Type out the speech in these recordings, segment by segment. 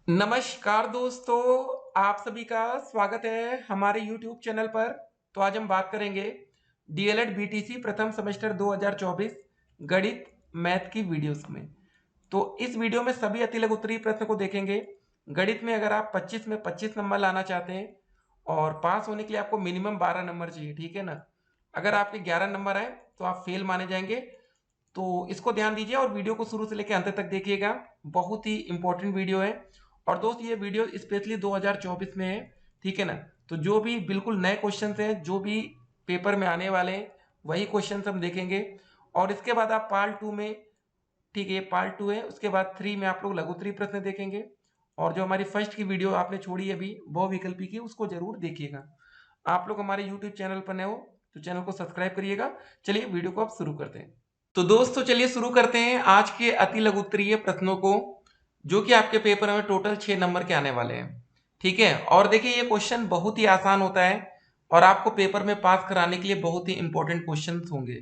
नमस्कार दोस्तों, आप सभी का स्वागत है हमारे YouTube चैनल पर। तो आज हम बात करेंगे डीएलएड बीटीसी प्रथम सेमेस्टर 2024 गणित मैथ की वीडियोस में। तो इस वीडियो में सभी अति लघु उत्तरीय प्रश्न को देखेंगे। गणित में अगर आप 25 में 25 नंबर लाना चाहते हैं और पास होने के लिए आपको मिनिमम 12 नंबर चाहिए, ठीक है ना। अगर आपके 11 नंबर आए तो आप फेल माने जाएंगे। तो इसको ध्यान दीजिए और वीडियो को शुरू से लेकर अंत तक देखिएगा। बहुत ही इंपॉर्टेंट वीडियो है। और दोस्त ये वीडियो स्पेशली 2024 में है, ठीक है ना। तो जो भी बिल्कुल नए क्वेश्चन हैं, जो भी पेपर में आने वाले हैं, वही क्वेश्चन हम देखेंगे। और इसके बाद आप पार्ट 2 में, ठीक है, पार्ट 2 है, उसके बाद 3 में आप लोग लघु उत्तरीय प्रश्न देखेंगे। और जो हमारी फर्स्ट की वीडियो आपने छोड़ी अभी बहुविकल्पी की, उसको जरूर देखिएगा। आप लोग हमारे यूट्यूब चैनल पर नए हो तो चैनल को सब्सक्राइब करिएगा। चलिए वीडियो को आप शुरू करते हैं। तो दोस्तों चलिए शुरू करते हैं आज के अति लघु उत्तरीय प्रश्नों को, जो कि आपके पेपर में टोटल 6 नंबर के आने वाले हैं, ठीक है। और देखिए ये क्वेश्चन बहुत ही आसान होता है और आपको पेपर में पास कराने के लिए बहुत ही इंपॉर्टेंट क्वेश्चन होंगे,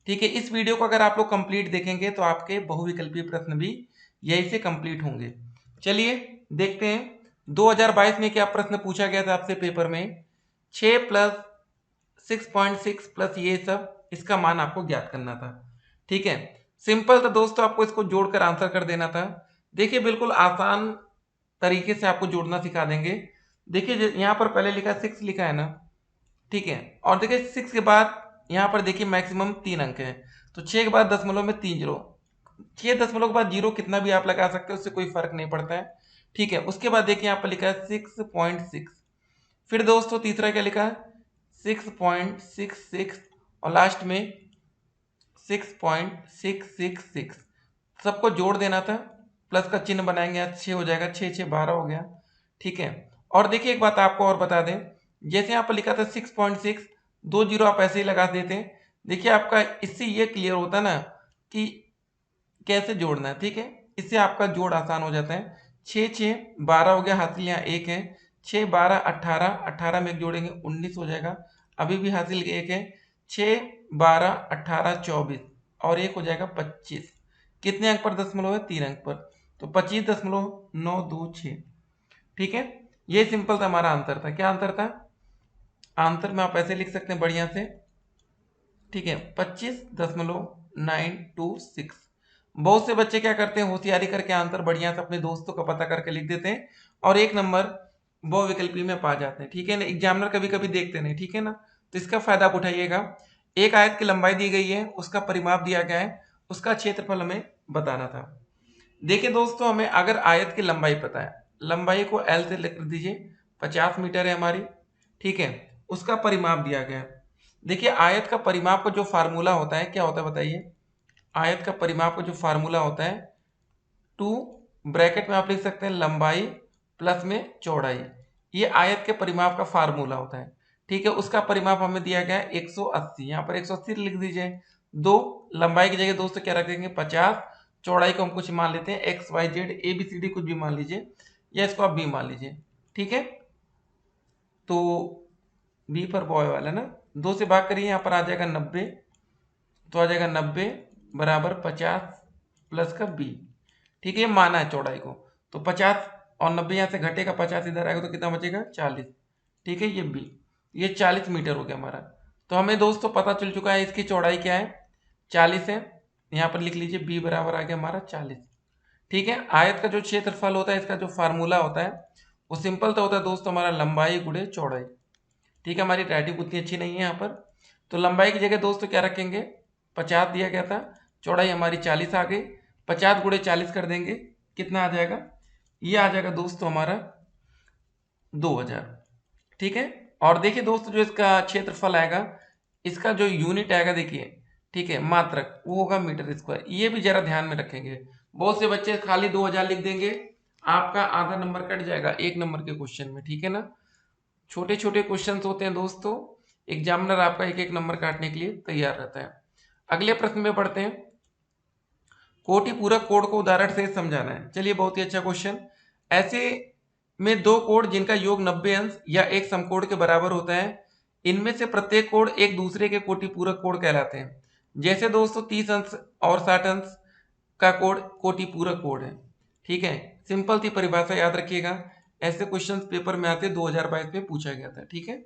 ठीक है। इस वीडियो को अगर आप लोग कंप्लीट देखेंगे तो आपके बहुविकल्पीय प्रश्न भी यही से कंप्लीट होंगे। चलिए देखते हैं 2022 में क्या प्रश्न पूछा गया था आपसे पेपर में। 6 प्लस 6.6 प्लस ये सब, इसका मान आपको ज्ञात करना था, ठीक है। सिंपल था दोस्तों, आपको इसको जोड़कर आंसर कर देना था। देखिए बिल्कुल आसान तरीके से आपको जोड़ना सिखा देंगे। देखिए यहाँ पर पहले लिखा 6 लिखा है ना, ठीक है। और देखिए 6 के बाद यहाँ पर देखिए मैक्सिमम 3 अंक है, तो 6 के बाद दशमलव में 3 जीरो, 6 दशमलव के बाद जीरो कितना भी आप लगा सकते हो, उससे कोई फर्क नहीं पड़ता है, ठीक है। उसके बाद देखिए यहाँ पर लिखा है 6.6। फिर दोस्तों तीसरा क्या लिखा है 6.66 और लास्ट में 6.666। सबको जोड़ देना था, प्लस का चिन्ह बनाएंगे, 6 हो जाएगा, 6 6 12 हो गया, ठीक है। और देखिए एक बात आपको और बता दें, जैसे यहाँ पर लिखा था 6.6, 2 जीरो आप ऐसे ही लगा देते हैं। देखिए आपका इससे ये क्लियर होता है ना कि कैसे जोड़ना है, ठीक है। इससे आपका जोड़ आसान हो जाता है। 6 6 12 हो गया, हासिल यहाँ 1 है। 6 12 18, 18 में एक जोड़ेंगे 19 हो जाएगा, अभी भी हासिल 1 है। 6 12 18 24 और 1 हो जाएगा 25। कितने अंक पर दशमलव है, 3 अंक पर, तो 25.926, ठीक है। ये सिंपल था हमारा आंसर था। क्या आंसर था, आंसर में आप ऐसे लिख सकते हैं बढ़िया से, ठीक है, 25.926। बहुत से बच्चे क्या करते हैं, होशियारी करके आंसर बढ़िया से अपने दोस्तों का पता करके लिख देते हैं और एक नंबर बहुविकल्पी में पा जाते हैं, ठीक है ना। एग्जामिनर कभी कभी देखते नहीं, ठीक है ना। तो इसका फायदा आप उठाइएगा। एक आयत की लंबाई दी गई है, उसका परिमाप दिया गया है, उसका क्षेत्रफल हमें बताना था। देखिए दोस्तों, हमें अगर आयत की लंबाई पता है, लंबाई को एल से लिख दीजिए, 50 मीटर है हमारी, ठीक है। उसका परिमाप दिया गया है। देखिए आयत का परिमाप का जो फार्मूला होता है, क्या होता है बताइए। आयत का परिमाप का जो फार्मूला होता है, 2 ब्रैकेट में आप लिख सकते हैं लंबाई प्लस में चौड़ाई, ये आयत के परिमाप का फार्मूला होता है, ठीक है। उसका परिमाप हमें दिया गया है 180, यहाँ पर 180 लिख दीजिए। दो लंबाई की जगह दोस्तों क्या रखेंगे 50, चौड़ाई को हम कुछ मान लेते हैं X Y Z A B C D कुछ भी मान लीजिए, या इसको आप बी मान लीजिए, ठीक है। तो बी पर बॉय वाला ना, 2 से भाग करिए, यहाँ पर आ जाएगा 90, तो आ जाएगा 90 बराबर 50 प्लस का बी, ठीक है। ये माना है चौड़ाई को, तो 50 और 90 यहाँ से घटेगा, 50 इधर आएगा तो कितना बचेगा 40, ठीक है। ये बी, ये 40 मीटर हो गया हमारा। तो हमें दोस्तों पता चल चुका है इसकी चौड़ाई क्या है, 40 है। यहाँ पर लिख लीजिए बी बराबर आ गया हमारा 40, ठीक है। आयत का जो क्षेत्रफल होता है, इसका जो फार्मूला होता है वो सिंपल तो होता है दोस्तों हमारा लंबाई गुणे चौड़ाई, ठीक है। हमारी राइटिंग उतनी अच्छी नहीं है यहाँ पर, तो लंबाई की जगह दोस्तों क्या रखेंगे 50 दिया गया था, चौड़ाई हमारी 40 आ गई, 50 गुणे 40 कर देंगे, कितना आ जाएगा, ये आ जाएगा दोस्तों हमारा 2000, ठीक है। और देखिए दोस्तों जो इसका क्षेत्रफल आएगा, इसका जो यूनिट आएगा देखिए, ठीक है, मात्रक, वो होगा मीटर स्क्वायर। ये भी जरा ध्यान में रखेंगे, बहुत से बच्चे खाली 2000 लिख देंगे, आपका आधा नंबर कट जाएगा एक नंबर के क्वेश्चन में, ठीक है ना। छोटे छोटे क्वेश्चन होते हैं दोस्तों, एग्जामिनर आपका एक एक नंबर काटने के लिए तैयार रहता है। अगले प्रश्न में पढ़ते हैं, कोटि पूरक कोड को उदाहरण से समझाना है। चलिए बहुत ही अच्छा क्वेश्चन। ऐसे में दो कोड जिनका योग 90 अंश या एक समकोण के बराबर होता है, इनमें से प्रत्येक कोड एक दूसरे के कोटि पूरक कोड कहलाते हैं। जैसे दोस्तों 30 अंश और 60 अंश का कोड कोटि पूरक कोड है, ठीक है। सिंपल सी परिभाषा याद रखिएगा, ऐसे क्वेश्चन पेपर में आते 2022 में पूछा गया था, ठीक है।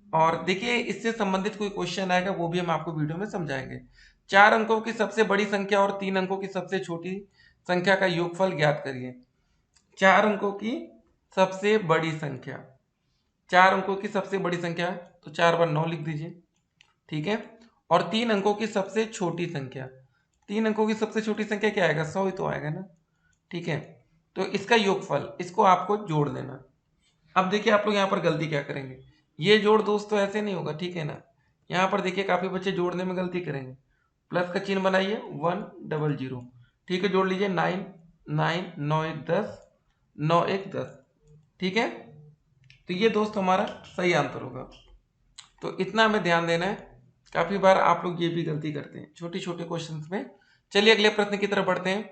और देखिए इससे संबंधित कोई क्वेश्चन आएगा वो भी हम आपको वीडियो में समझाएंगे। 4 अंकों की सबसे बड़ी संख्या और 3 अंकों की सबसे छोटी संख्या का योगफल ज्ञात करिए। 4 अंकों की सबसे बड़ी संख्या, 4 अंकों की सबसे बड़ी संख्या, तो 4 बार 9 लिख दीजिए, ठीक है। और 3 अंकों की सबसे छोटी संख्या, 3 अंकों की सबसे छोटी संख्या क्या आएगा, 100 ही तो आएगा ना, ठीक है। तो इसका योगफल, इसको आपको जोड़ देना। अब देखिए आप लोग यहाँ पर गलती क्या करेंगे, ये जोड़ दोस्तों ऐसे नहीं होगा, ठीक है ना। यहाँ पर देखिए काफी बच्चे जोड़ने में गलती करेंगे। प्लस का चिन्ह बनाइए, 100, ठीक है, जोड़ लीजिए 9 9 9 1 10 9 1 10, ठीक है। तो ये दोस्त हमारा सही आंसर होगा। तो इतना हमें ध्यान देना है, काफी बार आप लोग ये भी गलती करते हैं छोटे छोटे क्वेश्चंस में। चलिए अगले प्रश्न की तरफ बढ़ते हैं।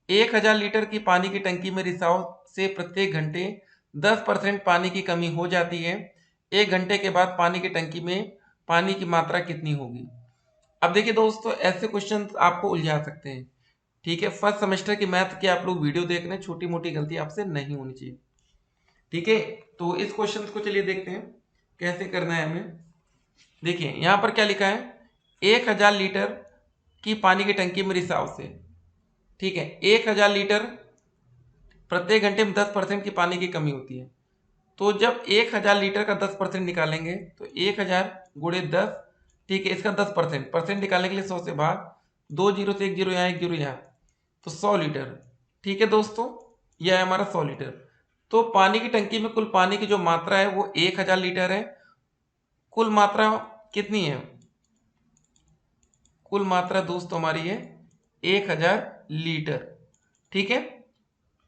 1000 लीटर की पानी की टंकी में रिसाव से प्रत्येक घंटे 10% पानी की कमी हो जाती है। 1 घंटे के बाद पानी की टंकी में पानी की मात्रा कितनी होगी। अब देखिए दोस्तों ऐसे क्वेश्चन आपको उलझा सकते हैं, ठीक है। फर्स्ट सेमेस्टर की मैथ की आप लोग वीडियो देख रहे हैं, छोटी मोटी गलती आपसे नहीं होनी चाहिए, ठीक है। तो इस क्वेश्चन को चलिए देखते हैं कैसे करना है हमें। देखिए यहां पर क्या लिखा है, 1000 लीटर की पानी की टंकी में रिसाव से, ठीक है, 1000 लीटर प्रत्येक घंटे में 10% की पानी की कमी होती है। तो जब 1000 लीटर का 10% निकालेंगे तो 1000 गुणे 10, ठीक है, इसका 10% परसेंट निकालने के लिए 100 से भाग, 2 जीरो से 1 जीरो यहाँ 1 जीरो यहाँ, तो 100 लीटर, ठीक है दोस्तों, यह है हमारा 100 लीटर। तो पानी की टंकी में कुल पानी की जो मात्रा है वो 1000 लीटर है। कुल मात्रा कितनी है, कुल मात्रा दोस्तों हमारी है 1000 लीटर, ठीक है।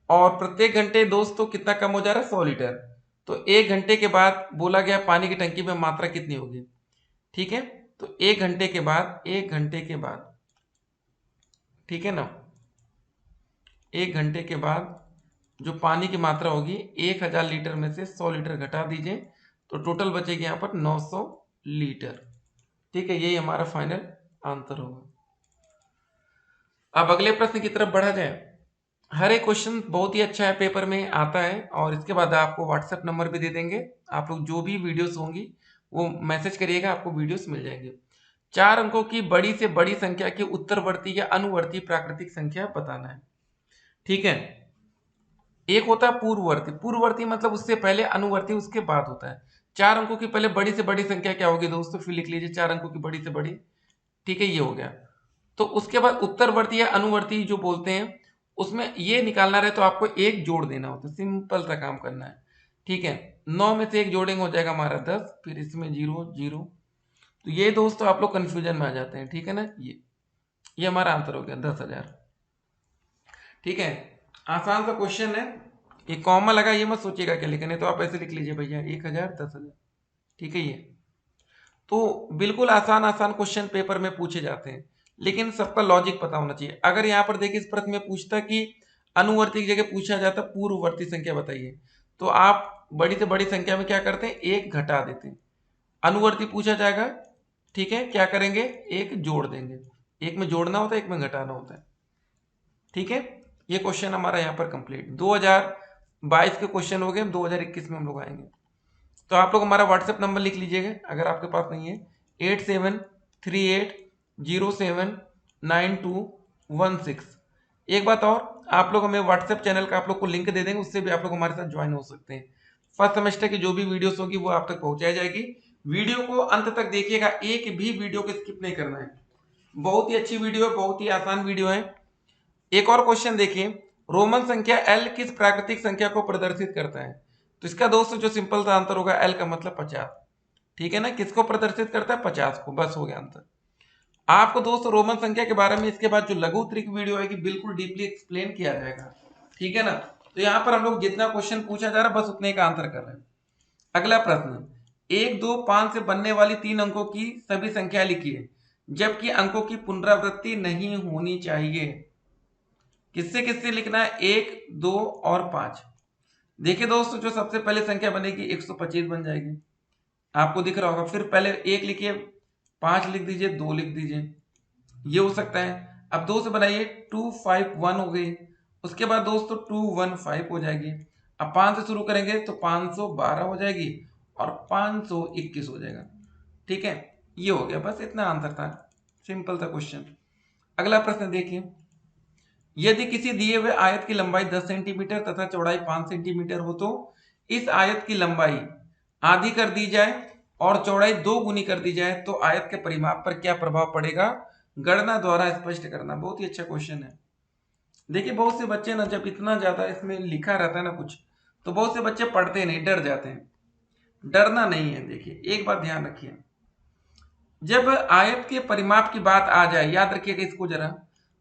और प्रत्येक घंटे दोस्तों कितना कम हो जा रहा है, 100 लीटर। तो 1 घंटे के बाद बोला गया पानी की टंकी में मात्रा कितनी होगी, ठीक है। तो 1 घंटे के बाद, 1 घंटे के बाद, ठीक है ना, 1 घंटे के बाद जो पानी की मात्रा होगी 1000 लीटर में से 100 लीटर घटा दीजिए, तो टोटल बचेगी यहाँ पर 900 लीटर, ठीक है। यही हमारा फाइनल आंसर होगा। अब अगले प्रश्न की तरफ बढ़ा जाए। हर एक क्वेश्चन बहुत ही अच्छा है, पेपर में आता है, और इसके बाद आपको व्हाट्सएप नंबर भी दे देंगे। आप लोग जो भी वीडियोस होंगी वो मैसेज करिएगा, आपको वीडियोस मिल जाएंगे। 4 अंकों की बड़ी से बड़ी संख्या की उत्तरवर्ती या अनुवर्ती प्राकृतिक संख्या बताना है, ठीक है। एक होता है पूर्ववर्ती, पूर्ववर्ती मतलब उससे पहले, अनुवर्ती उसके बाद होता है। 4 अंकों की पहले बड़ी से बड़ी संख्या क्या होगी दोस्तों, फिर लिख लीजिए 4 अंकों की बड़ी से बड़ी, ठीक है, ये हो गया। तो उसके बाद उत्तरवर्ती या अनुवर्ती जो बोलते हैं उसमें ये निकालना रहे तो आपको एक जोड़ देना होता है, सिंपल सा काम करना है, ठीक है। 9 में से एक जोड़ेंगे हो जाएगा हमारा 10, फिर इसमें 0 0। तो ये दोस्तों आप लोग कंफ्यूजन में आ जाते हैं, ठीक है ना। ये हमारा आंसर हो गया 10,000, ठीक है। आसान सा क्वेश्चन है, ये कॉमा लगा ये मत सोचिएगा क्या लिखने, तो आप ऐसे लिख लीजिए भैया 1000 10,000, ठीक है। ये तो बिल्कुल आसान आसान क्वेश्चन पेपर में पूछे जाते हैं, लेकिन सबका लॉजिक पता होना चाहिए। अगर यहाँ पर देखिए इस प्रश्न में पूछता कि अनुवर्ती की जगह पूछा जाता पूर्ववर्ती संख्या बताइए, तो आप बड़ी से बड़ी संख्या में क्या करते हैं, एक घटा देते हैं। अनुवर्ती पूछा जाएगा, ठीक है, क्या करेंगे, एक जोड़ देंगे। एक में जोड़ना होता है, एक में घटाना होता है, ठीक है। ये क्वेश्चन हमारा यहाँ पर कंप्लीट। 2022 के क्वेश्चन हो गए, 2021 में हम लोग आएंगे। तो आप लोग हमारा व्हाट्सएप नंबर लिख लीजिएगा अगर आपके पास नहीं है, 8738079216। एक बात और, आप लोग हमें व्हाट्सएप चैनल का आप लोग को लिंक दे देंगे, उससे भी आप लोग हमारे साथ ज्वाइन हो सकते हैं। फर्स्ट सेमेस्टर की जो भी वीडियोस होगी वो आप तक पहुंचाई जाएगी। वीडियो को अंत तक देखिएगा, एक भी वीडियो को स्किप नहीं करना है। बहुत ही अच्छी वीडियो है, बहुत ही आसान वीडियो है। एक और क्वेश्चन देखिए, रोमन संख्या एल किस प्राकृतिक संख्या को प्रदर्शित करता है। तो इसका दोस्तों जो सिंपल सा आंसर होगा, एल का मतलब 50, ठीक है ना। किसको प्रदर्शित करता है, 50 को, बस हो गया आंसर। आपको दोस्तों रोमन संख्या के बारे में इसके बाद जो लघु त्रिक वीडियो है कि बिल्कुल डीपली एक्सप्लेन किया जाएगा, ठीक है ना। तो यहाँ पर हम लोग जितना क्वेश्चन पूछा जा रहा है बस उतने का आंसर कर रहे हैं। अगला प्रश्न, 1 2 5 से बनने वाली 3 अंकों की सभी संख्या लिखिए जबकि अंकों की पुनरावृत्ति नहीं होनी चाहिए। किससे किससे लिखना है, 1 2 और 5। देखिए दोस्तों जो सबसे पहले संख्या बनेगी 125 बन जाएगी, आपको दिख रहा होगा। फिर पहले 1 लिखिए, 5 लिख दीजिए, 2 लिख दीजिए, ये हो सकता है। अब 2 से बनाइए, 2 5 1 हो गई, उसके बाद दोस्तों 215 हो जाएगी। अब 5 से शुरू करेंगे तो 512 हो जाएगी और 521 हो जाएगा। ठीक है, ये हो गया, बस इतना आंसर था, सिंपल था क्वेश्चन। अगला प्रश्न देखिए, यदि किसी दिए हुए आयत की लंबाई 10 सेंटीमीटर तथा चौड़ाई 5 सेंटीमीटर हो तो इस आयत की लंबाई आधी कर दी जाए और चौड़ाई 2 गुनी कर दी जाए तो आयत के परिमाप पर क्या प्रभाव पड़ेगा, गणना द्वारा स्पष्ट करना। बहुत ही अच्छा क्वेश्चन है। देखिए बहुत से बच्चे ना, जब इतना ज्यादा इसमें लिखा रहता है ना कुछ, तो बहुत से बच्चे पढ़ते नहीं, डर जाते हैं। डरना नहीं है। देखिए एक बात ध्यान रखिए, जब आयत के परिमाप की बात आ जाए, याद रखिएगा इसको जरा,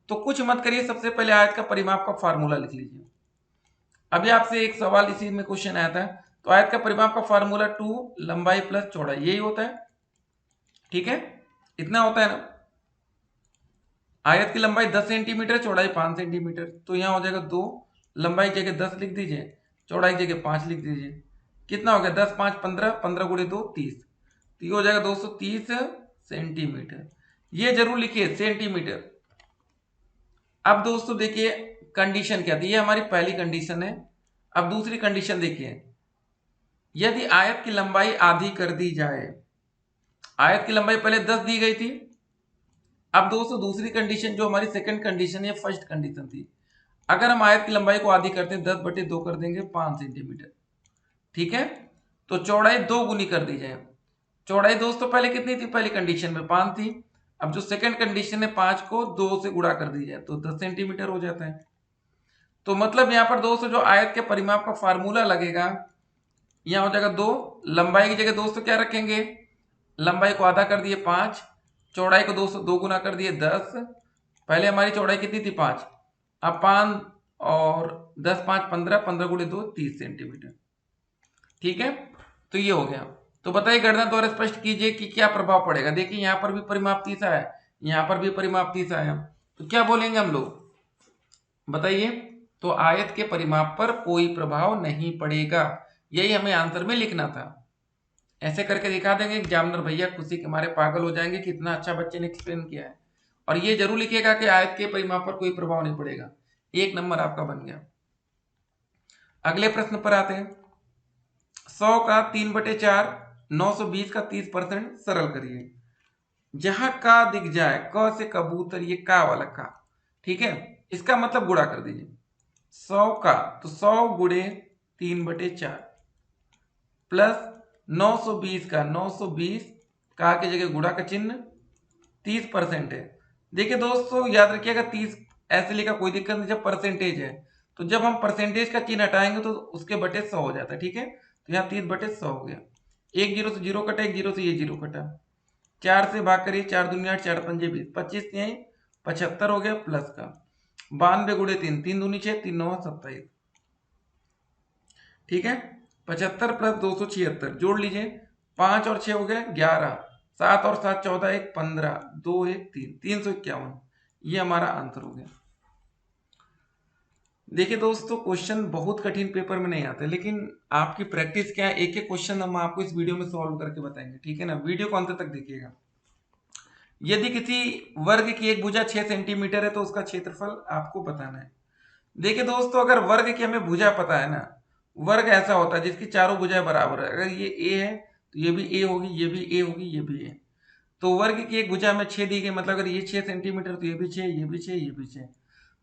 तो कुछ मत करिए, सबसे पहले आयत का परिमाप का फार्मूला लिख लीजिए। अभी आपसे एक सवाल इसी में क्वेश्चन आया था, तो आयत का परिमाप का फार्मूला 2 लंबाई प्लस चौड़ाई, यही होता है। ठीक है, इतना होता है ना। आयत की लंबाई 10 सेंटीमीटर, चौड़ाई 5 सेंटीमीटर, तो यहां हो जाएगा 2, लंबाई की जगह 10 लिख दीजिए, चौड़ाई की जगह 5 लिख दीजिए। कितना हो गया, 10 5 15, 15 गुणे 2 30, तो ये हो जाएगा 230 सेंटीमीटर। ये जरूर लिखिए सेंटीमीटर। अब दोस्तों देखिए कंडीशन क्या थी, ये हमारी पहली कंडीशन है। अब दूसरी कंडीशन देखिए, यदि आयत की लंबाई आधी कर दी जाए, आयत की लंबाई पहले 10 दी गई थी। अब दोस्तों दूसरी कंडीशन जो हमारी सेकंड कंडीशन है, फर्स्ट कंडीशन थी, अगर हम आयत की लंबाई को आधी करते हैं 10/2 कर देंगे 5 सेंटीमीटर। ठीक है, तो चौड़ाई 2 गुनी कर दी जाए। चौड़ाई दोस्तों पहले कितनी थी, पहली कंडीशन में 5 थी। अब जो सेकंड कंडीशन है 5 को 2 से गुणा कर दी जाए तो 10 सेंटीमीटर हो जाता है। तो मतलब यहां पर दोस्तों जो आयत के परिमाप का फार्मूला लगेगा, यहां हो जाएगा 2, लंबाई की जगह दोस्तों क्या रखेंगे, लंबाई को आधा कर दिए 5, चौड़ाई को दोस्तों 2 गुना कर दिए 10। पहले हमारी चौड़ाई कितनी थी 5, अब 5 और 10 5 15, 15 गुणे 2 30 सेंटीमीटर। ठीक है, तो ये हो गया। तो बताइए गणना द्वारा स्पष्ट कीजिए कि क्या प्रभाव पड़ेगा। देखिए यहां पर भी परिमाप 30 आया, यहां पर भी परिमाप 30 आया, तो क्या बोलेंगे हम लोग, बताइए। तो आयत के परिमाप पर कोई प्रभाव नहीं पड़ेगा, यही हमें आंसर में लिखना था। ऐसे करके दिखा देंगे, एग्जामिनर भैया खुशी के मारे पागल हो जाएंगे कि इतना अच्छा बच्चे ने एक्सप्लेन किया है। और ये जरूर लिखिएगा कि आयत के परिमाप पर कोई प्रभाव नहीं पड़ेगा। 1 नंबर आपका बन गया। अगले प्रश्न पर आते हैं। 100 का 3/4, 920 का 30% सरल करिए। जहां का दिख जाए, क से कबूतर, ये का वाला का, ठीक है, इसका मतलब गुणा कर दीजिए। 100 का तो 100 गुणे 3/4 प्लस 920 का 920 का की जगह गुणा का चिन्ह, 30% है। देखिए दोस्तों याद रखिएगा 30 ऐसे लिखा कोई दिक्कत नहीं, जब परसेंटेज है तो जब हम परसेंटेज का चिन्ह हटाएंगे तो उसके बटे 100 हो जाता है। ठीक है, तो यहाँ 30/100 हो गया। एक जीरो से जीरो कटा, एक जीरो से ये जीरो कटा, 4 से भाग करिए, 4 दूनी 8, 4 पंजे 20, 25 नहीं 75 हो गया प्लस का 92 गुणे 3, 3 दूनी 6, 3 9 27। ठीक है, 75 प्लस 276 जोड़ लीजिए, 5 और 6 हो गए 11, 7 और 7 14, 1 15, 2 1 3, 351। ये हमारा आंसर हो गया। देखिए दोस्तों क्वेश्चन बहुत कठिन पेपर में नहीं आते, लेकिन आपकी प्रैक्टिस क्या है, एक एक क्वेश्चन हम आपको इस वीडियो में सॉल्व करके बताएंगे। ठीक है ना, वीडियो को अंत तक देखिएगा। यदि किसी वर्ग की एक भुजा 6 सेंटीमीटर है तो उसका क्षेत्रफल आपको बताना है। देखिए दोस्तों अगर वर्ग की हमें भुजा पता है ना, वर्ग ऐसा होता है जिसकी चारों भुजाएं बराबर है। अगर ये ए है तो ये भी ए होगी, ये भी ए होगी, ये भी ए। तो वर्ग की एक भुजा में 6 दी गई, मतलब अगर ये 6 सेंटीमीटर तो ये भी 6, ये भी 6, ये भी 6।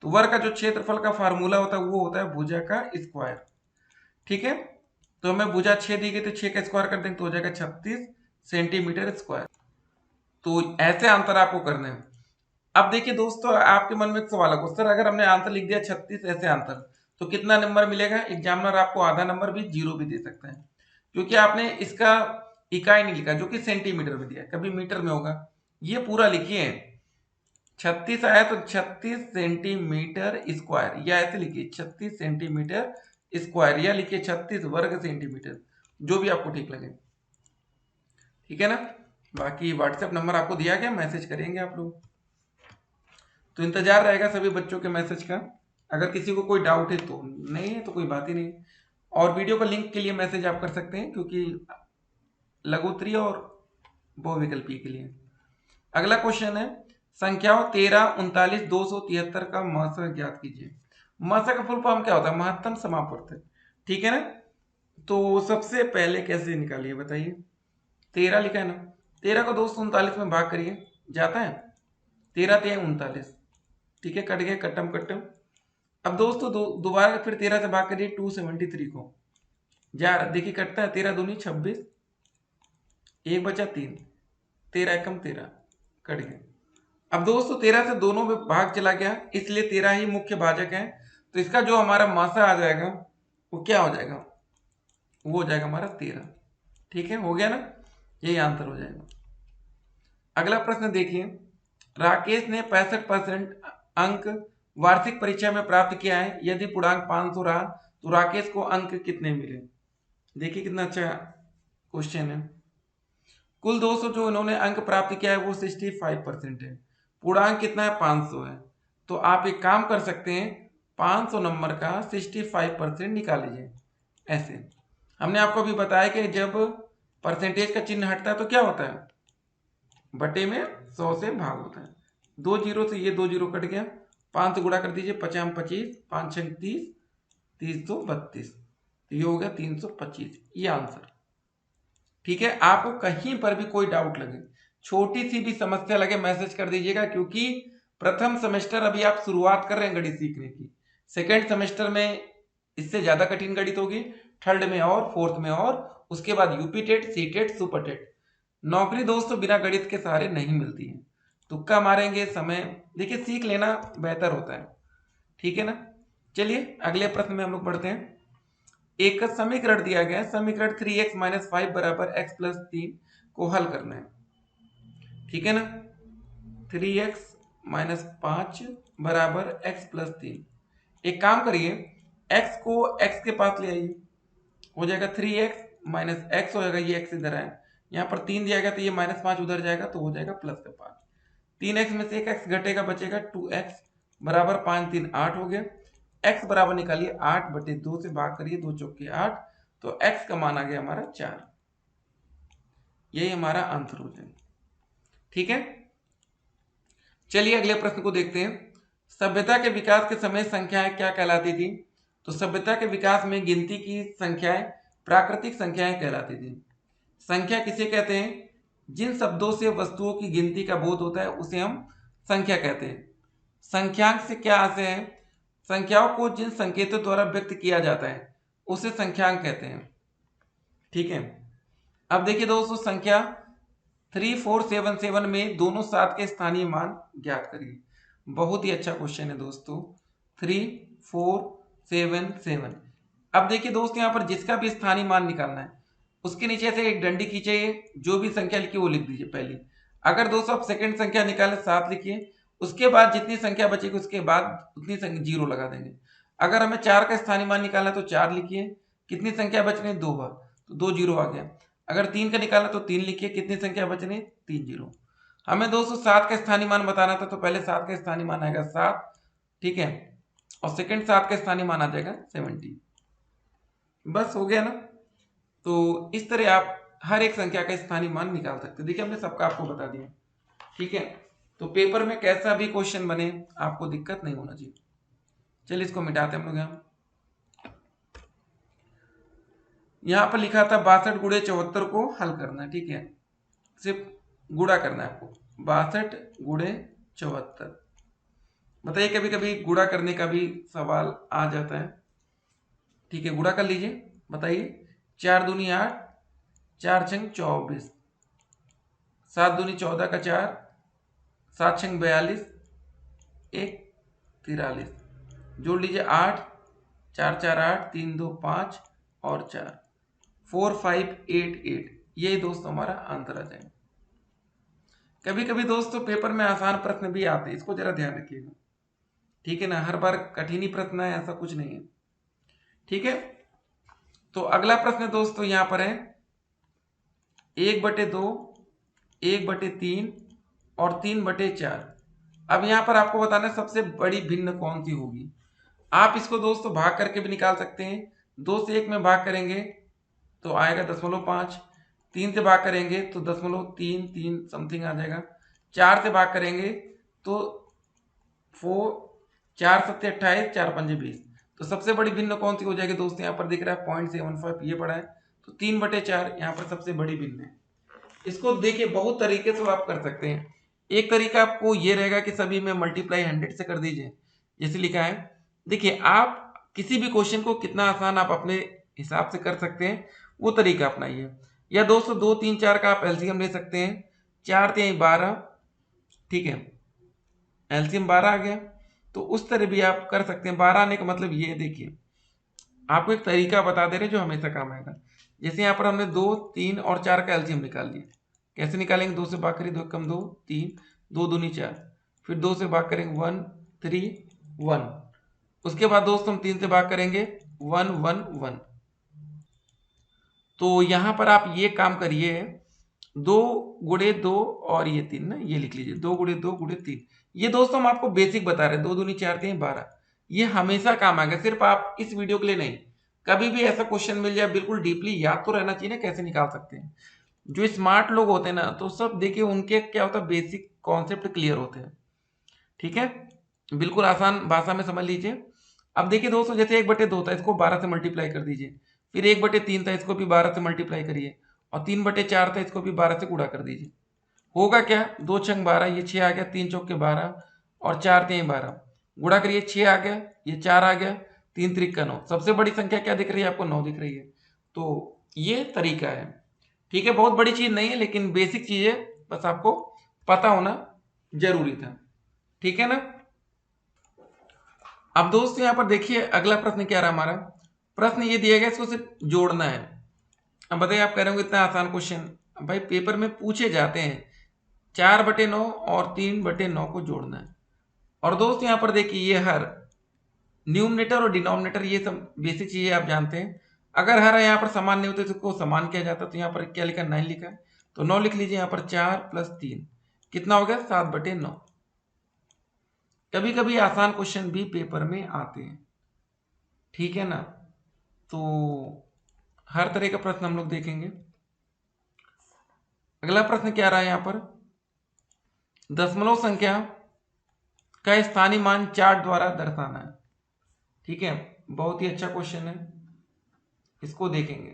तो वर्ग का जो क्षेत्रफल का फार्मूला होता है वो होता है भुजा का स्क्वायर। ठीक है, तो हमें भुजा 6 दी गई तो 6 का स्क्वायर कर देंगे तो हो जाएगा 36 सेंटीमीटर स्क्वायर। तो ऐसे आंसर आपको करने हैं। अब देखिए दोस्तों आपके मन में एक सवाल होगा, सर अगर हमने आंसर लिख दिया 36 ऐसे आंसर तो कितना नंबर मिलेगा। एग्जामिनर आपको आधा नंबर भी, जीरो भी दे सकता है, क्योंकि आपने इसका इकाई नहीं लिखा जो कि सेंटीमीटर में दिया, कभी मीटर में होगा। ये पूरा लिखिए, 36 आया तो 36 सेंटीमीटर स्क्वायर, या ऐसे लिखिए 36 सेंटीमीटर स्क्वायर, या लिखिए 36 वर्ग सेंटीमीटर, जो भी आपको ठीक लगे। ठीक है ना, बाकी व्हाट्सएप नंबर आपको दिया गया, मैसेज करेंगे आप लोग। तो इंतजार रहेगा सभी बच्चों के मैसेज का। अगर किसी को कोई डाउट है तो, नहीं है तो कोई बात ही नहीं। और वीडियो का लिंक के लिए मैसेज आप कर सकते हैं, क्योंकि लघुत्तरीय और बहुविकल्पीय के लिए। अगला क्वेश्चन है, संख्याओं 13 39 273 का महत्व ज्ञात कीजिए। मासा का फुल फॉर्म क्या होता है? महत्तम समापवर्तक, ठीक है ना। तो सबसे पहले कैसे निकालिए बताइए? 13 लिखा है ना, 13 को 239 में भाग करिए, जाता है? 13 3 39, ठीक है, कट गया, कट्टम कट्टम। अब दोस्तों दोबारा फिर 13 से भाग करिए 273 को, जा रहा देखिए कटता है, 13 दूनी 26, एक बचा 3, 13 एकम 13, कट गया। अब दोस्तों 13 से दोनों में भाग चला गया, इसलिए 13 ही मुख्य भाजक है। तो इसका जो हमारा मासा आ जाएगा वो क्या हो जाएगा? वो हो जाएगा हमारा 13, ठीक है, हो गया ना, यही आंसर हो जाएगा। अगला प्रश्न देखिए, राकेश ने 65% अंक वार्षिक परीक्षा में प्राप्त किया है। यदि पूर्णांक 500 रहा तो राकेश को अंक कितने मिले? देखिए कितना अच्छा क्वेश्चन है। कुल 200 जो इन्होंने अंक प्राप्त किया है वो 65% है, पूर्णांक कितना है? 500 है। तो आप एक काम कर सकते हैं, 500 नंबर का 65% निकाल लीजिए। ऐसे हमने आपको अभी बताया कि जब परसेंटेज का चिन्ह हटता है तो क्या होता है? बटे में 100 से भाग होता है। 2 जीरो से ये 2 जीरो कट गया, 5 से गुणा कर दीजिए, 50 25, 5 6 30, 332, तो ये हो गया 325, ये आंसर, ठीक है। आपको कहीं पर भी कोई डाउट लगे, छोटी सी भी समस्या लगे, मैसेज कर दीजिएगा, क्योंकि प्रथम सेमेस्टर अभी आप शुरुआत कर रहे हैं गणित सीखने की। सेकेंड सेमेस्टर में इससे ज्यादा कठिन गणित होगी, थर्ड में और, फोर्थ में और, उसके बाद UP TET, C TET, super TET. नौकरी दोस्तों बिना गणित के सहारे नहीं मिलती है। तुक्का मारेंगे, समय देखिए, सीख लेना बेहतर होता है, ठीक है ना। चलिए अगले प्रश्न में हम लोग बढ़ते हैं। एक समीकरण दिया गया है, समीकरण 3x - 5 बराबर x + 3 को हल करना है, ठीक है ना। 3x - 5 बराबर x + 3। एक काम करिए, x को x के पास ले आइए, हो जाएगा 3x - x हो जाएगा, ये x इधर है, यहाँ पर 3 दिया गया तो ये -5 उधर जाएगा, तो हो जाएगा +5। 3x में से एक x घटेगा, बचेगा 2x बराबर 5 3 8 हो गया। x बराबर निकालिए 8/2 से भाग करिए, 2 चौके 8, तो x का मान आ गया हमारा 4। यही हमारा आंसर हो जाएगा, ठीक है। चलिए अगले प्रश्न को देखते हैं। सभ्यता के विकास के समय संख्याएं क्या कहलाती थी? तो सभ्यता के विकास में गिनती की संख्याएं प्राकृतिक संख्याएं कहलाती थी। संख्या किसे कहते हैं? जिन शब्दों से वस्तुओं की गिनती का बोध होता है उसे हम संख्या कहते हैं। संख्यांक से क्या आशय है? संख्याओं को जिन संकेतों द्वारा व्यक्त किया जाता है उसे संख्यांक कहते हैं, ठीक है। अब देखिए दोस्तों, संख्या 3477 में दोनों 7 के स्थानीय मान ज्ञात करिए। बहुत ही अच्छा क्वेश्चन है दोस्तों, 3477। अब देखिए दोस्त, यहाँ पर जिसका भी स्थानीय मान निकालना है उसके नीचे से एक डंडी खींचिए, जो भी संख्या लिखी वो लिख दीजिए पहली। अगर दोस्तों आप सेकंड संख्या निकाले 7 लिखिए, उसके बाद जितनी संख्या बचेगी उसके बाद उतनी संख्या जीरो लगा देंगे। अगर हमें 4 का स्थानीय मान निकालना है तो 4 लिखिए, कितनी संख्या बच रही है? 2 बार, तो 2 जीरो आ गया। अगर 3 का निकालना तो 3 लिखिए, कितनी संख्या बच रही है? 3 जीरो। हमें दोस्तों 7 का स्थानीय मान बताना था, तो पहले 7 का स्थानीय मान आएगा 7, ठीक है, और सेकंड 7 का स्थानीय मान आ जाएगा 70। बस हो गया ना। तो इस तरह आप हर एक संख्या का स्थानीय मान निकाल सकते हैं। देखिए हमने सबका आपको बता दिया, ठीक है। तो पेपर में कैसा भी क्वेश्चन बने आपको दिक्कत नहीं होना चाहिए। चलिए इसको मिटाते हैं हम लोग। यहाँ पर लिखा था 62 गुणे 74 को हल करना है, ठीक है, सिर्फ गुणा करना है आपको, 62 गुणे 74। बताइए कभी कभी गुणा करने का भी सवाल आ जाता है, ठीक है, गुणा कर लीजिए। बताइए, 4 दूनी 8, 4 छंग 24, 7 दूनी 14 का 4, 7 छंग 42, 1 43, जोड़ लीजिए 8, 4 4 8, 3 2 5 और 4, 4 5 8 8। यही दोस्तों हमारा आंसर आ जाएगा। कभी कभी दोस्तों पेपर में आसान प्रश्न भी आते हैं, इसको जरा ध्यान रखिएगा, ठीक है ना। हर बार कठिन ही प्रश्न है ऐसा कुछ नहीं है, ठीक है। तो अगला प्रश्न दोस्तों यहां पर है 1/2, 1/3 और 3/4। अब यहां पर आपको बताना है सबसे बड़ी भिन्न कौन सी होगी। आप इसको दोस्तों भाग करके भी निकाल सकते हैं। 2 से 1 में भाग करेंगे तो आएगा 0.5, 3 से भाग करेंगे तो 0.33 समथिंग आ जाएगा, 4 से भाग करेंगे तो 4 सत्ते 28, 4 पंजे 20। तो सबसे बड़ी भिन्न कौन सी हो जाएगी दोस्तों? यहाँ पर दिख रहा है 0.75, ये पड़ा है, तो 3/4 यहाँ पर सबसे बड़ी भिन्न है। इसको देखिए बहुत तरीके से आप कर सकते हैं। एक तरीका आपको ये रहेगा कि सभी में मल्टीप्लाई 100 से कर दीजिए, जैसे लिखा है। देखिए आप किसी भी क्वेश्चन को कितना आसान आप अपने हिसाब से कर सकते हैं, वो तरीका अपनाइए। या दोस्तों 2, 3, 4 का आप एलसीएम ले सकते हैं। 4 3 12, ठीक है, एलसीएम 12 आ गया। तो उस तरह भी आप कर सकते हैं। 12 आने का मतलब ये देखिए, आपको एक तरीका बता दे रहे जो हमेशा काम आएगा। जैसे यहाँ पर हमने 2, 3 और 4 का एलसीएम निकाल लिया। कैसे निकालेंगे? 2 से भाग करिए, 2 कम 2, 3, 2 दूनी 4, फिर 2 से भाग करेंगे 1 3 1। उसके बाद दोस्तों हम 3 से भाग करेंगे 1 1 1। तो यहाँ पर आप ये काम करिए, 2 गुणे 2 और ये 3 ना, ये लिख लीजिए, 2 गुणे 2 गुणे 3। ये दोस्तों हम आपको बेसिक बता रहे हैं, 2 दूनी 4 3 12। ये हमेशा काम आएगा, सिर्फ आप इस वीडियो के लिए नहीं, कभी भी ऐसा क्वेश्चन मिल जाए बिल्कुल डीपली याद तो रहना चाहिए ना कैसे निकाल सकते हैं। जो स्मार्ट लोग होते हैं ना, तो सब देखिए उनके क्या होता है, बेसिक कॉन्सेप्ट क्लियर होते हैं। ठीक है, बिल्कुल आसान भाषा में समझ लीजिए। अब देखिए दोस्तों, जैसे 1/2 था, इसको 12 से मल्टीप्लाई कर दीजिए। फिर 1/3 था, इसको भी 12 से मल्टीप्लाई करिए। और 3/4 था, इसको भी 12 से गुणा कर दीजिए। होगा क्या? 2 छंग 12, ये 6 आ गया, 3 चौके 12 और 4 3 12। गुणा करिए, 6 आ गया, ये 4 आ गया, 3 त्रिक का 9। सबसे बड़ी संख्या क्या दिख रही है आपको? 9 दिख रही है। तो ये तरीका है। ठीक है, बहुत बड़ी चीज नहीं है, लेकिन बेसिक चीज है, बस आपको पता होना जरूरी था। ठीक है ना? अब दोस्तों यहाँ पर देखिए अगला प्रश्न क्या रहा हमारा। प्रश्न ये दिया गया, इसको सिर्फ जोड़ना है। अब बताइए, आप कह रहे होंगे इतना आसान क्वेश्चन, भाई पेपर में पूछे जाते हैं। 4/9 और 3/9 को जोड़ना है। और दोस्त यहाँ पर देखिए, ये हर न्यूमरेटर और डिनोमिनेटर, ये सब बेसिक चीजें आप जानते हैं। अगर हर यहाँ पर समान नहीं होते तो इसको समान किया जाता। तो यहाँ पर क्या लिखा? 9 लिखा है, तो 9 लिख लीजिए। यहाँ पर 4 + 3 कितना हो गया? 7/9। कभी कभी आसान क्वेश्चन भी पेपर में आते हैं, ठीक है ना? तो हर तरह का प्रश्न हम लोग देखेंगे। अगला प्रश्न क्या रहा है यहाँ पर? दशमलव संख्या का स्थानीय मान चार्ट द्वारा दर्शाना है। ठीक है, बहुत ही अच्छा क्वेश्चन है, इसको देखेंगे।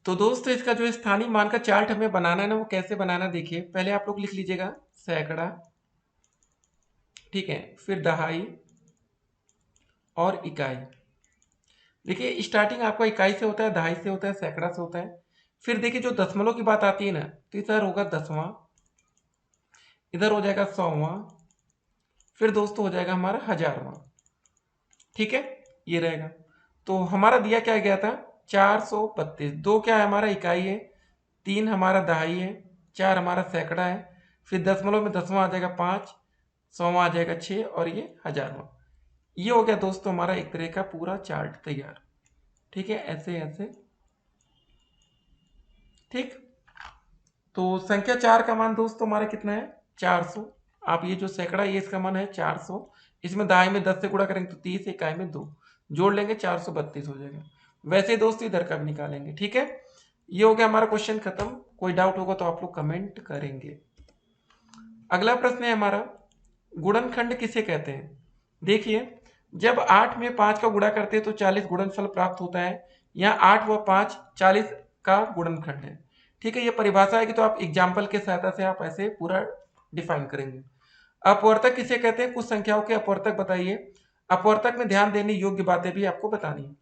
तो दोस्तों इसका जो स्थानीय मान का चार्ट हमें बनाना है ना, वो कैसे बनाना, देखिए पहले आप लोग लिख लीजिएगा सैकड़ा, ठीक है, फिर दहाई और इकाई। देखिए स्टार्टिंग आपका इकाई से होता है, दहाई से होता है, सैकड़ा से होता है। फिर देखिए जो दशमलव की बात आती है ना, तो इधर होगा 10वां, इधर हो जाएगा 100वां, फिर दोस्तों हो जाएगा हमारा 1000वां। ठीक है, ये रहेगा। तो हमारा दिया क्या गया था? 432। 2 क्या है हमारा? इकाई है। 3 हमारा दहाई है। 4 हमारा सैकड़ा है। फिर दशमलव में 10वां आ जाएगा 5, 100वां आ जाएगा 6 और ये 1000वां। ये हो गया दोस्तों हमारा एक तरह का पूरा चार्ट तैयार। ठीक है, ऐसे ऐसे। ठीक, तो संख्या 4 का मान दोस्तों हमारा कितना है? 400। आप ये जो सैकड़ा, ये इसका मान है 400। इसमें दहाई में 10 से गुणा करेंगे तो 30, इकाई में 2 जोड़ लेंगे, 432 हो जाएगा। वैसे ही दोस्तों इधर का भी निकालेंगे। ठीक है, ये हो गया हमारा क्वेश्चन खत्म। कोई डाउट होगा तो आप लोग कमेंट करेंगे। अगला प्रश्न है हमारा, गुणनखंड किसे कहते हैं? देखिए, जब 8 में 5 का गुणा करते हैं तो 40 गुणनफल प्राप्त होता है। यहाँ 8 व 5 40 का गुणनखंड है। ठीक है, ये परिभाषा है कि, तो आप एग्जाम्पल के सहायता से आप ऐसे पूरा डिफाइन करेंगे। अपवर्तक किसे कहते हैं? कुछ संख्याओं के अपवर्तक बताइए। अपवर्तक में ध्यान देने योग्य बातें भी आपको बतानी है।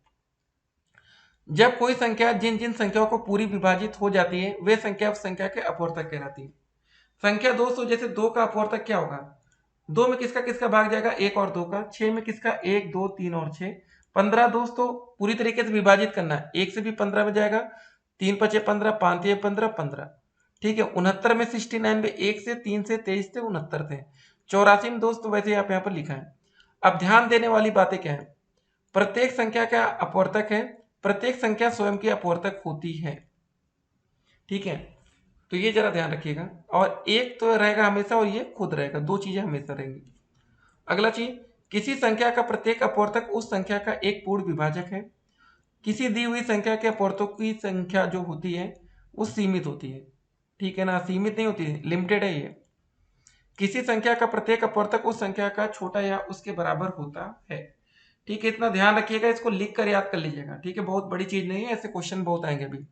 जब कोई संख्या जिन जिन संख्याओं को पूरी विभाजित हो जाती है, वे संख्या उस संख्या के अपवर्तक कहलाती है। संख्या 200, जैसे 2 का अपवर्तक क्या होगा? 2 में किसका किसका भाग जाएगा? 1 और 2 का। 6 में किसका? 1 2 3 और 6। 15 दोस्तों पूरी तरीके से विभाजित करना है, 1 से भी 15 में जाएगा, 3 5 15, 5 3 15 15। ठीक है, 69 में 69 में 1 से 3 से 23 से 69 थे। 84 में दोस्तों वैसे आप यहाँ पर लिखा है। अब ध्यान देने वाली बातें क्या है? प्रत्येक संख्या का अपवर्तक है, प्रत्येक संख्या स्वयं की अपवर्तक होती है। ठीक है, तो ये जरा ध्यान रखिएगा। और एक तो रहेगा हमेशा और ये खुद रहेगा, 2 चीजें हमेशा रहेंगी। अगला चीज, किसी संख्या का प्रत्येक अपवर्तक उस संख्या का एक पूर्ण विभाजक है। किसी दी हुई संख्या के अपवर्तकों की संख्या जो होती है वो सीमित होती है। ठीक है ना, सीमित नहीं होती, लिमिटेड है ये। किसी संख्या का प्रत्येक अपवर्तक उस संख्या का छोटा या उसके बराबर होता है। ठीक है, इतना ध्यान रखिएगा, इसको लिख कर याद कर लीजिएगा। ठीक है, बहुत बड़ी चीज नहीं है, ऐसे क्वेश्चन बहुत आएंगे अभी।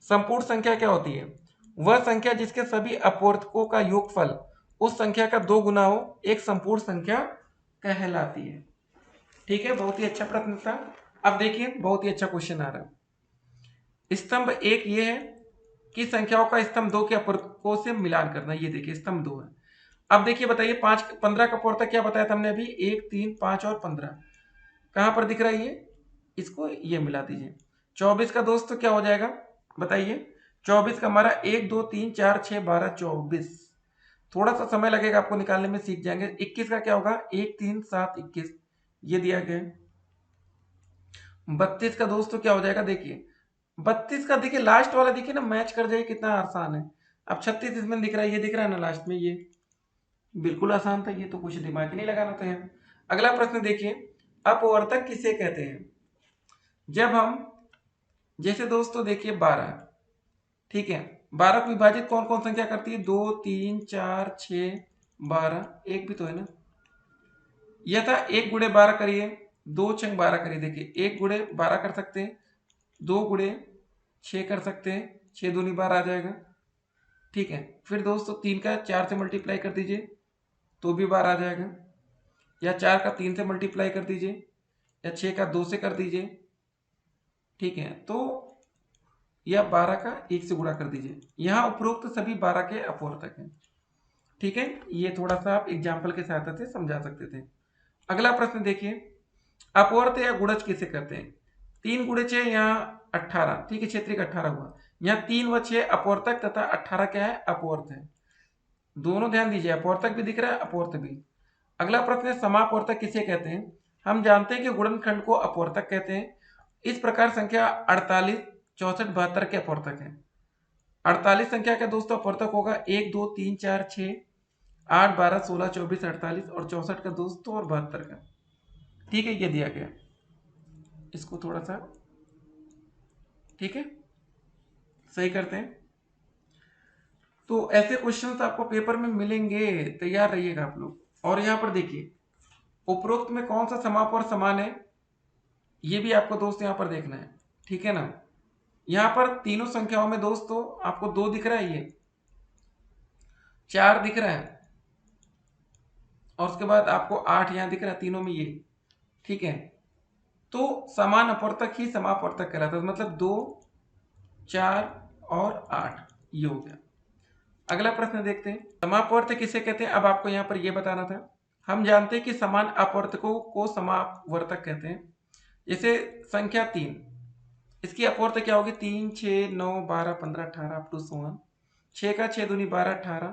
संपूर्ण संख्या क्या होती है? वह संख्या जिसके सभी अपवर्तकों का योगफल उस संख्या का 2 गुना हो, एक संपूर्ण संख्या कहलाती है। ठीक है, बहुत ही अच्छा प्रश्न था। अब देखिए, बहुत ही अच्छा क्वेश्चन आ रहा है। स्तंभ एक ये है कि संख्याओं का स्तंभ 2 के अपवर्तकों से मिलान करना। ये देखिए, स्तंभ 2 है। अब देखिए, बताइए 15 का अपवर्तक क्या बताया था हमने अभी? 1, 3, 5 और 15 कहां पर दिख रहा है? ये, इसको ये मिला दीजिए। 24 का दोस्त क्या हो जाएगा बताइए? 24 का हमारा 1, 2, 3, 4, 6, 12, 24। थोड़ा सा समय लगेगा आपको निकालने में, सीख जाएंगे। 21 का क्या होगा? 1, 3, 7, 21, ये दिया गया। 32 का दोस्तों क्या हो जाएगा? देखिए 32 का, देखिए लास्ट वाला देखिए ना, मैच कर जाए, कितना आसान है। अब 36 इसमें दिख रहा है, ये दिख रहा है ना लास्ट में, ये बिल्कुल आसान था, ये तो कुछ दिमाग ही नहीं लगाना था यार। अगला प्रश्न देखिए, अपवर्तक किसे कहते हैं? जब हम, जैसे दोस्तों देखिए 12, ठीक है, 12 को विभाजित कौन कौन संख्या करती है? 2, 3, 4, 6, 12, एक भी तो है ना। यह था 1 गुणे 12 करिए, 2 छंग 12 करिए। देखिए 1 गुणे 12 कर सकते हैं, 2 गुणे 6 कर सकते हैं, 6 दूनी 12 आ जाएगा। ठीक है, फिर दोस्तों 3 का 4 से मल्टीप्लाई कर दीजिए तो भी 12 आ जाएगा, या 4 का 3 से मल्टीप्लाई कर दीजिए, या 6 का 2 से कर दीजिए। ठीक है, तो या 12 का 1 से गुणा कर दीजिए। यहाँ उपरोक्त सभी 12 के अपवर्तक हैं। ठीक है, ये थोड़ा सा आप एग्जाम्पल के सहायता से समझा सकते थे। अगला प्रश्न देखिए, अपवर्त या गुणज किसे कहते हैं? 3 गुणे 6 यहाँ 18, ठीक है, क्षेत्रीय 18 हुआ। यहाँ 3 व 6 अपवर्तक तथा 18 क्या है? अपवर्त है। दोनों ध्यान दीजिए, अपवर्तक भी दिख रहा है, अपवर्त भी। अगला प्रश्न है, समापवर्तक किसे कहते हैं? हम जानते हैं कि गुणनखंड को अपवर्तक कहते हैं। इस प्रकार संख्या 48, 64, 72 के अपवर्तक हैं। 48 संख्या का दोस्तों अपवर्तक होगा 1, 2, 3, 4, 6, 8, 12, 16, 24, 48, और 64 का दोस्तों और 72 का। ठीक है, ये दिया गया, इसको थोड़ा सा, ठीक है, सही करते हैं। तो ऐसे क्वेश्चंस आपको पेपर में मिलेंगे, तैयार रहिएगा आप लोग। और यहाँ पर देखिए, उपरोक्त में कौन सा समाप और समान है, ये भी आपको दोस्त यहाँ पर देखना है। ठीक है ना, यहाँ पर तीनों संख्याओं में दोस्तों आपको 2 दिख रहा है, ये 4 दिख रहा है, और उसके बाद आपको 8 यहाँ दिख रहा है तीनों में, ये। ठीक है, तो समान अपवर्तक ही समापवर्तक कहलाता है। मतलब 2, 4 और 8, ये हो गया। अगला प्रश्न देखते हैं, समापवर्तक किसे कहते हैं? अब आपको यहाँ पर ये बताना था। हम जानते हैं कि समान अपवर्तकों को समापवर्तक कहते हैं। जैसे संख्या 3, इसकी अपवर्तक क्या होगी? 3, 6, 9, 12, 15, 18 अप टू 16। 6 का 6 दूनी 12, 18,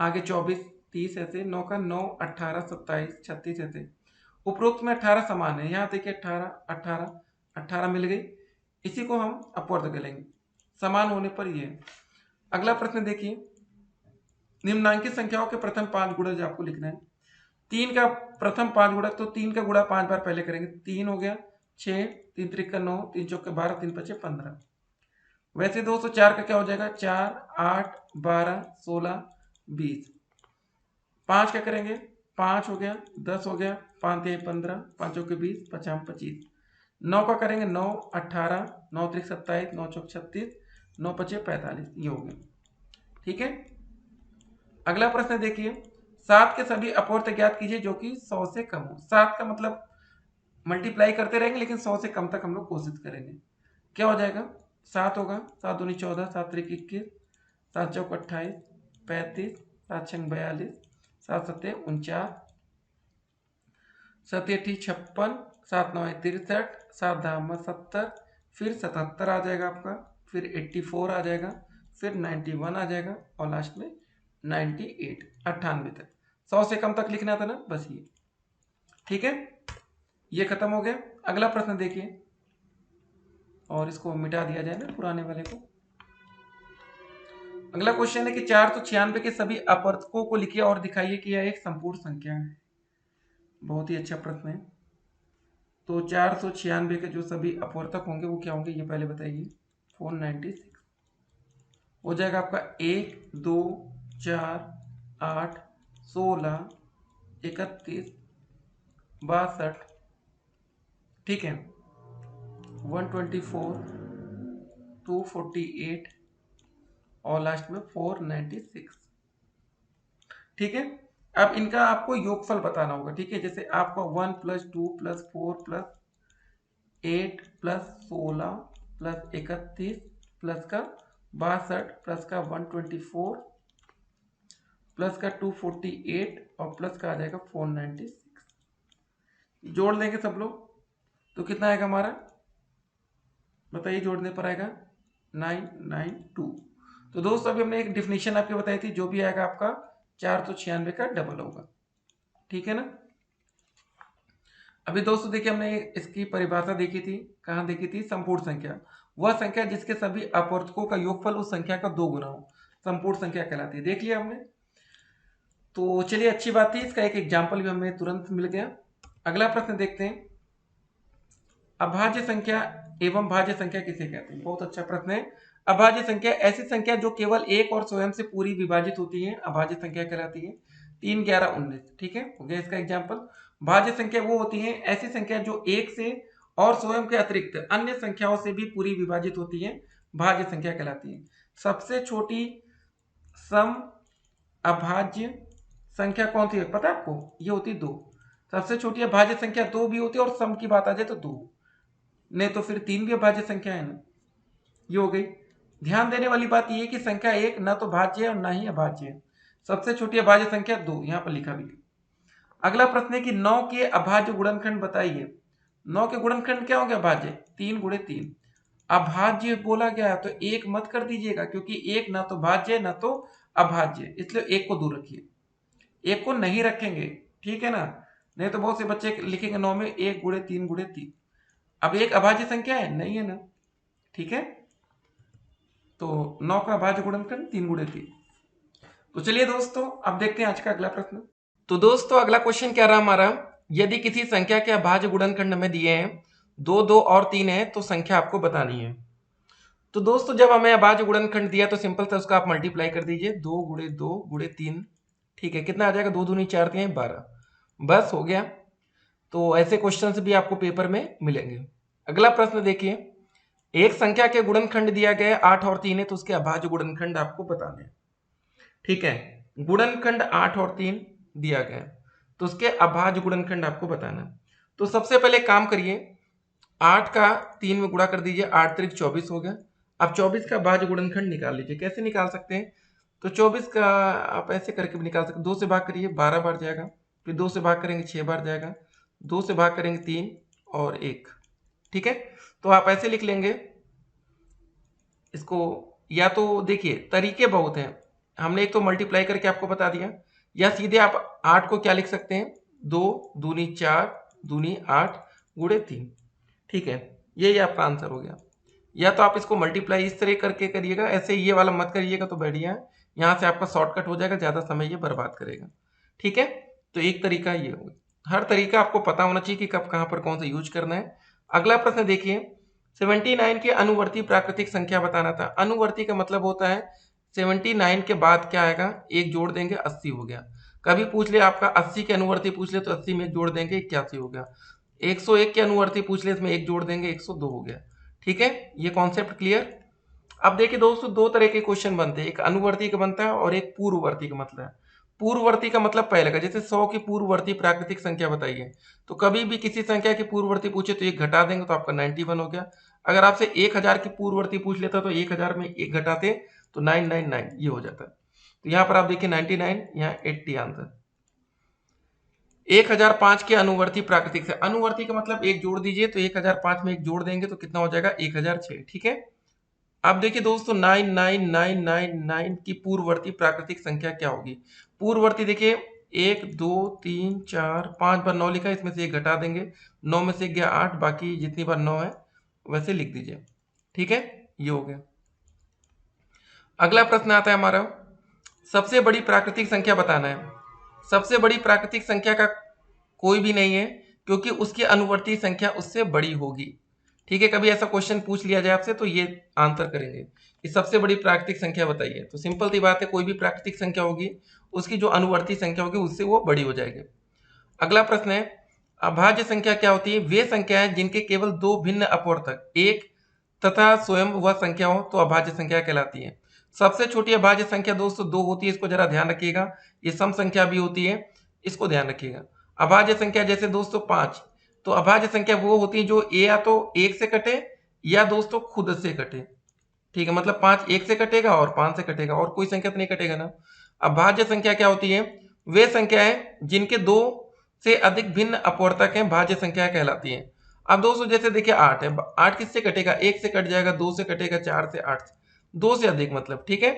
आगे 24, 30, ऐसे 9 का 9, 18, 27, 36, ऐसे। उपरोक्त में 18 समान है, यहाँ देखिए 18, 18, 18 मिल गई, इसी को हम अपवर्तक कहेंगे, समान होने पर ये। अगला प्रश्न देखिए, निम्नांकित संख्याओं के प्रथम 5 गुणज आपको लिखना है। 3 का प्रथम 5 गुणक, तो 3 का गुणा 5 बार पहले करेंगे। 3 हो गया, 6, 3 त्रिक का 9, 3 चौक 12, 3 पचे 15। वैसे दोस्तों 4 का क्या हो जाएगा? 4, 8, 12, 16, 20। 5 क्या करेंगे? 5 हो गया, 10 हो गया, 5 तिहाई 15, 5 चौके 20, 5 25। 9 का करेंगे 9, 18, 9 त्रिक 27, 9 चौक 36, 9 पचे 45, ये हो गया। ठीक है, अगला प्रश्न देखिए, 7 के सभी अपवर्त ज्ञात कीजिए जो कि 100 से कम हो। 7 का मतलब मल्टीप्लाई करते रहेंगे, लेकिन 100 से कम तक हम लोग कोशिश करेंगे। क्या हो जाएगा? 7 होगा, 7 दूनी 14, 7 त्रिक 21, 7 चौक 28, 35, 7 छंग 42, 7 सत्ते 49, 7 अठी 56, 7 नौ 63, 7 धाम 70, फिर 77 आ जाएगा आपका, फिर 84 आ जाएगा, फिर 91 आ जाएगा, और लास्ट में 98, 98 तक। 100 से कम तक लिखना था ना, बस ये। ठीक है, ये खत्म हो गया। अगला प्रश्न देखिए, और इसको मिटा दिया जाए ना पुराने वाले को। अगला क्वेश्चन है कि 496 के सभी अपवर्तकों को लिखिए और दिखाइए कि यह एक संपूर्ण संख्या है। बहुत ही अच्छा प्रश्न है। तो 496 के जो सभी अपवर्तक होंगे वो क्या होंगे, ये पहले बताइए। 496, हो जाएगा आपका 1 2 4 8 16 31 62, ठीक है, 124 248 और लास्ट में 496, ठीक है। अब इनका आपको योगफल बताना होगा, ठीक है। जैसे आपका 1 + 2 + 4 + 8 + 16 + 31 प्लस का 62 प्लस का 124 प्लस का 248 और प्लस का आ जाएगा 496। जोड़ देंगे सब लोग तो कितना आएगा हमारा, बताइए, जोड़ने पर आएगा 992। तो दोस्तों अभी हमने एक डिफिनेशन आपको बताई थी, जो भी आएगा आपका 496 का डबल होगा, ठीक है ना। अभी दोस्तों देखिए हमने इसकी परिभाषा देखी थी, कहाँ देखी थी, संपूर्ण संख्या वह संख्या जिसके सभी अपवर्तकों का योगफल उस संख्या का 2 गुना हो, संपूर्ण संख्या कहलाती है। देख लिया हमने। तो चलिए अच्छी बात है, इसका एक एग्जाम्पल भी हमें तुरंत मिल गया। अगला प्रश्न देखते हैं, अभाज्य संख्या एवं भाज्य संख्या किसे कहते हैं। बहुत अच्छा प्रश्न है। अभाज्य संख्या ऐसी संख्या जो केवल एक और स्वयं से पूरी विभाजित होती है, अभाज्य संख्या कहलाती है। 3 11 19, ठीक है, हो गया इसका एग्जाम्पल। भाज्य संख्या वो होती है ऐसी संख्या जो एक से और स्वयं के अतिरिक्त अन्य संख्याओं से भी पूरी विभाजित होती है, भाज्य संख्या कहलाती है। सबसे छोटी सम अभाज्य संख्या कौन सी है पता है आपको, ये होती है 2। सबसे छोटी अभाज्य संख्या 2 भी होती है, और सम की बात आ जाए तो 2, नहीं तो फिर 3 भी अभाज्य संख्या है ना, ये हो गई। ध्यान देने वाली बात यह है कि संख्या 1 ना तो भाज्य है और ना ही अभाज्य है। सबसे छोटी अभाज्य संख्या 2, यहां पर लिखा भी। अगला प्रश्न है कि 9 के अभाज्य गुणनखंड बताइए। 9 के गुणनखंड क्या हो गया अभाज्य, 3 × 3। अभाज्य बोला गया तो 1 मत कर दीजिएगा, क्योंकि 1 ना तो भाज्य ना तो अभाज्य, इसलिए 1 को दूर रखिए, 1 को नहीं रखेंगे, ठीक है ना। नहीं तो बहुत से बच्चे लिखेंगे 9 में 1 × 3 × 3। अब 1 अभाज्य संख्या है, नहीं है ना, ठीक है। तो 9 का अभाज्य गुणनखंड 3 × 3। तो चलिए दोस्तों अब देखते हैं आज का अगला प्रश्न। तो दोस्तों अगला क्वेश्चन क्या रहा हमारा, यदि किसी संख्या के अभाज्य गुणनखंड में दिए हैं 2 2 और 3 है तो संख्या आपको बतानी है। तो दोस्तों जब हमें अभाज्य गुणनखंड दिया तो सिंपल से उसका आप मल्टीप्लाई कर दीजिए, 2 × 2 × 3, ठीक है, कितना आ जाएगा, 2 दूनी 4 3 12, बस हो गया। तो ऐसे क्वेश्चंस भी आपको पेपर में मिलेंगे। अगला प्रश्न देखिए, एक संख्या के गुणनखंड दिया गया 8 और 3 है तो उसके अभाज्य गुणनखंड आपको बताने हैं, ठीक है। गुणनखंड 8 और 3 दिया गया तो उसके अभाज्य गुणनखंड आपको बताना है। तो सबसे पहले काम करिए, 8 का 3 में गुणा कर दीजिए, 8 × 3 = 24 हो गया। अब 24 का भाज्य गुणनखंड निकाल लीजिए। कैसे निकाल सकते हैं, तो 24 का आप ऐसे करके भी निकाल सकते हैं, 2 से भाग करिए 12 बार जाएगा, फिर 2 से भाग करेंगे 6 बार जाएगा, 2 से भाग करेंगे 3 और 1, ठीक है। तो आप ऐसे लिख लेंगे इसको, या तो देखिए तरीके बहुत हैं, हमने एक तो मल्टीप्लाई करके आपको बता दिया, या सीधे आप 8 को क्या लिख सकते हैं, 2 दूनी 4 दूनी 8 × 3, ठीक है, यही आपका आंसर हो गया। या तो आप इसको मल्टीप्लाई इस तरह करके करिएगा, ऐसे ये वाला मत करिएगा तो बढ़िया है, यहाँ से आपका शॉर्टकट हो जाएगा, ज़्यादा समय ये बर्बाद करेगा, ठीक है। तो एक तरीका ये होगा, हर तरीका आपको पता होना चाहिए कि कब कहाँ पर कौन सा यूज करना है। अगला प्रश्न देखिए, 79 की अनुवर्ती प्राकृतिक संख्या बताना था। अनुवर्ती का मतलब होता है 79 के बाद क्या आएगा, एक जोड़ देंगे, 80 हो गया। कभी पूछ ले आपका 80 के अनुवर्ती पूछ ले तो 80 में एक जोड़ देंगे, 81 हो गया। 101 के अनुवर्ती पूछ ले इसमें एक जोड़ देंगे, 102 हो गया, ठीक है। ये कॉन्सेप्ट क्लियर। अब देखिए दोस्तों, दो तरह के क्वेश्चन बनते हैं, एक अनुवर्ती का बनता है और एक पूर्ववर्ती का मतलब है। पूर्ववर्ती का मतलब पहले का, जैसे 100 की पूर्ववर्ती प्राकृतिक संख्या बताइए, तो कभी भी किसी संख्या की पूर्ववर्ती पूछे तो एक घटा देंगे तो आपका 91 हो गया। अगर आपसे 1000 की पूर्ववर्ती पूछ लेता तो 1000 में एक घटाते तो 999, ये हो जाता है। तो यहाँ पर आप देखिए 99, यहाँ 80 आंसर। 1005 के अनुवर्ती प्राकृतिक से, अनुवर्ती का मतलब एक जोड़ दीजिए, तो 1005 में एक जोड़ देंगे तो कितना हो जाएगा, 1006, ठीक है। अब देखिए दोस्तों 99999 की पूर्ववर्ती प्राकृतिक संख्या क्या होगी। पूर्ववर्ती देखिए 1 2 3 4 5 बार 9 लिखा है, इसमें से एक घटा देंगे, 9 में से गया 8, बाकी जितनी बार 9 है वैसे लिख दीजिए, ठीक है, ये हो गया। अगला प्रश्न आता है हमारा, सबसे बड़ी प्राकृतिक संख्या बताना है। सबसे बड़ी प्राकृतिक संख्या का कोई भी नहीं है, क्योंकि उसकी अनुवर्ती संख्या उससे बड़ी होगी, ठीक है, कभी ऐसा क्वेश्चन पूछ लिया जाए आपसे तो ये आंसर करेंगे कि सबसे बड़ी प्राकृतिक संख्या बताइए। तो सिंपल सी बात है, कोई भी प्राकृतिक संख्या होगी उसकी जो अनुवर्ती संख्या होगी उससे वो बड़ी हो जाएगी। अगला प्रश्न है, अभाज्य संख्या क्या होती है? वे संख्याएं जिनके केवल दो भिन्न अपवर्तक एक तथा स्वयं वह संख्या हो तो अभाज्य संख्या कहलाती है। सबसे छोटी अभाज्य संख्या दोस्तों 2 होती है, इसको जरा ध्यान रखिएगा। ये सम संख्या भी होती है, इसको ध्यान रखिएगा। अभाज्य संख्या जैसे दोस्तों 5, तो अभाज्य संख्या वो होती है जो या तो 1 से कटे या दोस्तों खुद से कटे। ठीक है, मतलब 5 1 से कटेगा और 5 से कटेगा, और कोई संख्या तो नहीं कटेगा ना। अभाज्य संख्या क्या होती है? वे संख्याएं जिनके 2 से अधिक भिन्न अपवर्तक हैं, भाज्य संख्या कहलाती है। अब दोस्तों जैसे देखिए 8 है, 8 किससे कटेगा? 1 से कट जाएगा, 2 से कटेगा, 4 से, 8 से, 2 से अधिक मतलब। ठीक है,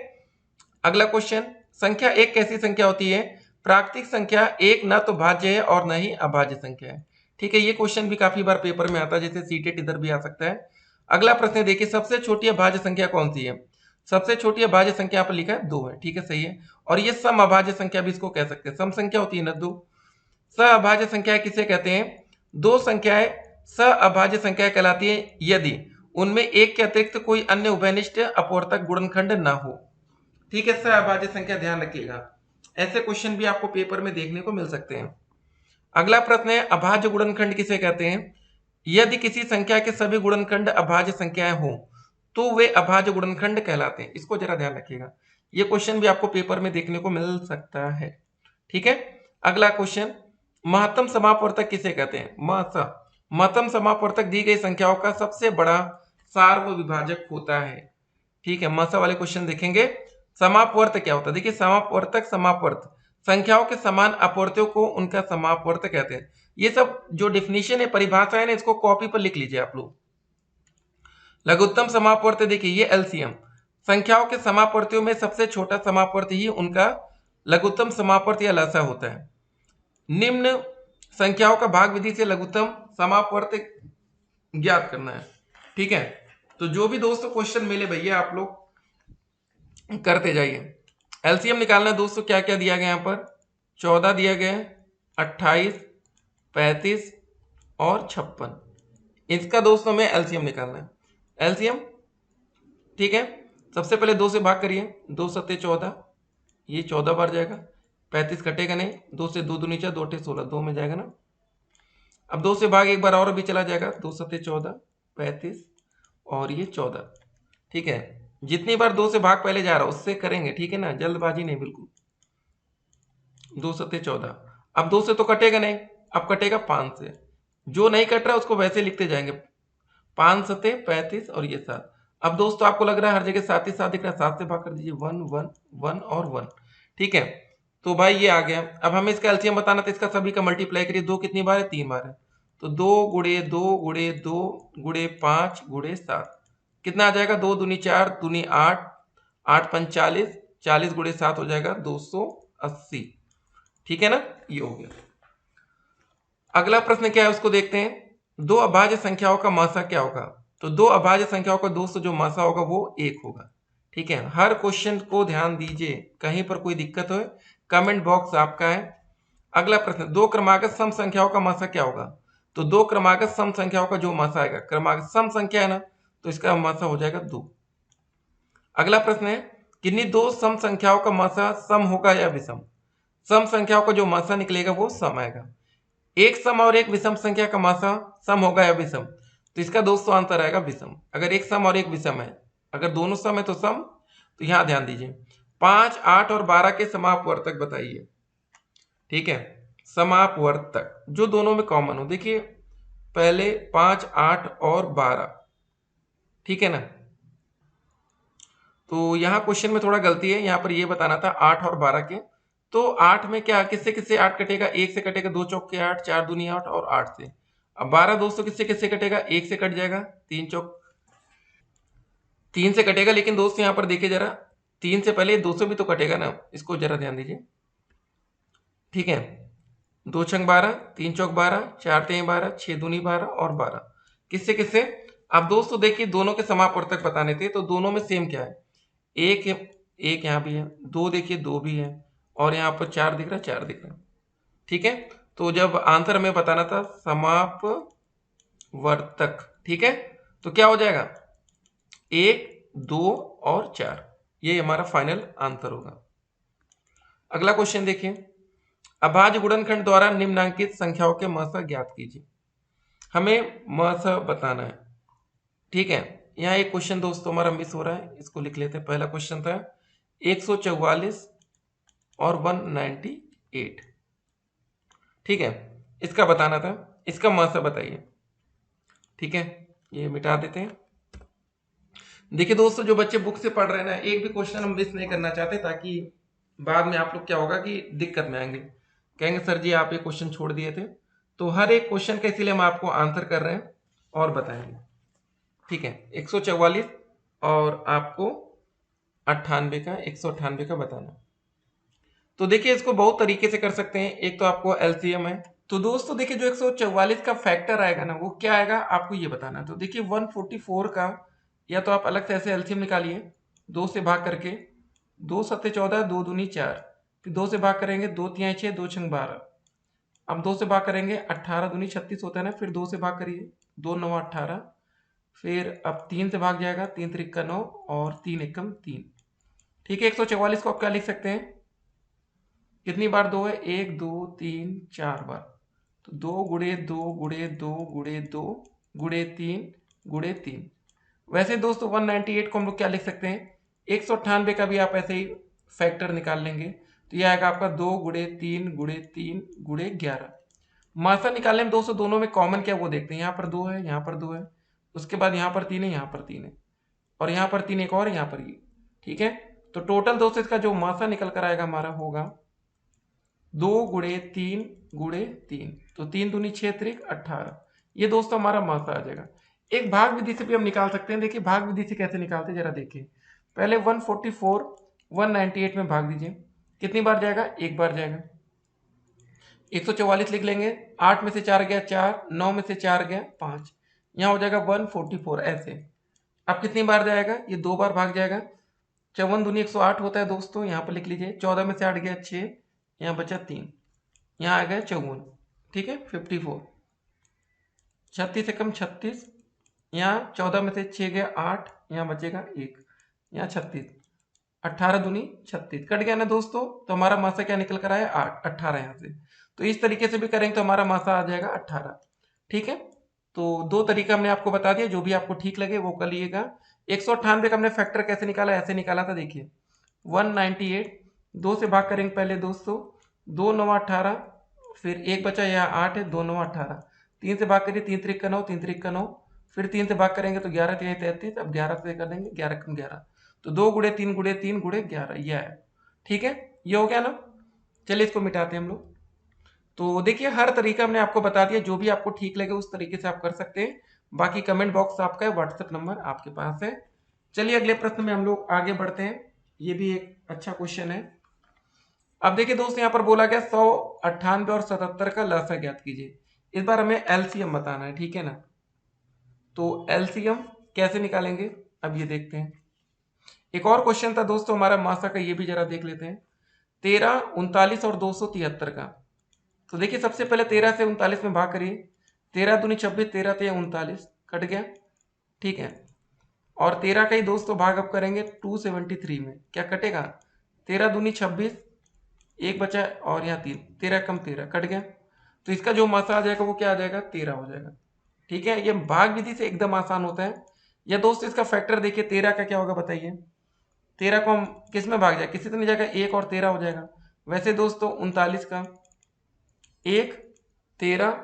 अगला क्वेश्चन, संख्या एक कैसी संख्या होती है? प्राकृतिक संख्या एक न तो भाज्य है और न ही अभाज्य संख्या है। ठीक है, ये क्वेश्चन भी काफी बार पेपर में आता है, जैसे सीटेट इधर भी आ सकता है। अगला प्रश्न देखिए, सबसे छोटी अभाज्य संख्या कौन सी है? सबसे छोटी अभाज्य संख्या यहाँ पर लिखा है 2 है। ठीक है, सही है। और ये सम अभाज्य संख्या भी इसको कह सकते हैं, सम संख्या होती है ना 2। सअभाज्य संख्या किसे कहते हैं? दो संख्याएं सअभाज्य संख्या कहलाती है यदि उनमें एक के अतिरिक्त कोई अन्य उभयनिष्ठ अपवर्तक गुणनखंड न हो। ठीक है, सअभाज्य संख्या ध्यान रखिएगा, ऐसे क्वेश्चन भी आपको पेपर में देखने को मिल सकते हैं। अगला प्रश्न है, अभाज्य गुणनखंड किसे कहते हैं? यदि किसी संख्या के सभी गुणनखंड अभाज्य संख्याएं हो तो वे अभाज्य गुणनखंड कहलाते हैं। इसको जरा ध्यान रखिएगा, ये क्वेश्चन भी आपको पेपर में देखने को मिल सकता है। ठीक है, अगला क्वेश्चन, महत्तम समापवर्तक किसे कहते हैं? महत्तम समापवर्तक दी गई संख्याओं का सबसे बड़ा सार्वविभाजक होता है। ठीक है, मसा वाले क्वेश्चन देखेंगे। समापवर्त क्या होता है? देखिए, समापवर्तक समापवर्त संख्याओं के समान अपवर्त्यों को उनका समापवर्त कहते हैं। ये सब जो डिफिनीशन है, परिभाषा है ना, इसको कॉपी पर लिख लीजिए आप लोग। लघुत्तम समापवर्त देखिए, ये एलसीएम, संख्याओं के समापवर्तियों में सबसे छोटा समापवर्त ही उनका लघुत्तम समापवर्त या लसा होता है। निम्न संख्याओं का भाग विधि से लघुत्तम समापवर्त ज्ञात करना है। ठीक है, तो जो भी दोस्तों क्वेश्चन मिले भैया आप लोग करते जाइए। एलसीएम निकालना है दोस्तों, क्या क्या दिया गया यहाँ पर? 14 दिया गया है, 28, 35 और 56। इसका दोस्तों में एलसीएम निकालना है। एलसीएम, ठीक है, सबसे पहले 2 से भाग करिए, 2 सत्ते 14, ये 14 बार जाएगा। 35 कटेगा नहीं, 2 से 2 दूनी 4, 2 अट्ठे 16, 2 में जाएगा ना। अब 2 से भाग एक बार और भी चला जाएगा, 2 सत्ते 14, 35 और ये 14। ठीक है, जितनी बार 2 से भाग पहले जा रहा है उससे करेंगे, ठीक है ना, जल्दबाजी नहीं बिल्कुल। 2 सत्ते 14, अब 2 से तो कटेगा नहीं, अब कटेगा 5 से। जो नहीं कट रहा उसको वैसे लिखते जाएंगे, 5 सत्ते 35 और ये 7। अब दोस्तों आपको लग रहा है हर जगह 7 ही 7 दिख रहा है, 7 से भाग कर दीजिए, 1 1 1 और 1। ठीक है, तो भाई ये आ गया। अब हमें इसका एलसीएम बताना, तो इसका सभी का मल्टीप्लाई करिए। 2 कितनी बार है? 3 बार है, तो 2 गुणे 2 गुणे 2 गुणे 5 गुणे 7 कितना आ जाएगा? 2 दूनी 4 दूनी 8, 8 पंच 40, 40 गुणे 7 हो जाएगा 280। ठीक है ना, ये हो गया। अगला प्रश्न क्या है उसको देखते हैं। दो अभाज्य संख्याओं का मासा क्या होगा? तो दो अभाज्य संख्याओं का दोस्तों जो मासा होगा वो 1 होगा। ठीक है, हर क्वेश्चन को ध्यान दीजिए, कहीं पर कोई दिक्कत हो कमेंट बॉक्स आपका है। अगला प्रश्न, दो क्रमागत सम संख्याओं का मासा क्या होगा? तो दो क्रमागत सम संख्याओं का जो मासा आएगा, क्रमागत सम संख्या है ना, तो इसका मासा हो जाएगा 2। अगला प्रश्न है, किन्हीं दो सम संख्याओं का मासा सम होगा या विषम? सम संख्याओं का जो मासा निकलेगा वो सम आएगा। एक सम और एक विषम संख्या का मासा सम होगा या विषम? तो इसका दोस्तों आंसर आएगा विषम। अगर एक सम और एक विषम है, अगर दोनों सम है तो सम। तो यहां ध्यान दीजिए, 5, 8 और 12 के समापवर्तक बताइए। ठीक है, समापवर्तक जो दोनों में कॉमन हो। देखिए पहले 5, 8 और 12, ठीक है ना। तो यहां क्वेश्चन में थोड़ा गलती है, यहां पर यह बताना था 8 और 12 के। तो 8 में क्या, किससे किससे 8 कटेगा? 1 से कटेगा, 2 चौक के 8, 4 दूनी 8 और 8 से। अब 12 दोस्तों किससे किससे कटेगा? 1 से कट जाएगा, 3 चौक 3 से कटेगा। लेकिन दोस्तों यहां पर देखिए जरा, 3 से पहले 2 से भी तो कटेगा ना, इसको जरा ध्यान दीजिए। ठीक है, 2 छंग 12, 3 चौक 12, 4 तें 12, 6 दूनी 12 और 12 किससे किससे? अब दोस्तों देखिए दोनों के समापवर्तक बताने थे, तो दोनों में सेम क्या है? एक एक यहाँ भी है, 2 देखिए 2 भी है, और यहाँ पर 4 दिख रहा है, 4 दिख रहा है। ठीक है, तो जब आंसर हमें बताना था समापवर्तक, ठीक है, तो क्या हो जाएगा 1, 2 और 4, ये हमारा फाइनल आंसर होगा। अगला क्वेश्चन देखिए, अभाज्य गुणनखंड द्वारा निम्नांकित संख्याओं के महत्व ज्ञात कीजिए। हमें महत्व बताना है, ठीक है। यहाँ एक क्वेश्चन दोस्तों हमारा मिस हो रहा है, इसको लिख लेते हैं। पहला क्वेश्चन था 144 और 198, ठीक है, इसका बताना था, इसका महत्व बताइए, ठीक है। ये मिटा देते हैं। देखिए दोस्तों, जो बच्चे बुक से पढ़ रहे हैं ना, एक भी क्वेश्चन हम मिस नहीं करना चाहते, ताकि बाद में आप लोग क्या होगा कि दिक्कत में आएंगे, कहेंगे सर जी आप ये क्वेश्चन छोड़ दिए थे। तो हर एक क्वेश्चन का इसीलिए हम आपको आंसर कर रहे हैं और बताएंगे, ठीक है। 144 और आपको 98 का 198 का बताना। तो देखिए इसको बहुत तरीके से कर सकते हैं। एक तो आपको एलसीएम है, तो दोस्तों देखिए जो 144 का फैक्टर आएगा ना, वो क्या आएगा आपको ये बताना है। तो देखिए 144 का या तो आप अलग से ऐसे एलसीएम निकालिए, 2 से भाग करके, 2 सत्ते 14, 2 दूनी 4, फिर 2 से भाग करेंगे, 2 तिहाई 6, 2 छंग 12। अब 2 से भाग करेंगे, 18 दूनी 36 होता है ना, फिर 2 से भाग करिए, 2 9 18, फिर अब 3 से भाग जाएगा, 3 त्रिक 9 और 3 एकम 3, ठीक है। 144 को आप क्या लिख सकते हैं, कितनी बार 2 है, 1 2 3 4 बार, तो 2 गुणे 2 गुणे 2 गुणे 2 गुणे 3 गुणे 3। वैसे दोस्तों 198 को हम लोग क्या लिख सकते हैं, 198 का भी आप ऐसे ही फैक्टर निकाल लेंगे, तो यह आएगा आपका 2 गुणे 3 गुणे 3 गुणे 11। मासा निकालने में दोस्तों दोनों में कॉमन क्या वो देखते हैं, यहाँ पर 2 है, यहाँ पर 2 है, उसके बाद यहाँ पर 3 है, यहाँ पर 3 है, और यहाँ पर 3 एक और, यहाँ पर ये, ठीक है। तो टोटल दोस्तों इसका जो मासा निकल कर आएगा हमारा होगा 2 गुणे 3 गुणे 3, तो 3 दूनी 6 त्रिक 18, ये दोस्तों हमारा मासा आ जाएगा। एक भाग विधि से भी हम निकाल सकते हैं। देखिए भाग विधि से कैसे निकालते हैं जरा देखिए। पहले 144 198 में भाग दीजिए, कितनी बार जाएगा, एक बार जाएगा। 144 लिख लेंगे, 8 में से 4 गया 4, 9 में से 4 गया 5, यहाँ हो जाएगा 144 ऐसे। अब कितनी बार जाएगा, ये 2 बार भाग जाएगा। 54 दूनी 108 होता है दोस्तों, यहाँ पर लिख लीजिए, 14 में से 8 गया 6, यहाँ बचा 3, यहाँ आ गया 54, ठीक है 54। 36 से कम 36, यहाँ 14 में से 6 गया 8, यहाँ बचेगा 1, यहाँ 36, 18 दूनी 36, कट गया ना दोस्तों। तो हमारा मासा क्या निकल कर आया 8 18 यहाँ से। तो इस तरीके से भी करेंगे तो हमारा मासा आ जाएगा 18, ठीक है। तो दो तरीका हमने आपको बता दिया, जो भी आपको ठीक लगे वो कर लिएगा। 198 का हमने फैक्टर कैसे निकाला, ऐसे निकाला था, देखिए 198, 2 से भाग करेंगे पहले दोस्तों, 2 9 18, फिर एक बचा यहाँ 8 है, 2 9 18, 3 से भाग करिए, 3 त्रिक का 9, 3 त्रिक का 9, फिर 3 से भाग करेंगे तो 11 3 33, अब 11 से कर देंगे, 11 कम 11, तो 2 गुणे 3 गुणे 3 गुणे 11, यह है, ठीक है। ये हो गया ना, चलिए इसको मिटाते हैं हम लोग। तो देखिए हर तरीका हमने आपको बता दिया, जो भी आपको ठीक लगे उस तरीके से आप कर सकते हैं। बाकी कमेंट बॉक्स आपका है, व्हाट्सएप नंबर आपके पास है। चलिए अगले प्रश्न में हम लोग आगे बढ़ते हैं। ये भी एक अच्छा क्वेश्चन है। अब देखिए दोस्त, यहाँ पर बोला गया 100 98 और 77 का लसा ज्ञात कीजिए। इस बार हमें एलसीएम बताना है, ठीक है ना। तो एलसीएम कैसे निकालेंगे अब ये देखते हैं। एक और क्वेश्चन था दोस्तों हमारा मासा का, ये भी जरा देख लेते हैं। 13 39 और 273 का। तो देखिए सबसे पहले 13 से 39 में भाग करिए, 13 दूनी 26, 13 ते 39, कट गया, ठीक है। और 13 का ही दोस्तों भाग अब करेंगे 273 में, क्या कटेगा, 13 दूनी 26, एक बचा और यहाँ 3, 13 कम 13, कट गया। तो इसका जो मासा आ जाएगा वो क्या आ जाएगा, 13 हो जाएगा, ठीक है। ये भाग विधि से एकदम आसान होता है। या दोस्त इसका फैक्टर देखिए, 13 का क्या होगा बताइए। 13 को हम किस में भाग जाए, किसी तो नहीं जाएगा, 1 और 13 हो जाएगा। वैसे दोस्तों 39 का 1 13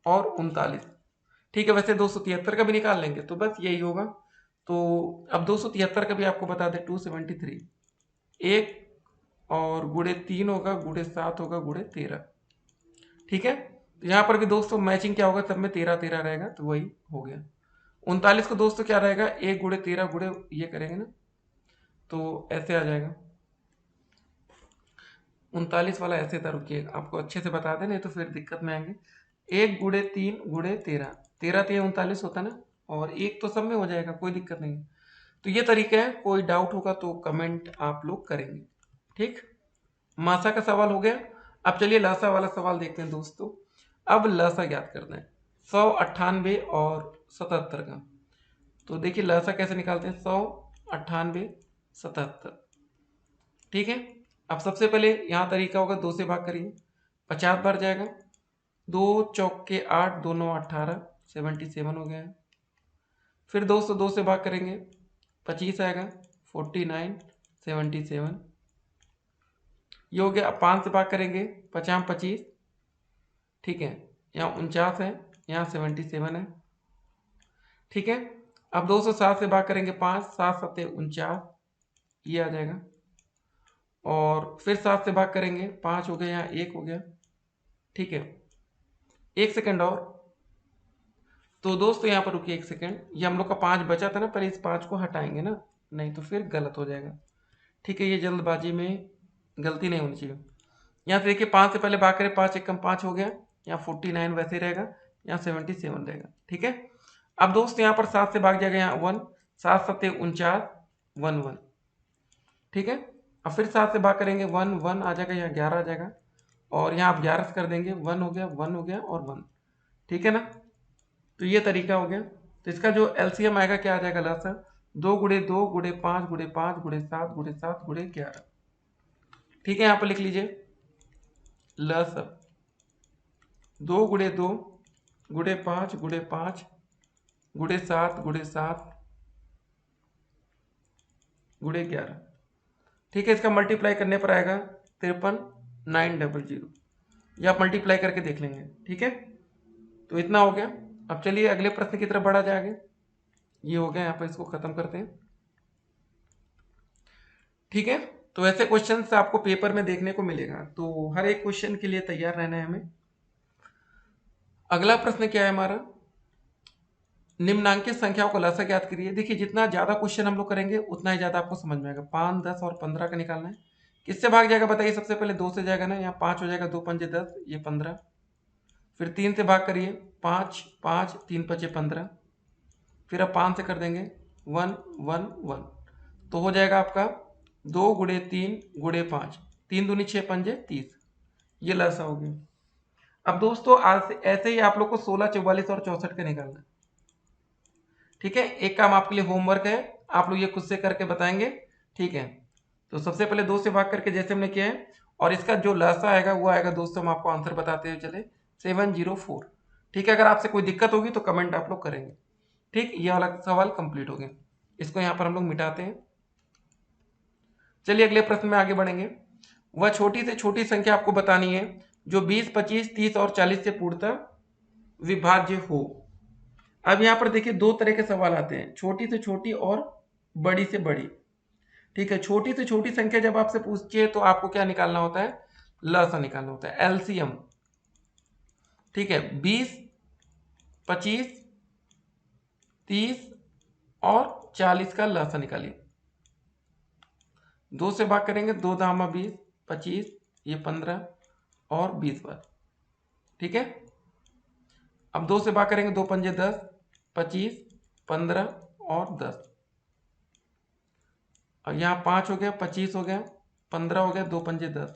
और 39, ठीक है। वैसे 273 का भी निकाल लेंगे तो बस यही होगा। तो अब 273 का भी आपको बता दें, 273, 1 और गुणे 3 होगा, गुणे 7 होगा, गुणे 13, ठीक है। तो यहाँ पर भी दोस्तों मैचिंग क्या होगा, सब में 13 13 रहेगा, तो वही हो गया। 39 को दोस्तों क्या रहेगा, 1 गुणे 13 गुणे ये करेंगे ना, तो ऐसे आ जाएगा। 39 वाला ऐसे था, रुकिए आपको अच्छे से बता दें, नहीं तो फिर दिक्कत में आएंगे। 1 गुणे 3 गुणे 13, 13 3 39 होता ना, और एक तो सब में हो जाएगा, कोई दिक्कत नहीं है। तो ये तरीका है, कोई डाउट होगा तो कमेंट आप लोग करेंगे, ठीक। मासा का सवाल हो गया। अब चलिए लासा वाला सवाल देखते हैं दोस्तों। अब लासा ज्ञात करना है 198 और 77 का। तो देखिए लसा कैसे निकालते हैं, 100, 98, 77। ठीक है, अब सबसे पहले यहाँ तरीका होगा 2 से भाग करिए, 50 बार जाएगा, 2 चौके 8, 2 9 18, 77 हो गया है। फिर 2 से भाग करेंगे, 25 आएगा, 49, 77 ये हो गया। अब 5 से भाग करेंगे, 50 25, ठीक है, यहाँ 49 है, यहाँ 77 है। ठीक है, अब 207 से भाग करेंगे 5, 7 7 49 ये आ जाएगा। और फिर 7 से भाग करेंगे, 5 हो गया, यहाँ 1 हो गया। ठीक है, 1 सेकेंड और, तो दोस्तों यहाँ पर रुकिए 1 सेकेंड, ये हम लोग का 5 बचा था ना, पहले इस 5 को हटाएंगे ना, नहीं तो फिर गलत हो जाएगा। ठीक है, ये जल्दबाजी में गलती नहीं होनी चाहिए। यहाँ से देखिए 5 से पहले भाग करें, 5 1 कम 5 हो गया, यहाँ 49 वैसे रहेगा, यहाँ 77 रहेगा। ठीक है, अब दोस्त यहाँ पर 7 से भाग जाएगा, यहाँ 1, 7 7 49, 1 1। ठीक है, अब फिर 7 से भाग करेंगे, 1 1 आ जाएगा, यहाँ 11 आ जाएगा, और यहाँ आप 11 से कर देंगे, 1 हो गया, 1 हो गया और 1। ठीक है ना, तो ये तरीका हो गया। तो इसका जो एलसीएम आएगा क्या आ जाएगा, लसा 2 गुणे 2 गुणे 5 गुणे 5 गुणे 7 गुणे 7 गुणे 11। ठीक है, यहाँ पर लिख लीजिए लसा 2 गुणे 2 गुणे 5 गुणे 5 गुणे 7 गुणे 7 गुणे 11। ठीक है, इसका मल्टीप्लाई करने पर आएगा 53,900। ये आप मल्टीप्लाई करके देख लेंगे। ठीक है, तो इतना हो गया। अब चलिए अगले प्रश्न की तरफ बढ़ा जाएगा। ये हो गया, यहाँ पर इसको खत्म करते हैं। ठीक है, तो ऐसे क्वेश्चन आपको पेपर में देखने को मिलेगा, तो हर एक क्वेश्चन के लिए तैयार रहना है हमें। अगला प्रश्न क्या है हमारा, निम्नांकित संख्याओं का लसा ज्ञात करिए। देखिए जितना ज्यादा क्वेश्चन हम लोग करेंगे उतना ही ज्यादा आपको समझ में आएगा। 5 10 और 15 का निकालना है। किससे भाग जाएगा बताइए, सबसे पहले 2 से जाएगा ना, यहाँ 5 हो जाएगा, 2 पंजे 10, ये 15। फिर 3 से भाग करिए, 5 5 3 पचे 15। फिर अब 5 से कर देंगे, 1 1 1, तो हो जाएगा आपका 2 गुणे 3 गुणे 5, 3 दूनी 6 पंजे 30। ये लसा हो गया। अब दोस्तों आज से ऐसे ही आप लोग को 16 44 और 64 का निकालना है। ठीक है, एक काम आपके लिए होमवर्क है, आप लोग ये खुद से करके बताएंगे। ठीक है, तो सबसे पहले 2 से भाग करके जैसे हमने किया है, और इसका जो लसा आएगा वो आएगा दोस्तों, हम आपको आंसर बताते हुए चले, 704। ठीक है, अगर आपसे कोई दिक्कत होगी तो कमेंट आप लोग करेंगे। ठीक, ये वाला सवाल कंप्लीट हो गया। इसको यहाँ पर हम लोग मिटाते हैं। चलिए अगले प्रश्न में आगे बढ़ेंगे। वह छोटी से छोटी संख्या आपको बतानी है जो 20 25 30 और 40 से पूर्णतः विभाज्य हो। अब यहाँ पर देखिए दो तरह के सवाल आते हैं, छोटी से छोटी और बड़ी से बड़ी। ठीक है, छोटी से छोटी संख्या जब आपसे पूछती है तो आपको क्या निकालना होता है, लसा निकालना होता है, एलसीएम। ठीक है, 20 25 30 और 40 का लसा निकालिए। 2 से भाग करेंगे, 2 दामा 20 25, ये 15 और 20 बार। ठीक है, अब 2 से भाग करेंगे, 2 पंजे 10 25 15 और 10, और यहाँ 5 हो गया, 25 हो गया, 15 हो गया, 2 पंजे 10।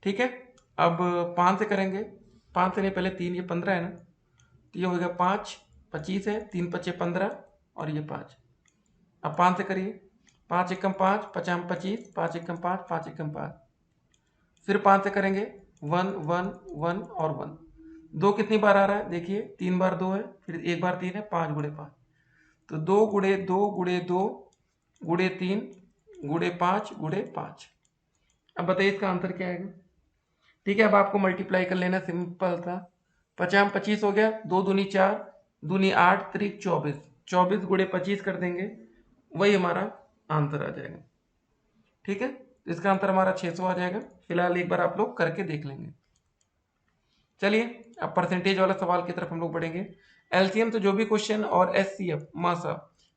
ठीक है, अब 5 से करेंगे, 5 से नहीं पहले 3, ये 15 है ना, तो ये हो गया 5 25 है, 3 पच्चे 15 और ये 5। अब 5 से करिए, 5 एकम 5 50 25, 5 एकम 5 5 एकम 5। फिर 5 से करेंगे, 1 1 1 और 1। 2 कितनी बार आ रहा है देखिए, 3 बार 2 है, फिर 1 बार 3 है, 5 गुणे 5, तो 2 गुणे 2 गुणे 2 गुणे 3 गुणे 5 गुणे 5। अब बताइए इसका आंसर क्या आएगा। ठीक है, अब आपको मल्टीप्लाई कर लेना, सिंपल था। 50 25 हो गया, 2 दूनी 4 दूनी 8 त्रिक 24, 24 गुणे 25 कर देंगे, वही हमारा आंसर आ जाएगा। ठीक है, तो इसका आंसर हमारा 600 आ जाएगा। फिलहाल एक बार आप लोग करके देख लेंगे। चलिए अब परसेंटेज वाला सवाल की तरफ हम लोग बढ़ेंगे। एलसीएम तो जो भी क्वेश्चन और एचसीएफ मासा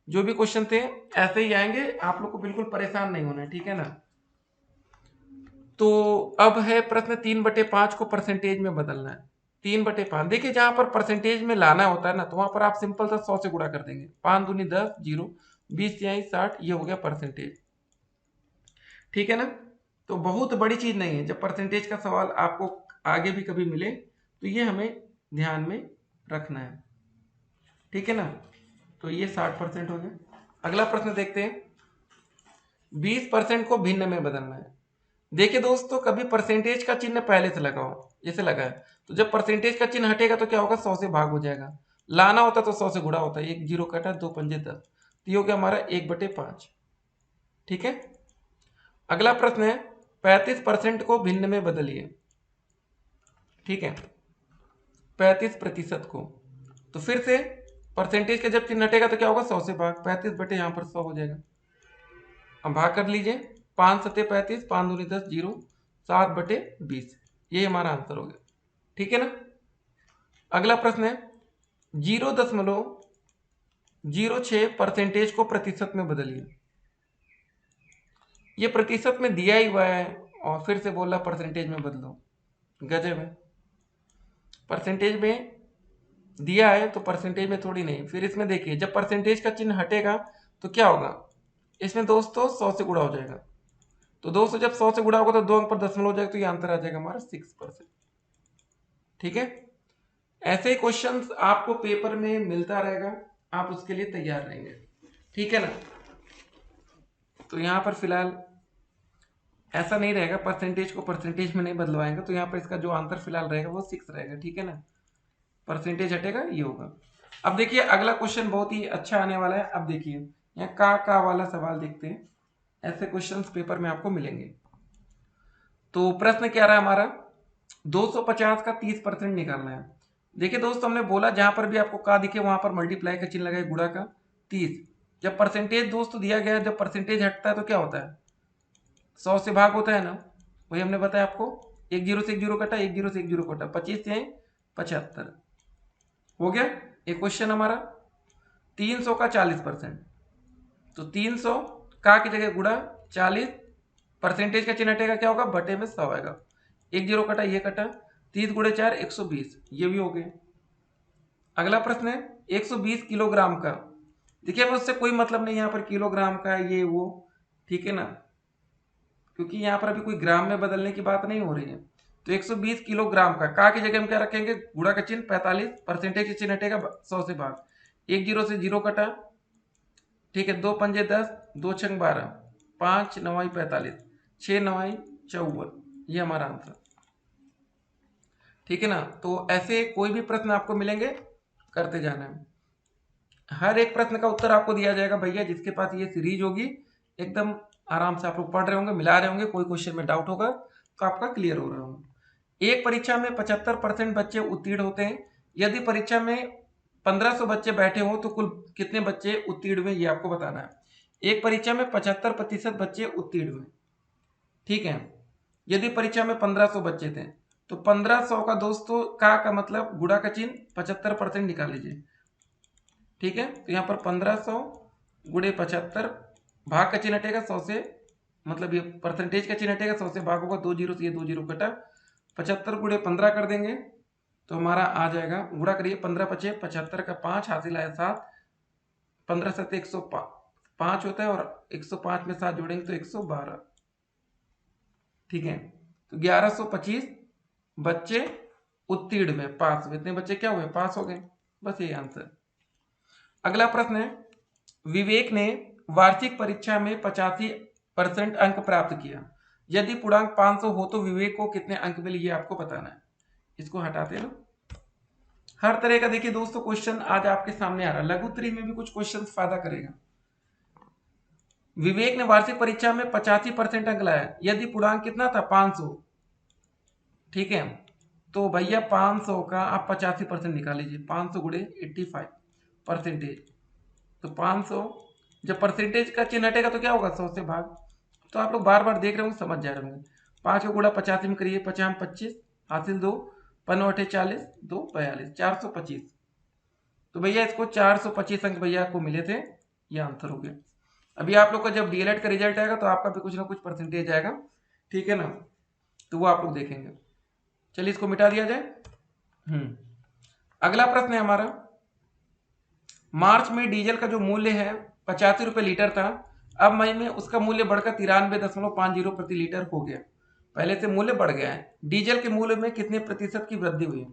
जो भी क्वेश्चन थे ऐसे ही आएंगे, आप लोग को बिल्कुल परेशान नहीं होना है। ठीक है ना, तो अब है प्रश्न 3/5 को परसेंटेज में बदलना है। 3/5 देखिए, जहां पर परसेंटेज में लाना होता है ना, तो वहां पर आप सिंपल सा 100 से गुणा कर देंगे। 5 दूनी 10 0, 20 तिहाई 60, ये हो गया परसेंटेज। ठीक है ना, तो बहुत बड़ी चीज नहीं है। जब परसेंटेज का सवाल आपको आगे भी कभी मिले तो ये हमें ध्यान में रखना है। ठीक है ना, तो ये 60% हो गया। अगला प्रश्न देखते हैं, 20% को भिन्न में बदलना है। देखिए दोस्तों, कभी परसेंटेज का चिन्ह पहले से लगाओ, जैसे लगा है, तो जब परसेंटेज का चिन्ह हटेगा तो क्या होगा, 100 से भाग हो जाएगा। लाना होता तो 100 से गुणा होता है। 1 0 कटा, 2 पंजे 10, तो ये हो गया हमारा 1/5। ठीक है। अगला प्रश्न है, 35% को भिन्न में बदलिए। ठीक है, 35% को, तो फिर से परसेंटेज का जब चिन्ह हटेगा तो क्या होगा, 100 से भाग, 35 बटे यहाँ पर 100 हो जाएगा। अब भाग कर लीजिए, 5 सत्ते 35, 5 दूनी 10, 0, 7/20, ये हमारा आंसर हो गया। ठीक है ना। अगला प्रश्न है, 0.06 परसेंटेज को प्रतिशत में बदलिए। ये प्रतिशत में दिया ही हुआ है और फिर से बोला परसेंटेज में बदलो, गजब है। परसेंटेज में दिया है तो परसेंटेज में थोड़ी नहीं। फिर इसमें देखिए, जब परसेंटेज का चिन्ह हटेगा तो क्या होगा, इसमें दोस्तों 100 से गुणा हो जाएगा। तो दोस्तों जब 100 से गुणा होगा तो 2 अंक पर दशमलव हो जाएगा, तो ये आंसर आ जाएगा हमारा 6%। ठीक है। ऐसे ही क्वेश्चंस आपको पेपर में मिलता रहेगा, आप उसके लिए तैयार रहेंगे। ठीक है ना। तो यहाँ पर फिलहाल ऐसा नहीं रहेगा, परसेंटेज को परसेंटेज में नहीं बदलवाएंगे, तो यहाँ पर इसका जो आंसर फिलहाल रहेगा वो 6 रहेगा। ठीक है ना। परसेंटेज हटेगा, ये होगा। अब देखिए अगला क्वेश्चन बहुत ही अच्छा आने वाला है। अब देखिए यहाँ का वाला सवाल देखते हैं, ऐसे क्वेश्चंस पेपर में आपको मिलेंगे। तो प्रश्न क्या रहा हमारा, 250 का 30% निकालना है। देखिए दोस्तों, हमने बोला जहां पर भी आपको का दिखे वहां पर मल्टीप्लाई का चिन्ह लगाए, गुणा का 30। जब परसेंटेज दोस्तों दिया गया है, जब परसेंटेज हटता है तो क्या होता है, 100 से भाग होता है ना, वही हमने बताया आपको। 1 0 से 1 0 कटा, 1 0 से 1 0 कटा, 25 से 75 हो गया। एक क्वेश्चन हमारा 300 का 40%, तो 300 का की जगह गुणा 40, परसेंटेज का चिन्ह हटेगा, क्या होगा, बटे में 100 आएगा। 1 0 कटा, ये कटा, 30 गुणे 4 120, ये भी हो गए। अगला प्रश्न है 120 किलोग्राम का। देखिए अब उससे कोई मतलब नहीं यहाँ पर किलोग्राम का ये वो, ठीक है ना, क्योंकि यहाँ पर अभी कोई ग्राम में बदलने की बात नहीं हो रही है। तो 120 किलोग्राम का की जगह हम क्या रखेंगे, गुणा का चिन्ह 45, परसेंटेज का चिन्ह हटेगा 100 से भाग, 1 0 से 0 कटा, ठीक है, 2 पंजे 10, 2 छंग 12, 5 9 45, 6 9 54, ये हमारा आंसर। ठीक है ना। तो ऐसे कोई भी प्रश्न आपको मिलेंगे, करते जाना है। हर एक प्रश्न का उत्तर आपको दिया जाएगा भैया, जिसके पास ये सीरीज होगी एकदम आराम से आप लोग पढ़ रहे होंगे, मिला रहे होंगे, कोई क्वेश्चन में डाउट होगा तो आपका क्लियर हो रहा होगा। एक परीक्षा में 75% बच्चे उत्तीर्ण होते हैं। यदि परीक्षा में 1500 बच्चे बैठे हो तो कुल कितने बच्चे उत्तीर्ण हुए, ये आपको बताना है। एक परीक्षा में 75% बच्चे उत्तीर्ण हुए। ठीक है। यदि परीक्षा में 1500 बच्चे थे तो 1500 का दोस्तों का मतलब गुणा का चिन्ह 75% निकाल लीजिए। ठीक है। तो यहाँ पर 1500 गुणे 75, भाग का चिन्ह हटेगा 100 से, मतलब ये परसेंटेज का चिन्ह हटेगा, 100 से भाग होगा, 2 0 से ये 2 0 कटा, 75 गुणे 15 कर देंगे तो हमारा आ जाएगा, गुणा करिए, 15 पचे 75 का 5 हासिल आया 7, 15 7 105 होता है, और 105 में 7 जोड़ेंगे तो 112। ठीक है। तो 1125 बच्चे उत्तीर्ण हुए, पास हुए। इतने बच्चे क्या हुए, पास हो गए। बस ये आंसर। अगला प्रश्न है, विवेक ने वार्षिक परीक्षा में 85% अंक प्राप्त किया। यदि पूर्णांक 500 हो तो विवेक को कितने अंक मिले, ये आपको बताना है। इसको हटाते हैं ना। हर तरह का देखिए दोस्तों क्वेश्चन आज आपके सामने आ रहा है, लघुत्तरी में भी कुछ क्वेश्चन फायदा करेगा। विवेक ने वार्षिक परीक्षा में 85% अंक लाया, यदि पूर्णांक कितना था, 500। ठीक है। तो भैया 500 का आप 85% निकाल लीजिए, 500 गुणे 85 परसेंटेज, तो 500, जब परसेंटेज का चिन्ह हटेगा तो क्या होगा, 100 से भाग। तो आप लोग बार बार देख रहे होंगे, समझ जा रहे होंगे। 5 का गुणा 85 में करिए, 50 25 हासिल 2, 5 40, 2 42, 425। तो भैया इसको 425 अंक भैया आपको मिले थे, ये आंसर हो गया। अभी आप लोग का जब डीएलएड का रिजल्ट आएगा तो आपका भी कुछ ना कुछ परसेंटेज आएगा। ठीक है ना। तो वो आप लोग देखेंगे। चलिए इसको मिटा दिया जाए। अगला प्रश्न है हमारा, मार्च में डीजल का जो मूल्य है 85 रुपये लीटर था, अब मई में उसका मूल्य बढ़कर 93.50 प्रति लीटर हो गया। पहले से मूल्य बढ़ गया है। डीजल के मूल्य में कितने प्रतिशत की वृद्धि हुई।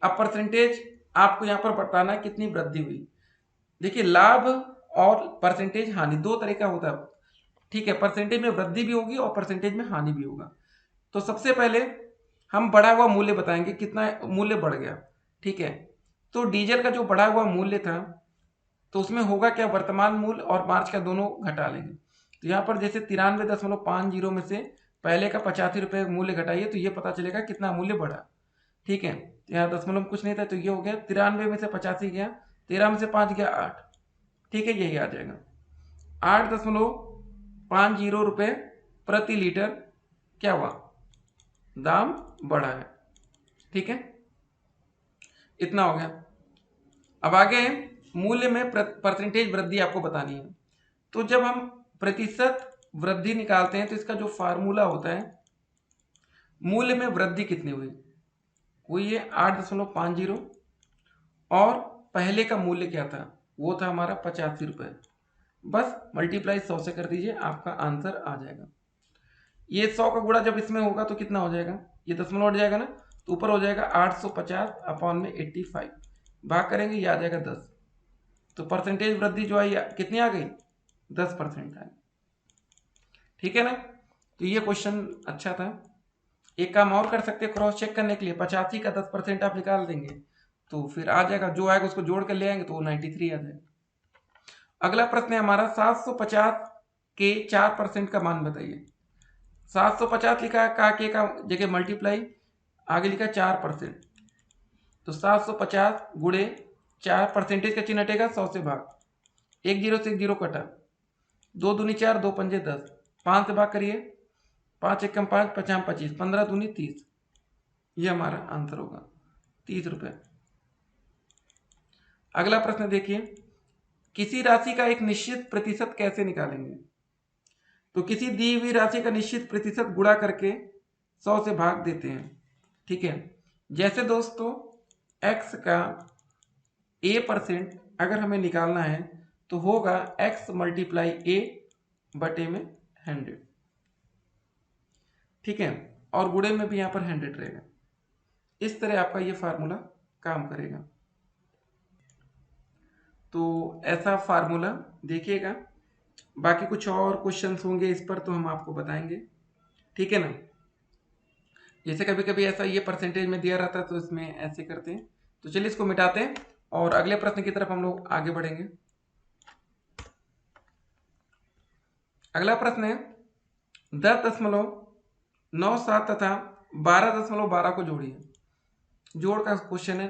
अब परसेंटेज आपको यहाँ पर बताना है कितनी वृद्धि हुई। देखिए लाभ और परसेंटेज हानि दो तरह का होता है, ठीक है। परसेंटेज में वृद्धि भी होगी और परसेंटेज में हानि भी होगा। तो सबसे पहले हम बढ़ा हुआ मूल्य बताएंगे, कितना मूल्य बढ़ गया, ठीक है। तो डीजल का जो बढ़ा हुआ मूल्य था, तो उसमें होगा क्या, वर्तमान मूल्य और मार्च का दोनों घटा लेंगे। तो यहाँ पर जैसे 93.50 में से पहले का 85 रुपये मूल्य घटाइए तो ये पता चलेगा कितना मूल्य बढ़ा, ठीक है। तो यहाँ दशमलव में कुछ नहीं था तो ये हो गया, 93 में से 85 गया, 13 में से 5 गया 8, ठीक है, यही आ जाएगा। 8.50 रुपये प्रति लीटर क्या हुआ, दाम बढ़ा है, ठीक है, इतना हो गया। अब आगे मूल्य में परसेंटेज वृद्धि आपको बतानी है। तो जब हम प्रतिशत वृद्धि निकालते हैं तो इसका जो फार्मूला होता है, मूल्य में वृद्धि कितनी हुई, हुई है 8.50, और पहले का मूल्य क्या था, वो था हमारा 85 रुपये। बस मल्टीप्लाई 100 से कर दीजिए, आपका आंसर आ जाएगा। ये 100 का गुणा जब इसमें होगा तो कितना हो जाएगा, ये दशमलव हट जाएगा ना, तो ऊपर हो जाएगा 850 अपॉन में 85, भाग करेंगे ये आ जाएगा 10। तो परसेंटेज वृद्धि जो आई कितनी आ गई, 10% आई, ठीक है ना। तो ये क्वेश्चन अच्छा था। एक काम और कर सकते हैं क्रॉस चेक करने के लिए, 85 का 10% आप निकाल देंगे तो फिर आ जाएगा, जो आएगा उसको जोड़ कर ले आएंगे तो वो 93 आ जाएगा। अगला प्रश्न है हमारा 750 के 4% का मान बताइए। 750 लिखा है, का के का जगह मल्टीप्लाई, आगे लिखा 4%, तो 750 गुणे 4, परसेंटेज का चिन्ह हटेगा, 100 से भाग, एक जीरो से एक जीरो कटा, 2 दूनी 4, 2 पंजे 10, 5 से भाग करिए, 5 एकम 5, 5 25, 15 दूनी 30, ये हमारा आंसर होगा 30 रुपये। अगला प्रश्न देखिए, किसी राशि का एक निश्चित प्रतिशत कैसे निकालेंगे। तो किसी दी हुई राशि का निश्चित प्रतिशत गुणा करके 100 से भाग देते हैं, ठीक है। जैसे दोस्तों x का a% अगर हमें निकालना है तो होगा x मल्टीप्लाई a बटे में 100, ठीक है, और गुणे में भी यहाँ पर 100 रहेगा। इस तरह आपका ये फार्मूला काम करेगा। तो ऐसा फार्मूला देखिएगा, बाकी कुछ और क्वेश्चंस होंगे इस पर तो हम आपको बताएंगे, ठीक है ना। जैसे कभी कभी ऐसा ये परसेंटेज में दिया रहता है तो इसमें ऐसे करते हैं। तो चलिए इसको मिटाते हैं और अगले प्रश्न की तरफ हम लोग आगे बढ़ेंगे। अगला प्रश्न है 10.97 तथा 12.12 को जोड़िए। जोड़ का क्वेश्चन है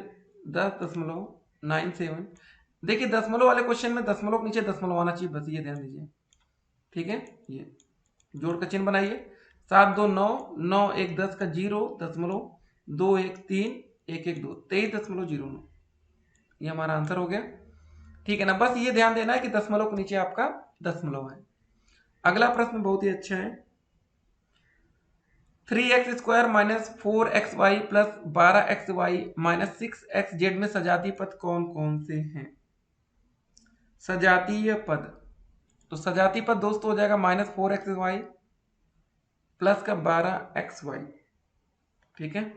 10.97। देखिए दशमलव वाले क्वेश्चन में दशमलव के नीचे दशमलव आना चाहिए, बस ये ध्यान दीजिए, ठीक है। ये जोड़ का चिन्ह बनाइए, 7 2 9, 9 1 10 का 0.2 1 3 1 1 2, 23.09, ये हमारा आंसर हो गया, ठीक है ना। बस ये ध्यान देना है कि दशमलव के नीचे आपका दशमलव है। अगला प्रश्न बहुत ही अच्छा है, 3x² minus 4xy plus 12xy minus 6xz में सजातीय पद कौन कौन से हैं। सजातीय पद, तो सजातीय पद दोस्तों हो जाएगा -4xy प्लस का 12xy, ठीक है,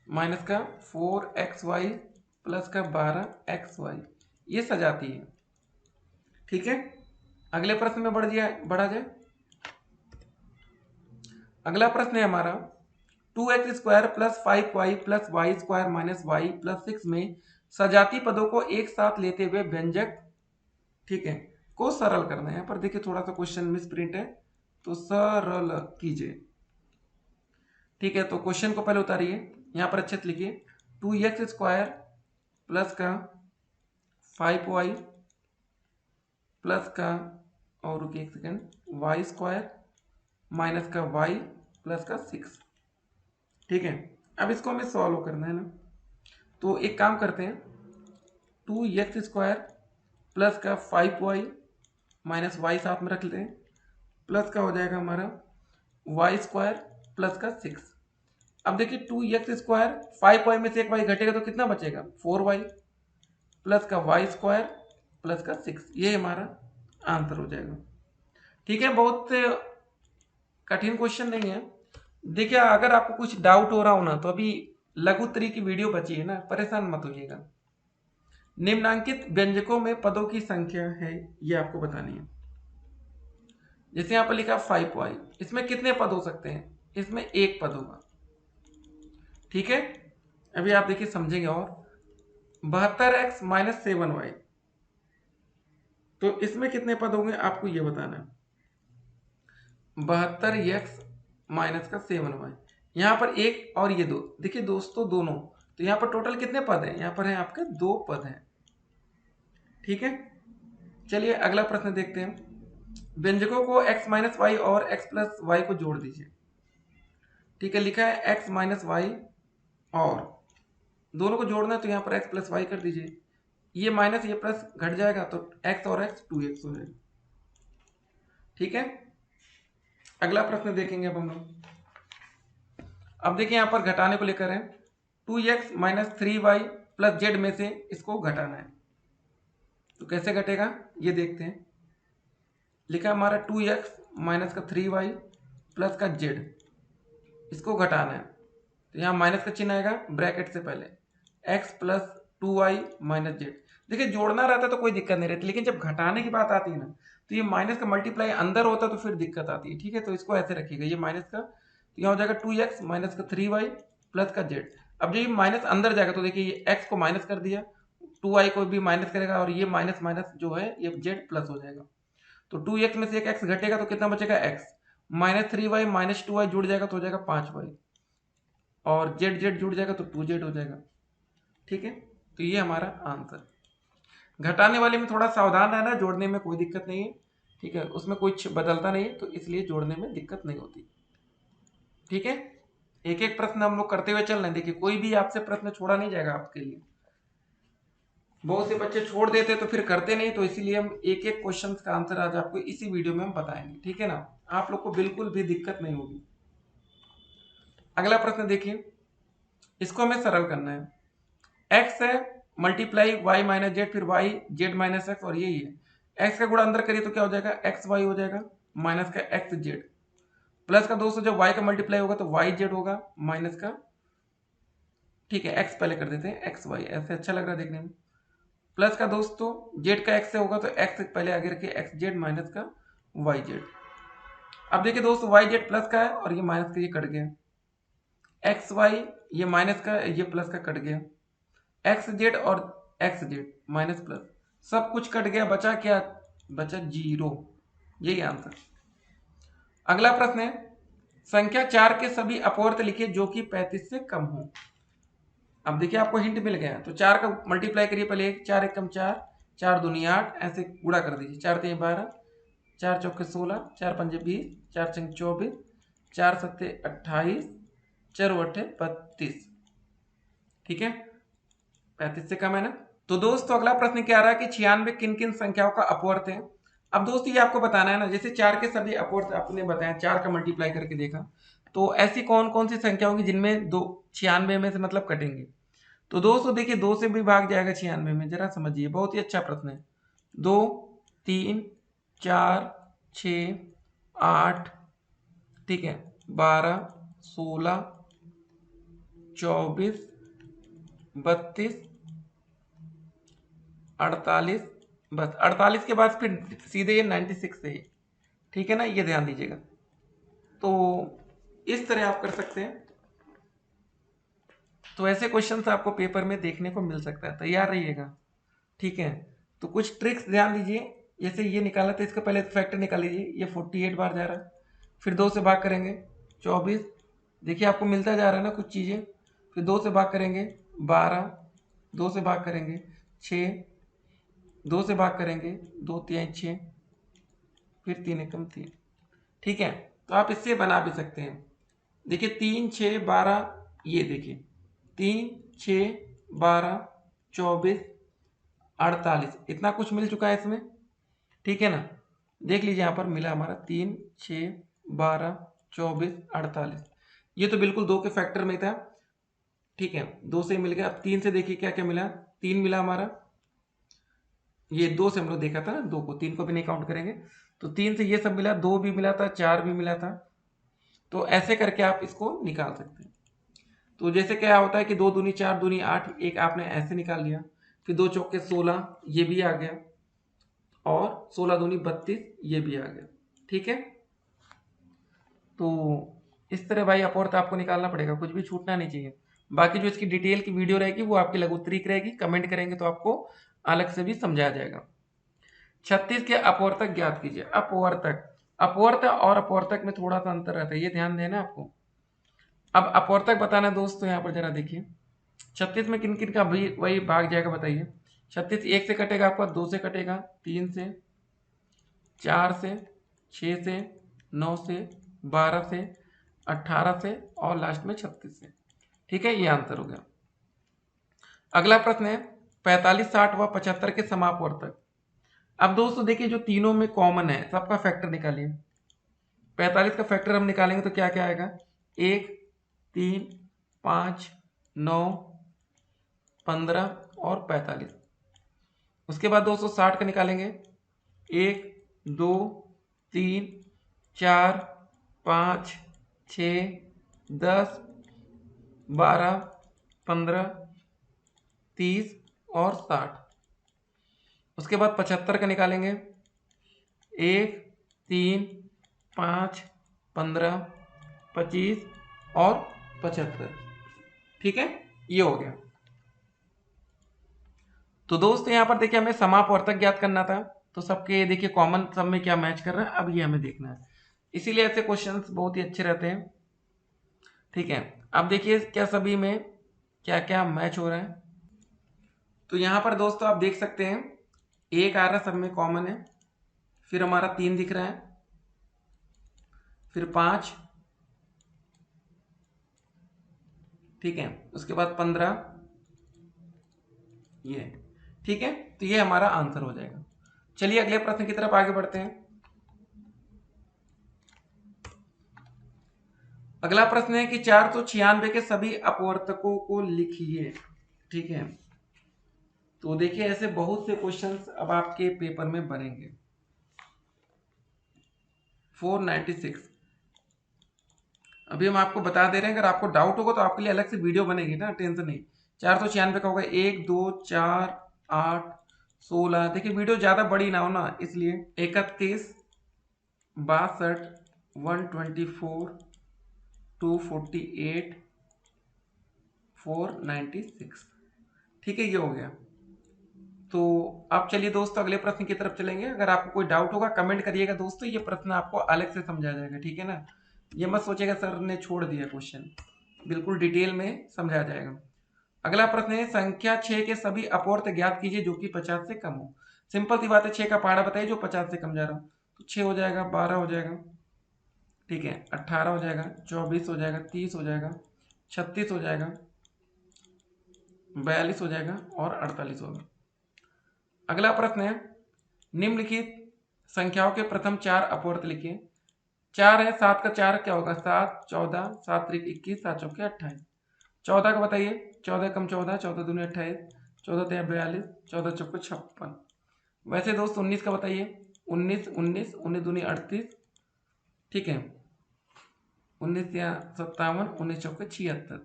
माइनस का 4xy प्लस का 12xy, ये सजाती है, ठीक है। अगले प्रश्न में बढ़ा जाए। अगला प्रश्न है हमारा 2x² plus 5y plus y² minus y plus 6 में सजाती पदों को एक साथ लेते हुए व्यंजक, ठीक है, को सरल करना है। यहाँ पर देखिए थोड़ा सा क्वेश्चन मिस प्रिंट है तो सरल कीजिए, ठीक है। तो क्वेश्चन को पहले उतारिए, यहाँ पर अच्छे से लिखिए, 2x² प्लस का 5y प्लस का, और रुकिए एक सेकेंड, y² माइनस का y प्लस का 6, ठीक है। अब इसको हमें सॉल्व करना है ना, तो एक काम करते हैं, 2x² प्लस का 5y माइनस y साथ में रख लेते हैं, प्लस का हो जाएगा हमारा y² प्लस का 6। अब देखिए 2x², 5y में से एक y घटेगा तो कितना बचेगा, 4y प्लस का y² प्लस का 6, ये हमारा आंसर हो जाएगा, ठीक है। बहुत कठिन क्वेश्चन नहीं है। देखिए अगर आपको कुछ डाउट हो रहा हो ना तो अभी लघु उत्तरी की वीडियो बची है ना, परेशान मत होइएगा, निम्नांकित व्यंजकों में पदों की संख्या है, ये आपको बतानी है। जैसे यहाँ पर लिखा 5y, इसमें कितने पद हो सकते हैं? इसमें एक पद होगा। ठीक है, अभी आप देखिए समझेंगे। और 72x माइनस 7y, तो इसमें कितने पद होंगे आपको ये बताना है। 72x माइनस का 7y, यहाँ पर एक और ये दो, देखिए दोस्तों दोनों, तो यहाँ पर टोटल कितने पद हैं? यहाँ पर है आपके 2 पद हैं। ठीक है, चलिए अगला प्रश्न देखते हैं। व्यंजकों को x माइनस वाई और x प्लस वाई को जोड़ दीजिए। ठीक है, लिखा है x माइनस वाई और दोनों को जोड़ना है, तो यहाँ पर x प्लस वाई कर दीजिए। ये माइनस ये प्लस घट जाएगा, तो x और x 2x हो जाएगा। ठीक है, अगला प्रश्न देखेंगे अब हम लोग। अब देखिए यहाँ पर घटाने को लेकर है 2x minus 3y plus Z में से इसको घटाना है, तो कैसे घटेगा ये देखते हैं। लिखा हमारा 2x माइनस का 3y प्लस का z, इसको घटाना है, तो यहाँ माइनस का चिन्ह आएगा ब्रैकेट से पहले, x plus 2y minus z। देखिए जोड़ना रहता तो कोई दिक्कत नहीं रहती, लेकिन जब घटाने की बात आती है ना, तो ये माइनस का मल्टीप्लाई अंदर होता तो फिर दिक्कत आती है। ठीक है, तो इसको ऐसे रखिएगा, ये माइनस का, तो यहाँ हो जाएगा 2x माइनस का 3y प्लस का z। अब जो ये माइनस अंदर जाएगा, तो देखिए ये x को माइनस कर दिया, 2y को भी माइनस करेगा, और ये माइनस माइनस जो है ये z प्लस हो जाएगा। तो 2x में से एक x घटेगा, तो कितना बचेगा x minus 3y minus 2y जुड़ जाएगा, तो हो जाएगा 5y, और z z जुड़ जाएगा तो 2z हो जाएगा। ठीक है, तो ये हमारा आंसर। घटाने वाले में थोड़ा सावधान रहना, जोड़ने में कोई दिक्कत नहीं है। ठीक है, उसमें कुछ बदलता नहीं है, तो इसलिए जोड़ने में दिक्कत नहीं होती। ठीक है, एक एक प्रश्न हम लोग करते हुए चल रहे हैं। देखिए कोई भी आपसे प्रश्न छोड़ा नहीं जाएगा आपके लिए। बहुत से बच्चे छोड़ देते तो फिर करते नहीं, तो इसीलिए हम एक एक क्वेश्चन का आंसर आज आपको इसी वीडियो में हम बताएंगे। ठीक है ना, आप लोग को बिल्कुल भी दिक्कत नहीं होगी। अगला प्रश्न देखिए, इसको हमें सरल करना है। x है मल्टीप्लाई y माइनस जेड, फिर y जेड माइनस एक्स, और यही है x का गुणा अंदर करिए तो क्या हो जाएगा एक्स वाई हो जाएगा, माइनस का एक्स जेड, प्लस का दोस्तों जब y का मल्टीप्लाई होगा तो y जेड होगा माइनस का, ठीक है x पहले कर देते हैं एक्स वाई, ऐसे अच्छा लग रहा है देखने में, प्लस का दोस्तों जेड का x से होगा तो x पहले आगे रखिए एक्स जेड माइनस का वाई जेड। अब देखिए दोस्तों वाई जेड प्लस का है और ये माइनस का, ये कट गया, एक्स वाई ये माइनस का ये प्लस का कट गया, एक्स जेड और एक्स जेड माइनस प्लस सब कुछ कट गया, बचा क्या? बचा 0। यही आंसर। अगला प्रश्न है, संख्या 4 के सभी अपवर्त लिखिए जो कि 35 से कम हो। अब देखिए आपको हिंट मिल गया, तो 4 का मल्टीप्लाई करिए पहले, 4 एकम 4, 4 दूनी 8, ऐसे गुणा कर दीजिए, 4 3 12, 4 चौके 16, 4 पंजे 20, 4 छंग 24, 4 सत्ते 28, 4 अट्ठे 32। ठीक है, 35 से कम है ना। तो दोस्तों अगला प्रश्न क्या आ रहा है कि 96 किन किन संख्याओं का अपवर्त है। अब दोस्तों ये आपको बताना है ना, जैसे 4 के सभी अपवर्त आपने बताया, 4 का मल्टीप्लाई करके देखा, तो ऐसी कौन कौन सी संख्या होंगी जिनमें 96 में से मतलब कटेंगे। तो दोस्तों देखिए 2 से भी भाग जाएगा 96 में, जरा समझिए, बहुत ही अच्छा प्रश्न है। 2 3 4 6 8, ठीक है, 12 16 24 32 48, बस 48 के बाद फिर सीधे ये 96 है। ठीक है ना, ये ध्यान दीजिएगा। तो इस तरह आप कर सकते हैं। तो ऐसे क्वेश्चंस आपको पेपर में देखने को मिल सकता है, तैयार रहिएगा। ठीक है, तो कुछ ट्रिक्स ध्यान दीजिए। जैसे ये निकाला तो इसका पहले फैक्टर निकाल लीजिए, ये 48 बार जा रहा है, फिर 2 से भाग करेंगे 24, देखिए आपको मिलता जा रहा है ना कुछ चीज़ें, फिर 2 से भाग करेंगे 12, 2 से भाग करेंगे 6, 2 से भाग करेंगे 2 3 6, फिर 3 एकम 3। ठीक है, तो आप इससे बना भी सकते हैं। देखिए 3 6 12, ये देखिए 3 6 12 24 48, इतना कुछ मिल चुका है इसमें। ठीक है ना, देख लीजिए यहाँ पर मिला हमारा 3 6 12 24 48, ये तो बिल्कुल 2 के फैक्टर में था। ठीक है, 2 से मिल गया। अब 3 से देखिए क्या क्या मिला, 3 मिला हमारा, ये 2 से हम लोग देखा था ना, 2 को, 3 को भी नहीं काउंट करेंगे, तो 3 से ये सब मिला, 2 भी मिला था, 4 भी मिला था। तो ऐसे करके आप इसको निकाल सकते हैं। तो जैसे क्या होता है कि 2 दूनी 4 दूनी 8, एक आपने ऐसे निकाल लिया, फिर 2 चौके 16, ये भी आ गया, और 16 दूनी 32, ये भी आ गया। ठीक है, तो इस तरह भाई अपवर्त आपको निकालना पड़ेगा, कुछ भी छूटना नहीं चाहिए। बाकी जो इसकी डिटेल की वीडियो रहेगी वो आपकी लघुत्तरीक रहेगी, कमेंट करेंगे तो आपको अलग से भी समझाया जाएगा। 36 के अपवर्तक ज्ञात कीजिए। अपवर्तक, अपवर्त और अपवर्तक में थोड़ा सा अंतर रहता है, ये ध्यान देना आपको। अब अपवर्तक बताना है दोस्तों, यहाँ पर जरा देखिए 36 में किन किन का भी वही भाग जाएगा, बताइए। 36 1 से कटेगा आपका, 2 से कटेगा, 3 से, 4 से, 6 से, 9 से, 12 से, 18 से और लास्ट में 36 से। ठीक है, ये आंसर हो गया। अगला प्रश्न है 45, 60 व 75 के समापवर्तक। अब दोस्तों देखिए जो तीनों में कॉमन है सबका फैक्टर निकालिए। 45 का फैक्टर हम निकालेंगे तो क्या क्या आएगा, 1, 3, 5, 9, 15 और 45। उसके बाद दोस्तों 60 का निकालेंगे, 1, 2, 3, 4, 5, 6, 10, 12, 15, 30 और 60। उसके बाद 75 का निकालेंगे, 1, 3, 5, 15, 25 और 75। ठीक है, ये हो गया। तो दोस्तों यहाँ पर देखिए हमें समापवर्तक ज्ञात करना था, तो सबके देखिए कॉमन सब में क्या मैच कर रहा है, अब ये हमें देखना है। इसीलिए ऐसे क्वेश्चंस बहुत ही अच्छे रहते हैं। ठीक है, अब देखिए क्या सभी में क्या क्या मैच हो रहा है। तो यहाँ पर दोस्तों आप देख सकते हैं 1 आ रहा है, सब में कॉमन है। फिर हमारा 3 दिख रहा है, फिर 5, ठीक है, उसके बाद 15, ये। ठीक है, तो ये हमारा आंसर हो जाएगा। चलिए अगले प्रश्न की तरफ आगे बढ़ते हैं। अगला प्रश्न है कि 496 के सभी अपवर्तकों को लिखिए। ठीक है, तो देखिए ऐसे बहुत से क्वेश्चंस अब आपके पेपर में बनेंगे। 496 अभी हम आपको बता दे रहे हैं, अगर आपको डाउट होगा तो आपके लिए अलग से वीडियो बनेगी ना, टेंशन नहीं। 496 का होगा 1, 2, 4, 8, 16। देखिए वीडियो ज्यादा बड़ी ना हो ना, इसलिए 31, 62, 124, 248, 496। ठीक है, ये हो गया। तो अब चलिए दोस्तों अगले प्रश्न की तरफ चलेंगे। अगर आपको कोई डाउट होगा कमेंट करिएगा दोस्तों, ये प्रश्न आपको अलग से समझाया जाएगा। ठीक है ना, ये मत सोचिएगा सर ने छोड़ दिया क्वेश्चन, बिल्कुल डिटेल में समझाया जाएगा। अगला प्रश्न है संख्या 6 के सभी अपवर्त ज्ञात कीजिए जो कि 50 से कम हो। सिंपल सी बात है, 6 का पहाड़ा बताइए जो 50 से कम जा रहा हो। तो 6 हो जाएगा, 12 हो जाएगा, ठीक है, 18 हो जाएगा, 24 हो जाएगा, 30 हो जाएगा, 36 हो जाएगा, 42 हो जाएगा और 48 होगा। अगला प्रश्न है निम्नलिखित संख्याओं के प्रथम 4 अपवर्त लिखिए। 4 है, 7 का 4 क्या होगा, 7, 14, 7 त्रिक 21, 7 चौके 28। 14 का बताइए, 14 कम 14, 14 दूनी 28, 14 तेरह 42, 14 चौके 56। वैसे दोस्त 19 का बताइए, 19, 19, 19 दूनी 38, ठीक है, 19 या 57, 19 चौके 76।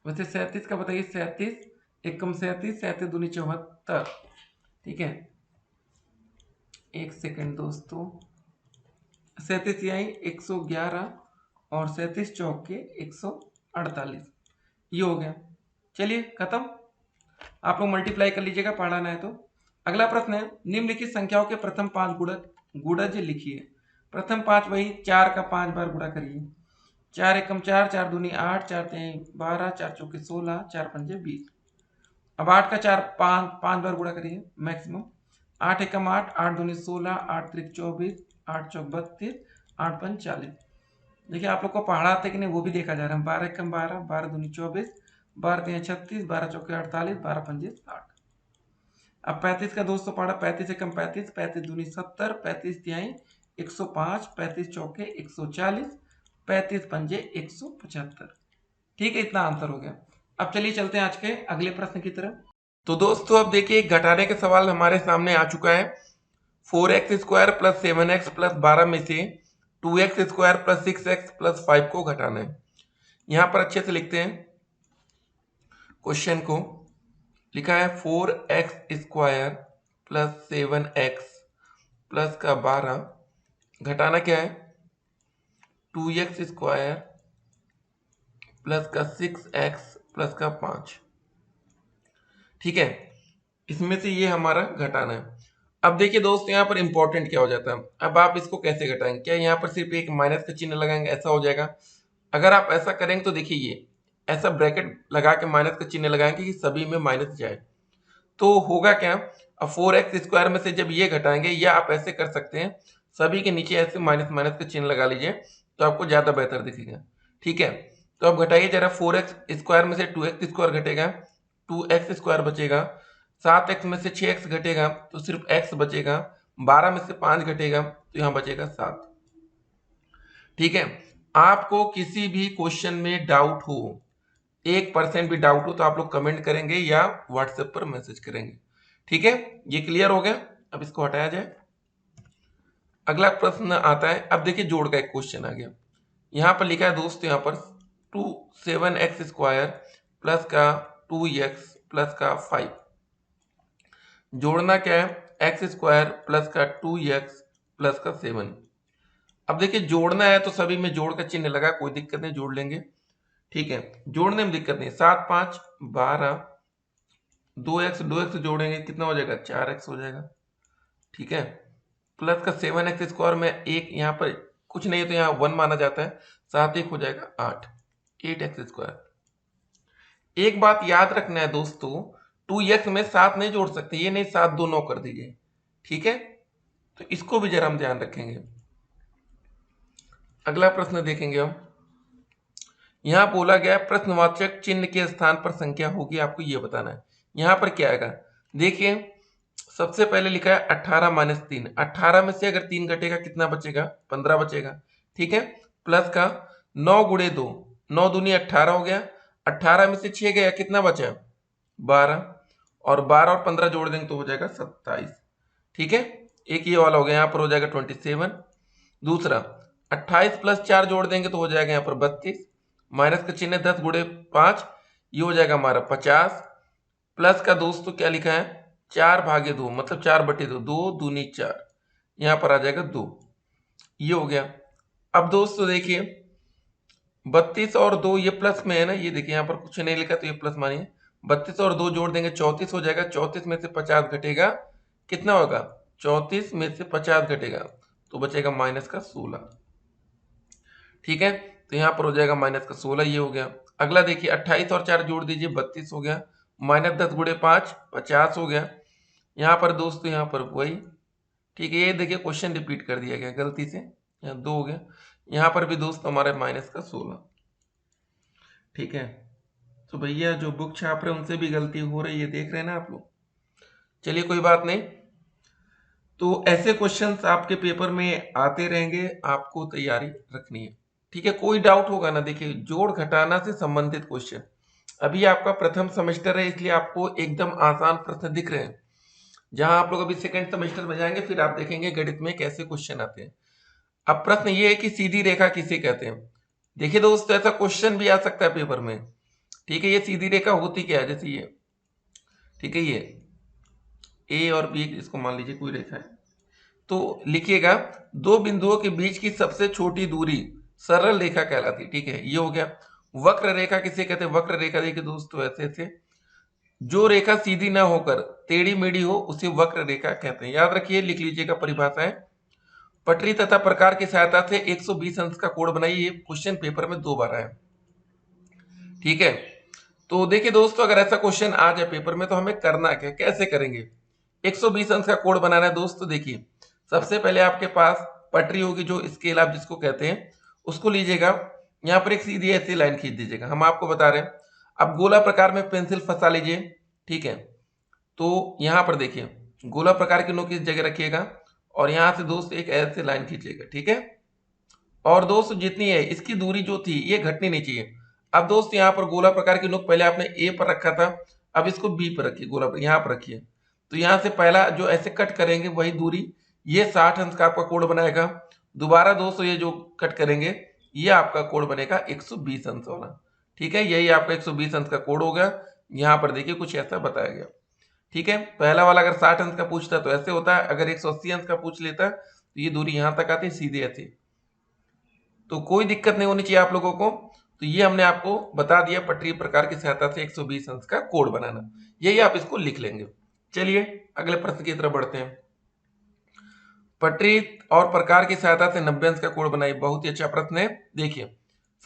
वैसे 37 का बताइए, 37, एक कम 37, 37 दूनी 74। ठीक है, एक सेकंड दोस्तों, 37 आई 111 और 37 चौके 148, ये हो गया। चलिए खत्म, आप लोग मल्टीप्लाई कर लीजिएगा पढ़ाना है तो। अगला प्रश्न है निम्नलिखित संख्याओं के प्रथम 5 गुणज लिखिए। प्रथम 5 वही 4 का 5 बार गुणा करिए। 4 एकम 4, 4 दूनी 8, 4 तीन 12, 4 चौके 16, 4 पंजे 20। अब 8 का 4 5 बार गुणा करिए मैक्सिमम। 8 एकम 8, 8 दूनी 16, 8 त्रिक 24, 8 चौक 32, 8 पंच 40। देखिए आप लोग को पढ़ाते कि नहीं वो भी देखा जा रहा है। 12 एकम 12, 12 दूनी 24, 12 तीन 36, 12 चौके 48, 12 पंजे 60। अब 35 का दोस्तों पढ़ा, 35 एकम 35, 35 दूनी 70, 35 तिहाई 105, 35 चौके 140, 35 पंजे 175। ठीक है, इतना आंसर हो गया। अब चलिए चलते हैं आज के अगले प्रश्न की तरफ। तो दोस्तों अब देखिए घटाने के सवाल हमारे सामने आ चुका है। 4x square plus 7x plus 12 में से 2x square plus 6x plus 5 को घटाना है। यहां पर अच्छे से लिखते हैं क्वेश्चन को। लिखा है 4x² प्लस 7x प्लस का 12 घटाना क्या है 2x² प्लस का 6x प्लस का 5। ठीक है, इसमें से ये हमारा घटाना है। अब देखिए दोस्त यहाँ पर इंपॉर्टेंट क्या हो जाता है, अब आप इसको कैसे घटाएंगे, क्या यहाँ पर सिर्फ एक माइनस का चिन्ह लगाएंगे ऐसा हो जाएगा? अगर आप ऐसा करेंगे तो देखिए ये ऐसा ब्रैकेट लगा के माइनस का चिन्ह लगाएंगे कि सभी में माइनस जाए, तो होगा क्या, अब 4x² में से जब ये घटाएंगे, या आप ऐसे कर सकते हैं सभी के नीचे ऐसे माइनस माइनस का चिन्ह लगा लीजिए तो आपको ज्यादा बेहतर दिखेगा। ठीक है, तो अब घटाइए जरा, 4x² में से 2x² घटेगा, 2x² बचेगा, 7x में से 6x घटेगा तो सिर्फ x बचेगा, 12 में से 5 घटेगा तो यहाँ बचेगा 7। ठीक है, आपको किसी भी क्वेश्चन में डाउट हो, 1% भी डाउट हो तो आप लोग कमेंट करेंगे या व्हाट्सएप पर मैसेज करेंगे। ठीक है, ये क्लियर हो गया, अब इसको हटाया जाए। अगला प्रश्न आता है, अब देखिए जोड़ का एक क्वेश्चन आ गया, यहाँ पर लिखा है दोस्त, यहाँ पर 7x² प्लस का 2x प्लस का 5 जोड़ना क्या है x² प्लस का 2x प्लस का 7। अब देखिए जोड़ना है तो सभी में जोड़ का चिन्ह लगा, कोई दिक्कत नहीं, जोड़ लेंगे। ठीक है, जोड़ने में दिक्कत नहीं, 7 5 12, 2x जोड़ेंगे कितना हो जाएगा 4x हो जाएगा। ठीक है, प्लस का 7x² में एक यहाँ पर कुछ नहीं है तो यहाँ 1 माना जाता है, 7 1 हो जाएगा 8, 8x²। एक बात याद रखना है दोस्तों, 2x में 7 नहीं जोड़ सकते, ये नहीं 7 2 9 कर दीजिए। ठीक है, तो इसको भी जरा हम ध्यान रखेंगे। अगला प्रश्न देखेंगे हम, यहाँ बोला गया प्रश्नवाचक चिन्ह के स्थान पर संख्या होगी, आपको ये बताना है। यहाँ पर क्या आएगा, देखिए सबसे पहले लिखा है 18 माइनस 3, 18 में से अगर 3 घटेगा कितना बचेगा 15 बचेगा। ठीक है, प्लस का 9 गुणे 2, 9 दूनी 18 हो गया, 18 में से 6 गया कितना बचा 12, और 12 और 15 जोड़ देंगे तो हो जाएगा 27। ठीक है, एक ये वाला हो गया, यहाँ पर हो जाएगा 27। दूसरा 28 प्लस 4 जोड़ देंगे तो हो जाएगा यहाँ पर 32, माइनस का चिन्ह 10 गुणे 5, ये हो जाएगा हमारा 50, प्लस का दोस्तों क्या लिखा है 4/2 मतलब 4/2, 2 दूनी 4, यहाँ पर आ जाएगा 2, ये हो गया। अब दोस्तों देखिए 32 और 2 ये प्लस में है ना, ये देखिए यहाँ पर कुछ नहीं लिखा तो ये प्लस मानिए, 32 और 2 जोड़ देंगे 34 हो जाएगा, 34 में से 50 घटेगा कितना होगा 34 में से 50 घटेगा तो बचेगा माइनस का 16। ठीक है, तो यहाँ पर हो जाएगा माइनस का 16, ये हो गया। अगला देखिए 28 और 4 जोड़ दीजिए 32 हो गया, माइनस 10 गुणे 5 50 हो गया, यहाँ पर दोस्तों यहाँ पर वही। ठीक है, ये देखिए क्वेश्चन रिपीट कर दिया गया गलती से, यहाँ 2 हो गया, यहाँ पर भी दोस्त हमारे माइनस का 16। ठीक है, तो भैया जो बुक छाप रहे हैं उनसे भी गलती हो रही है, देख रहे हैं ना आप लोग। चलिए कोई बात नहीं, तो ऐसे क्वेश्चंस आपके पेपर में आते रहेंगे, आपको तैयारी रखनी है। ठीक है, कोई डाउट होगा ना, देखिए जोड़ घटाना से संबंधित क्वेश्चन, अभी आपका प्रथम सेमेस्टर है इसलिए आपको एकदम आसान प्रश्न दिख रहे हैं, जहां आप लोग अभी सेकंड सेमेस्टर में जाएंगे फिर आप देखेंगे गणित में कैसे क्वेश्चन आते हैं। अब प्रश्न ये है कि सीधी रेखा किसे कहते हैं। देखिए दोस्तों ऐसा क्वेश्चन भी आ सकता है पेपर में। ठीक है, ये सीधी रेखा होती क्या है, जैसे ये, ठीक है ये ए और बी इसको मान लीजिए कोई रेखा है, तो लिखिएगा दो बिंदुओं के बीच की सबसे छोटी दूरी सरल रेखा कहलाती है। ठीक है, ये हो गया। वक्र रेखा किसे कहते हैं, वक्र रेखा देखिए दोस्तों ऐसे ऐसे, जो रेखा सीधी ना होकर टेढ़ी मेढ़ी हो उसे वक्र रेखा कहते हैं। याद रखिए, लिख लीजिएगा परिभाषाएं। पटरी तथा प्रकार की सहायता से 120 अंश का कोण बनाइए, क्वेश्चन पेपर में 2 बार आया। ठीक है, तो देखिए दोस्तों अगर ऐसा क्वेश्चन आ जाए पेपर में तो हमें करना क्या, कैसे करेंगे 120 अंश का कोण बनाना है। दोस्तों देखिए सबसे पहले आपके पास पटरी होगी, जो स्केल आप जिसको कहते हैं उसको लीजिएगा, यहाँ पर एक सीधी ऐसी लाइन खींच दीजिएगा, हम आपको बता रहे हैं। अब गोला प्रकार में पेंसिल फंसा लीजिए। ठीक है, तो यहाँ पर देखिए गोला प्रकार की नोक इस जगह रखिएगा और यहाँ से दोस्त एक ऐसे लाइन खींचिएगा। ठीक है, और दोस्त जितनी है इसकी दूरी जो थी ये घटनी नहीं चाहिए। अब दोस्त यहाँ पर गोला प्रकार की नोक पहले आपने ए पर रखा था, अब इसको बी पर रखिए, गोला पर यहाँ पर रखिए, तो यहाँ से पहला जो ऐसे कट करेंगे वही दूरी, ये 60 अंश का आपका कोण बनाएगा। दोबारा दोस्तों ये जो कट करेंगे ये आपका कोण बनेगा 120 अंश वाला। ठीक है, यही आपका 120 अंश का कोण हो गया। यहाँ पर देखिए कुछ ऐसा बताया गया। ठीक है, पहला वाला अगर 60 अंश का पूछता तो ऐसे होता है, अगर 180 अंश का पूछ लेता तो ये दूरी यहां तक आती सीधे ऐसे। तो कोई दिक्कत नहीं होनी चाहिए आप लोगों को। तो ये हमने आपको बता दिया पटरीय प्रकार की सहायता से 120 अंश का कोण बनाना, यही आप इसको लिख लेंगे। चलिए अगले प्रश्न की तरफ बढ़ते हैं। पटरी और प्रकार की सहायता से 90 अंश का कोण बनाइए। बहुत ही अच्छा प्रश्न है। देखिए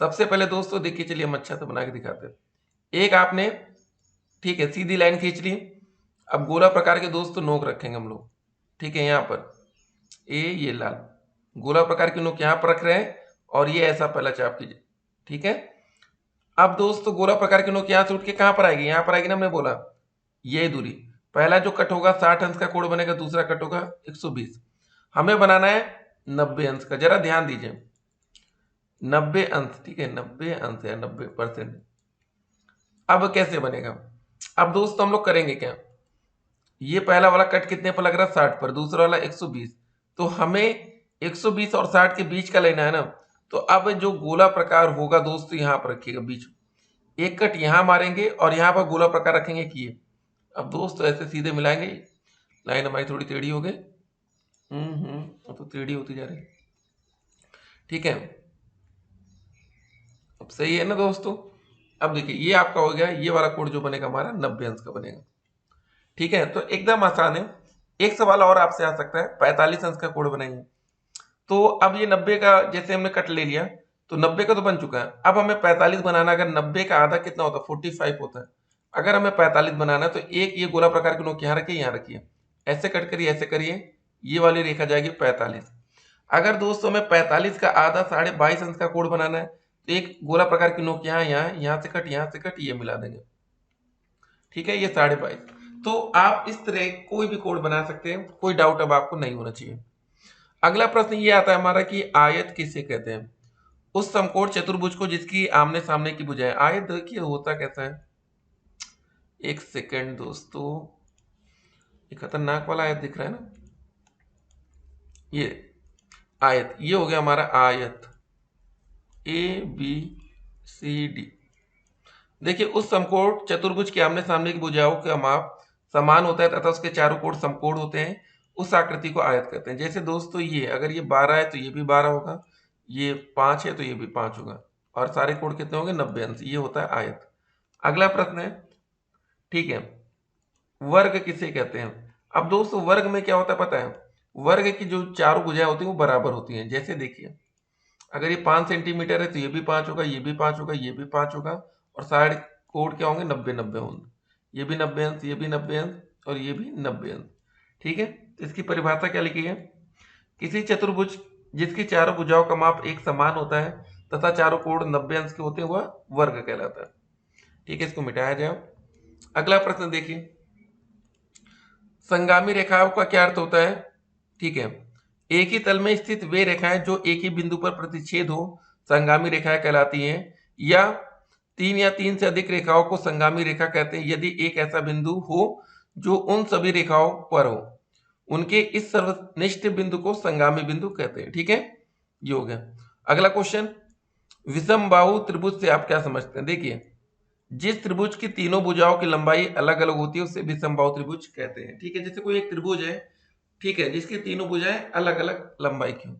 सबसे पहले दोस्तों, देखिए चलिए हम अच्छा से बना के दिखाते हैं। एक आपने, ठीक है, सीधी लाइन खींच ली। अब गोला प्रकार के दोस्तों नोक रखेंगे हम लोग, ठीक है, यहाँ पर ये लाल गोला प्रकार की नोक यहाँ पर रख रहे हैं और ये ऐसा पहला चाप कीजिए। ठीक है, अब दोस्तों गोला प्रकार की नोक यहाँ से उठ के कहाँ पर आएगी, यहाँ पर आएगी ना, हमने बोला ये दूरी। पहला जो कट होगा 60 अंश का कोण बनेगा, दूसरा कट होगा 120। हमें बनाना है 90 अंश का, जरा ध्यान दीजिए 90 अंश, ठीक है 90 अंश या 90%। अब कैसे बनेगा? अब दोस्तों हम लोग करेंगे क्या, ये पहला वाला कट कितने पर लग रहा है, 60 पर, दूसरा वाला 120। तो हमें 120 और 60 के बीच का लेना है ना। तो अब जो गोला प्रकार होगा दोस्तों, यहाँ पर रखिएगा बीच में, एक कट यहाँ मारेंगे और यहाँ पर गोला प्रकार रखेंगे किए। अब दोस्तों ऐसे सीधे मिलाएंगे, लाइन हमारी थोड़ी टेढ़ी हो गई, तो टेढ़ी होती जा रही, ठीक है, अब सही है ना दोस्तों। अब देखिए ये आपका हो गया, ये वाला कोण जो बनेगा हमारा 90 अंश का बनेगा। ठीक है, तो एकदम आसान है। एक सवाल और आपसे आ सकता है, 45 अंश का कोण बनाइए। तो अब ये 90 का जैसे हमने कट ले लिया, तो 90 का तो बन चुका है। अब हमें 45 बनाना, अगर 90 का आधा कितना होता है, 45 होता है। अगर हमें 45 बनाना है तो एक ये गोला प्रकार की नोक यहाँ रखिए, यहाँ रखिए, ऐसे कट करिए, ऐसे करिए, ये वाली रेखा जाएगी 45। अगर दोस्तों हमें 45 का आधा 22.5 अंश का कोण बनाना है, तो एक गोला प्रकार की नोक यहाँ, यहाँ से कट, यहाँ से कट, ये मिला देंगे। ठीक है, ये 22.5। तो आप इस तरह कोई भी कोण बना सकते हैं, कोई डाउट अब आपको नहीं होना चाहिए। अगला प्रश्न ये आता है हमारा कि आयत किसे कहते हैं? उस समकोण चतुर्भुज को जिसकी आमने सामने की भुजाएं। आयत देखिए होता कैसा है, एक सेकेंड दोस्तों, ये खतरनाक वाला आयत दिख रहा है ना, ये आयत, ये हो गया हमारा आयत ABCD। देखिए उस समकोण चतुर्भुज के आमने सामने की भुजाओं का माप समान होता है तथा उसके चारों कोण समकोण होते हैं, उस आकृति को आयत कहते हैं। जैसे दोस्तों ये अगर ये 12 है तो ये भी 12 होगा, ये 5 है तो ये भी 5 होगा, और सारे कोण कितने होंगे, 90 अंश। ये होता है आयत। अगला प्रश्न है, ठीक है, वर्ग किसे कहते हैं? अब दोस्तों वर्ग में क्या होता है पता है, वर्ग की जो चारों भुजाएं होती हैं वो बराबर होती हैं। जैसे देखिए अगर ये 5 सेंटीमीटर है तो ये भी 5 होगा, ये भी 5 होगा, ये भी 5 होगा, और सारे कोण क्या होंगे, 90-90 होंगे। ये भी 90 अंश, ये भी 90 अंश, और ये भी 90 अंश। ठीक है, तो इसकी परिभाषा क्या लिखी है, किसी चतुर्भुज जिसकी चारों भुजाओं का माप एक समान होता है तथा चारों कोण 90 अंश के होते हैं वह वर्ग कहलाता है। ठीक है, इसको मिटाया जाए। अगला प्रश्न देखिए, संगामी रेखाओं का क्या अर्थ होता है? ठीक है, एक ही तल में स्थित वे रेखाएं जो एक ही बिंदु पर प्रतिच्छेद हो संगामी रेखाएं कहलाती हैं, या 3 से अधिक रेखाओं को संगामी रेखा कहते हैं यदि एक ऐसा बिंदु हो जो उन सभी रेखाओं पर हो, उनके इस सर्वनिष्ठ बिंदु को संगामी बिंदु कहते हैं। ठीक है, ये हो गया। अगला क्वेश्चन, विषम बाहु त्रिभुज से आप क्या समझते हैं? देखिए जिस त्रिभुज की तीनों भुजाओं की लंबाई अलग अलग होती है उसे विषम बाहु त्रिभुज कहते हैं। ठीक है, जैसे कोई एक त्रिभुज है, ठीक है, जिसकी तीनों भुजाएं अलग अलग लंबाई की हो।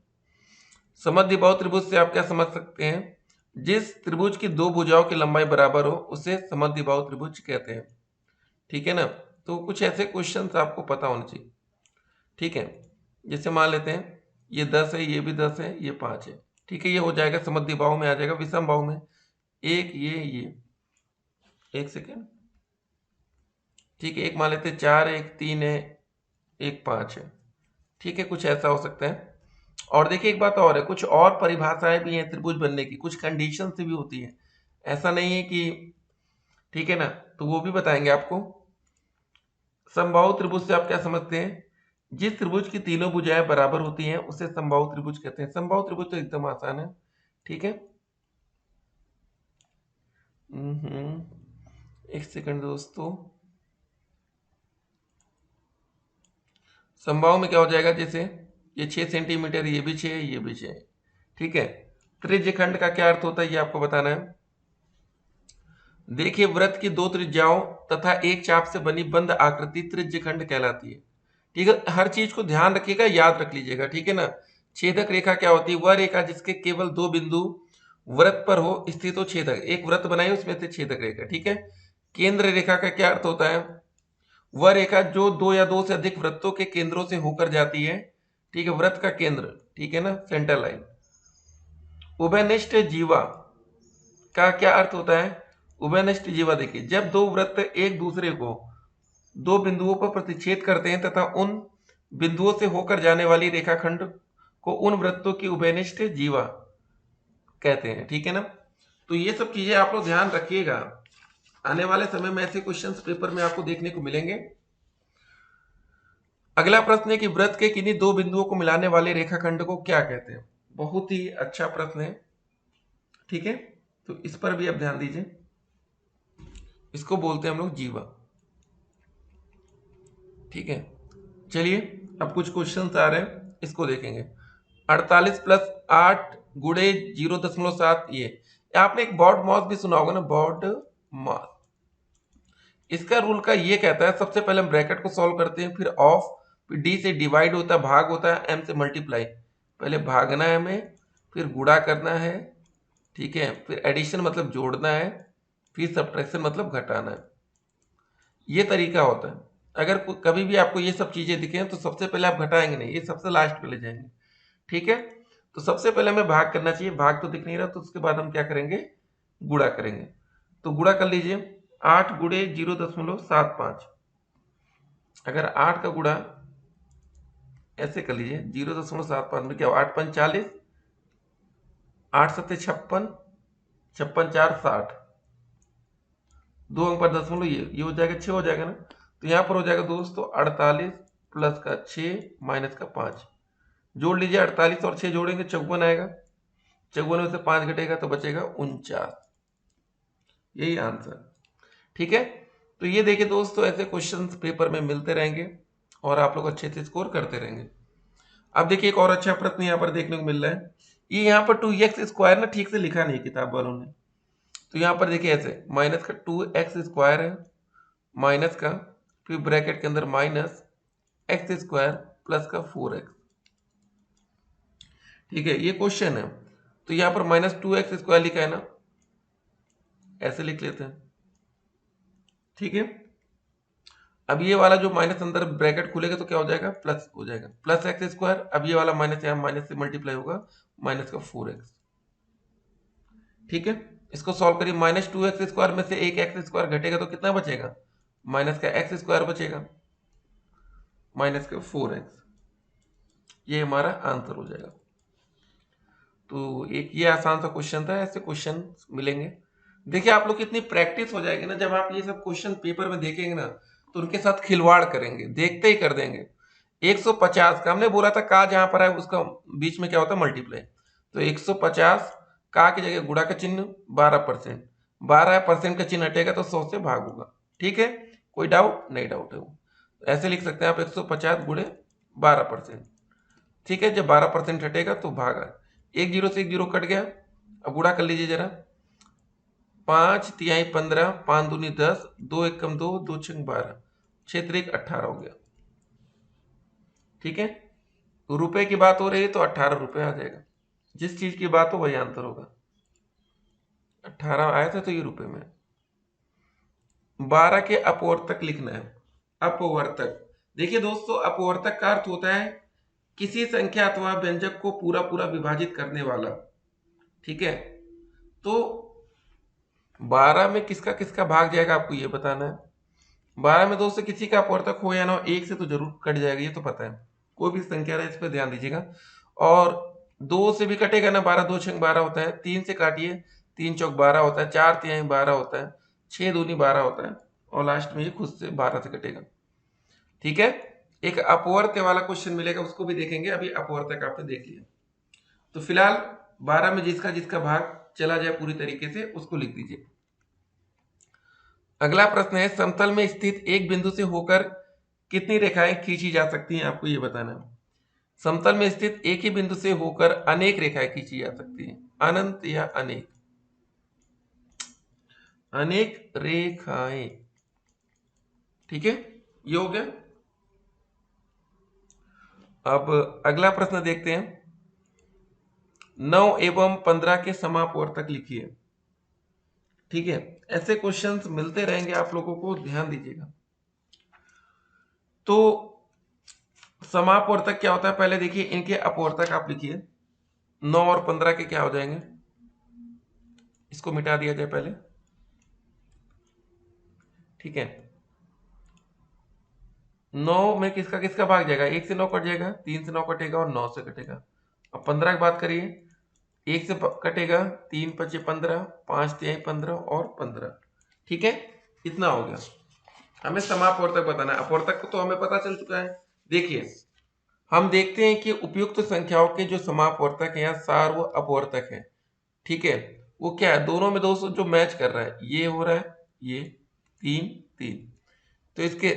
समद्विबाहु त्रिभुज से आप क्या समझ सकते हैं? जिस त्रिभुज की दो भुजाओं की लंबाई बराबर हो उसे समद्विबाहु त्रिभुज कहते हैं। ठीक है ना, तो कुछ ऐसे क्वेश्चंस आपको पता होने चाहिए। ठीक है, जैसे मान लेते हैं ये 10 है, ये भी 10 है, ये 5 है। ठीक है, ये हो जाएगा समद्विबाहु में आ जाएगा। विषम बाहु में एक ये एक सेकेंड, ठीक है, एक मान लेते हैं 4 है, एक 3 है, एक 5 है। ठीक है, कुछ ऐसा हो सकता है। और देखिए एक बात और है, कुछ और परिभाषाएं भी हैं त्रिभुज बनने की, कुछ कंडीशन भी होती है, ऐसा नहीं है कि, ठीक है ना, तो वो भी बताएंगे आपको। समबाहु त्रिभुज से आप क्या समझते हैं? जिस त्रिभुज की तीनों भुजाएं बराबर होती हैं उसे समबाहु त्रिभुज कहते हैं। समबाहु त्रिभुज तो एकदम आसान है। ठीक है, एक सेकंड दोस्तों, समबाहु में क्या हो जाएगा, जैसे ये 6 सेंटीमीटर, ये भी 6, ये भी 6। ठीक है, त्रिज्यखंड का क्या अर्थ होता है ये आपको बताना है। देखिए वृत्त की दो त्रिज्याओं तथा एक चाप से बनी बंद आकृति त्रिज्यखंड कहलाती है। ठीक है, हर चीज को ध्यान रखिएगा, याद रख लीजिएगा, ठीक है ना। छेदक रेखा क्या होती है? वह रेखा जिसके केवल दो बिंदु वृत्त पर हो स्थित हो छेदक। एक वृत्त बनाई उसमें से छेदक रेखा, ठीक है। केंद्र रेखा का क्या अर्थ होता है? वह रेखा जो दो या दो से अधिक वृत्तों के केंद्रों से होकर जाती है, ठीक है, वृत्त का केंद्र, ठीक है ना, सेंटर लाइन। उभयनिष्ठ जीवा का क्या अर्थ होता है? उभयनिष्ठ जीवा देखिए, जब दो वृत्त एक दूसरे को दो बिंदुओं पर प्रतिच्छेद करते हैं तथा उन बिंदुओं से होकर जाने वाली रेखाखंड को उन वृत्तों की उभयनिष्ठ जीवा कहते हैं, ठीक है ना। तो ये सब चीजें आप लोग ध्यान रखिएगा, आने वाले समय में ऐसे क्वेश्चंस पेपर में आपको देखने को मिलेंगे। अगला प्रश्न है कि वृत्त के किन्हीं दो बिंदुओं को मिलाने वाले रेखाखंड को क्या कहते हैं? बहुत ही अच्छा प्रश्न है, ठीक है। तो इस पर भी आप ध्यान दीजिए, इसको बोलते हैं हम लोग जीवा, ठीक है। चलिए अब कुछ क्वेश्चंस आ रहे हैं, इसको देखेंगे। 48 प्लस 8 गुणे 0.7, ये आपने एक बॉड मॉस भी सुना होगा ना, बॉड मॉस। इसका रूल का ये कहता है, सबसे पहले हम ब्रैकेट को सॉल्व करते हैं, फिर ऑफ, फिर डी से डिवाइड होता है, भाग होता है, एम से मल्टीप्लाई। पहले भागना है हमें, फिर गुणा करना है, ठीक है, फिर एडिशन मतलब जोड़ना है, फिर सब्ट्रैक्शन मतलब घटाना है। ये तरीका होता है। अगर कभी भी आपको ये सब चीजें दिखें तो सबसे पहले आप घटाएंगे नहीं, ये सबसे लास्ट पे ले जाएंगे, ठीक है। तो सबसे पहले हमें भाग करना चाहिए, भाग तो दिख नहीं रहा, तो उसके बाद हम क्या करेंगे? गुणा करेंगे। तो गुणा कर लीजिए, 8 गुणे 0.75। अगर 8 का गुणा ऐसे कर लीजिए, 0.75 में क्या हो, 8 पंच 40, 8 सत्ते 56, 56 4 60, दो अंक पर दशमलव, ये हो जाएगा 6 हो जाएगा ना। तो यहाँ पर हो जाएगा दोस्तों 48 प्लस का 6 माइनस का 5, जोड़ लीजिए, 48 और 6 जोड़ेंगे 54 आएगा, 54 में से 5 घटेगा तो बचेगा 49। यही आंसर, ठीक है। तो ये देखिए दोस्तों, ऐसे क्वेश्चंस पेपर में मिलते रहेंगे और आप लोग अच्छे से स्कोर करते रहेंगे। अब देखिए एक और अच्छा प्रश्न यहाँ पर देखने को मिल रहा है। ये यहाँ पर 2x² ना ठीक से लिखा नहीं किताब वालों ने। तो यहाँ पर देखिए ऐसे माइनस का 2x² है, माइनस का, फिर ब्रैकेट के अंदर माइनस x² प्लस का 4x, ठीक है, ये क्वेश्चन है। तो यहाँ पर -2x² लिखा है ना, ऐसे लिख लेते हैं, ठीक है। अब ये वाला जो माइनस अंदर ब्रैकेट खुलेगा तो क्या हो जाएगा? प्लस हो जाएगा, प्लस x²। अब ये वाला माइनस यहाँ माइनस से मल्टीप्लाई होगा, माइनस का 4x, ठीक है। इसको सॉल्व करिए, -2x² में से एक x² घटेगा तो कितना बचेगा? माइनस का x² बचेगा, माइनस का 4x, ये हमारा आंसर हो जाएगा। तो एक ये आसान सा क्वेश्चन था, ऐसे क्वेश्चन मिलेंगे। देखिए आप लोग कितनी प्रैक्टिस हो जाएगी ना, जब आप ये सब क्वेश्चन पेपर में देखेंगे ना तो उनके साथ खिलवाड़ करेंगे, देखते ही कर देंगे। 150 का हमने बोला था, का जहां पर है उसका बीच में क्या होता है? मल्टीप्लाई। तो 150 का की जगह गुणा का चिन्ह, 12%, 12% का चिन्ह हटेगा तो 100 से भाग होगा, ठीक है। कोई डाउट नहीं? डाउट है वो, ऐसे लिख सकते हैं आप, 150 गुणे 12%, ठीक है। जब 12% हटेगा तो भागा, एक जीरो से एक जीरो कट गया। अब गुणा कर लीजिए जरा, 5×3 15, 5×2 10, 2×1 2, 2×6 12, 6×3 18 हो गया, ठीक है। तो रुपए की बात हो रही है तो 18 रुपए आ जाएगा, जिस चीज की बात हो वही आंसर होगा। 18 आया था तो ये रुपए में। 12 के अपवर्तक लिखना है। अपवर्तक, देखिए दोस्तों, अपवर्तक का अर्थ होता है किसी संख्या अथवा व्यंजक को पूरा पूरा विभाजित करने वाला, ठीक है। तो 12 में किसका किसका भाग जाएगा आपको ये बताना है। 12 में दोस्तों किसी का अपवर्तक हो या ना हो, एक से तो जरूर कट जाएगा, ये तो पता है। कोई भी संख्या रहे इस पर ध्यान दीजिएगा। और 2 से भी कटेगा ना, 12 2 6 12 होता है, 3 से काटिए, 3 चौक 12 होता है, 4 तिहाई 12 होता है, 6 दूनी 12 होता है, और लास्ट में ये खुद से 12 से कटेगा, ठीक है। एक अपवर्त्य वाला क्वेश्चन मिलेगा, उसको भी देखेंगे। अभी अपवर्तक आपने देख लिया, तो फिलहाल 12 में जिसका जिसका भाग चला जाए पूरी तरीके से उसको लिख दीजिए। अगला प्रश्न है, समतल में स्थित एक बिंदु से होकर कितनी रेखाएं खींची जा सकती हैं? आपको ये बताना है। समतल में स्थित एक ही बिंदु से होकर अनेक रेखाएं खींची जा सकती हैं, अनंत या अनेक। अनेक रेखाएं। ठीक है, ये हो गया। अब अगला प्रश्न देखते हैं। 9 एवं 15 के समापवर्तक लिखिए। ठीक है, ऐसे क्वेश्चंस मिलते रहेंगे आप लोगों को, ध्यान दीजिएगा। तो समापवर्तक क्या होता है, पहले देखिए इनके अपवर्तक आप लिखिए। 9 और 15 के क्या हो जाएंगे, इसको मिटा दिया जाए पहले। ठीक है, 9 में किसका किसका भाग जाएगा, 1 से 9 कट जाएगा, 3 से 9 कटेगा और 9 से कटेगा। अब 15 की बात करिए, 1 से कटेगा, 3 पचे 15, 5 तिहाई 15 और 15। ठीक है, इतना हो गया। हमें समापवर्तक बताना है, अपवर्तक तो हमें पता चल चुका है। देखिए हम देखते हैं कि उपयुक्त संख्याओं के जो समापवर्तक है या सार्व अपवर्तक है, ठीक है, वो क्या है, दोनों में दोस्तों जो मैच कर रहा है, ये हो रहा है, ये 3 3, तो इसके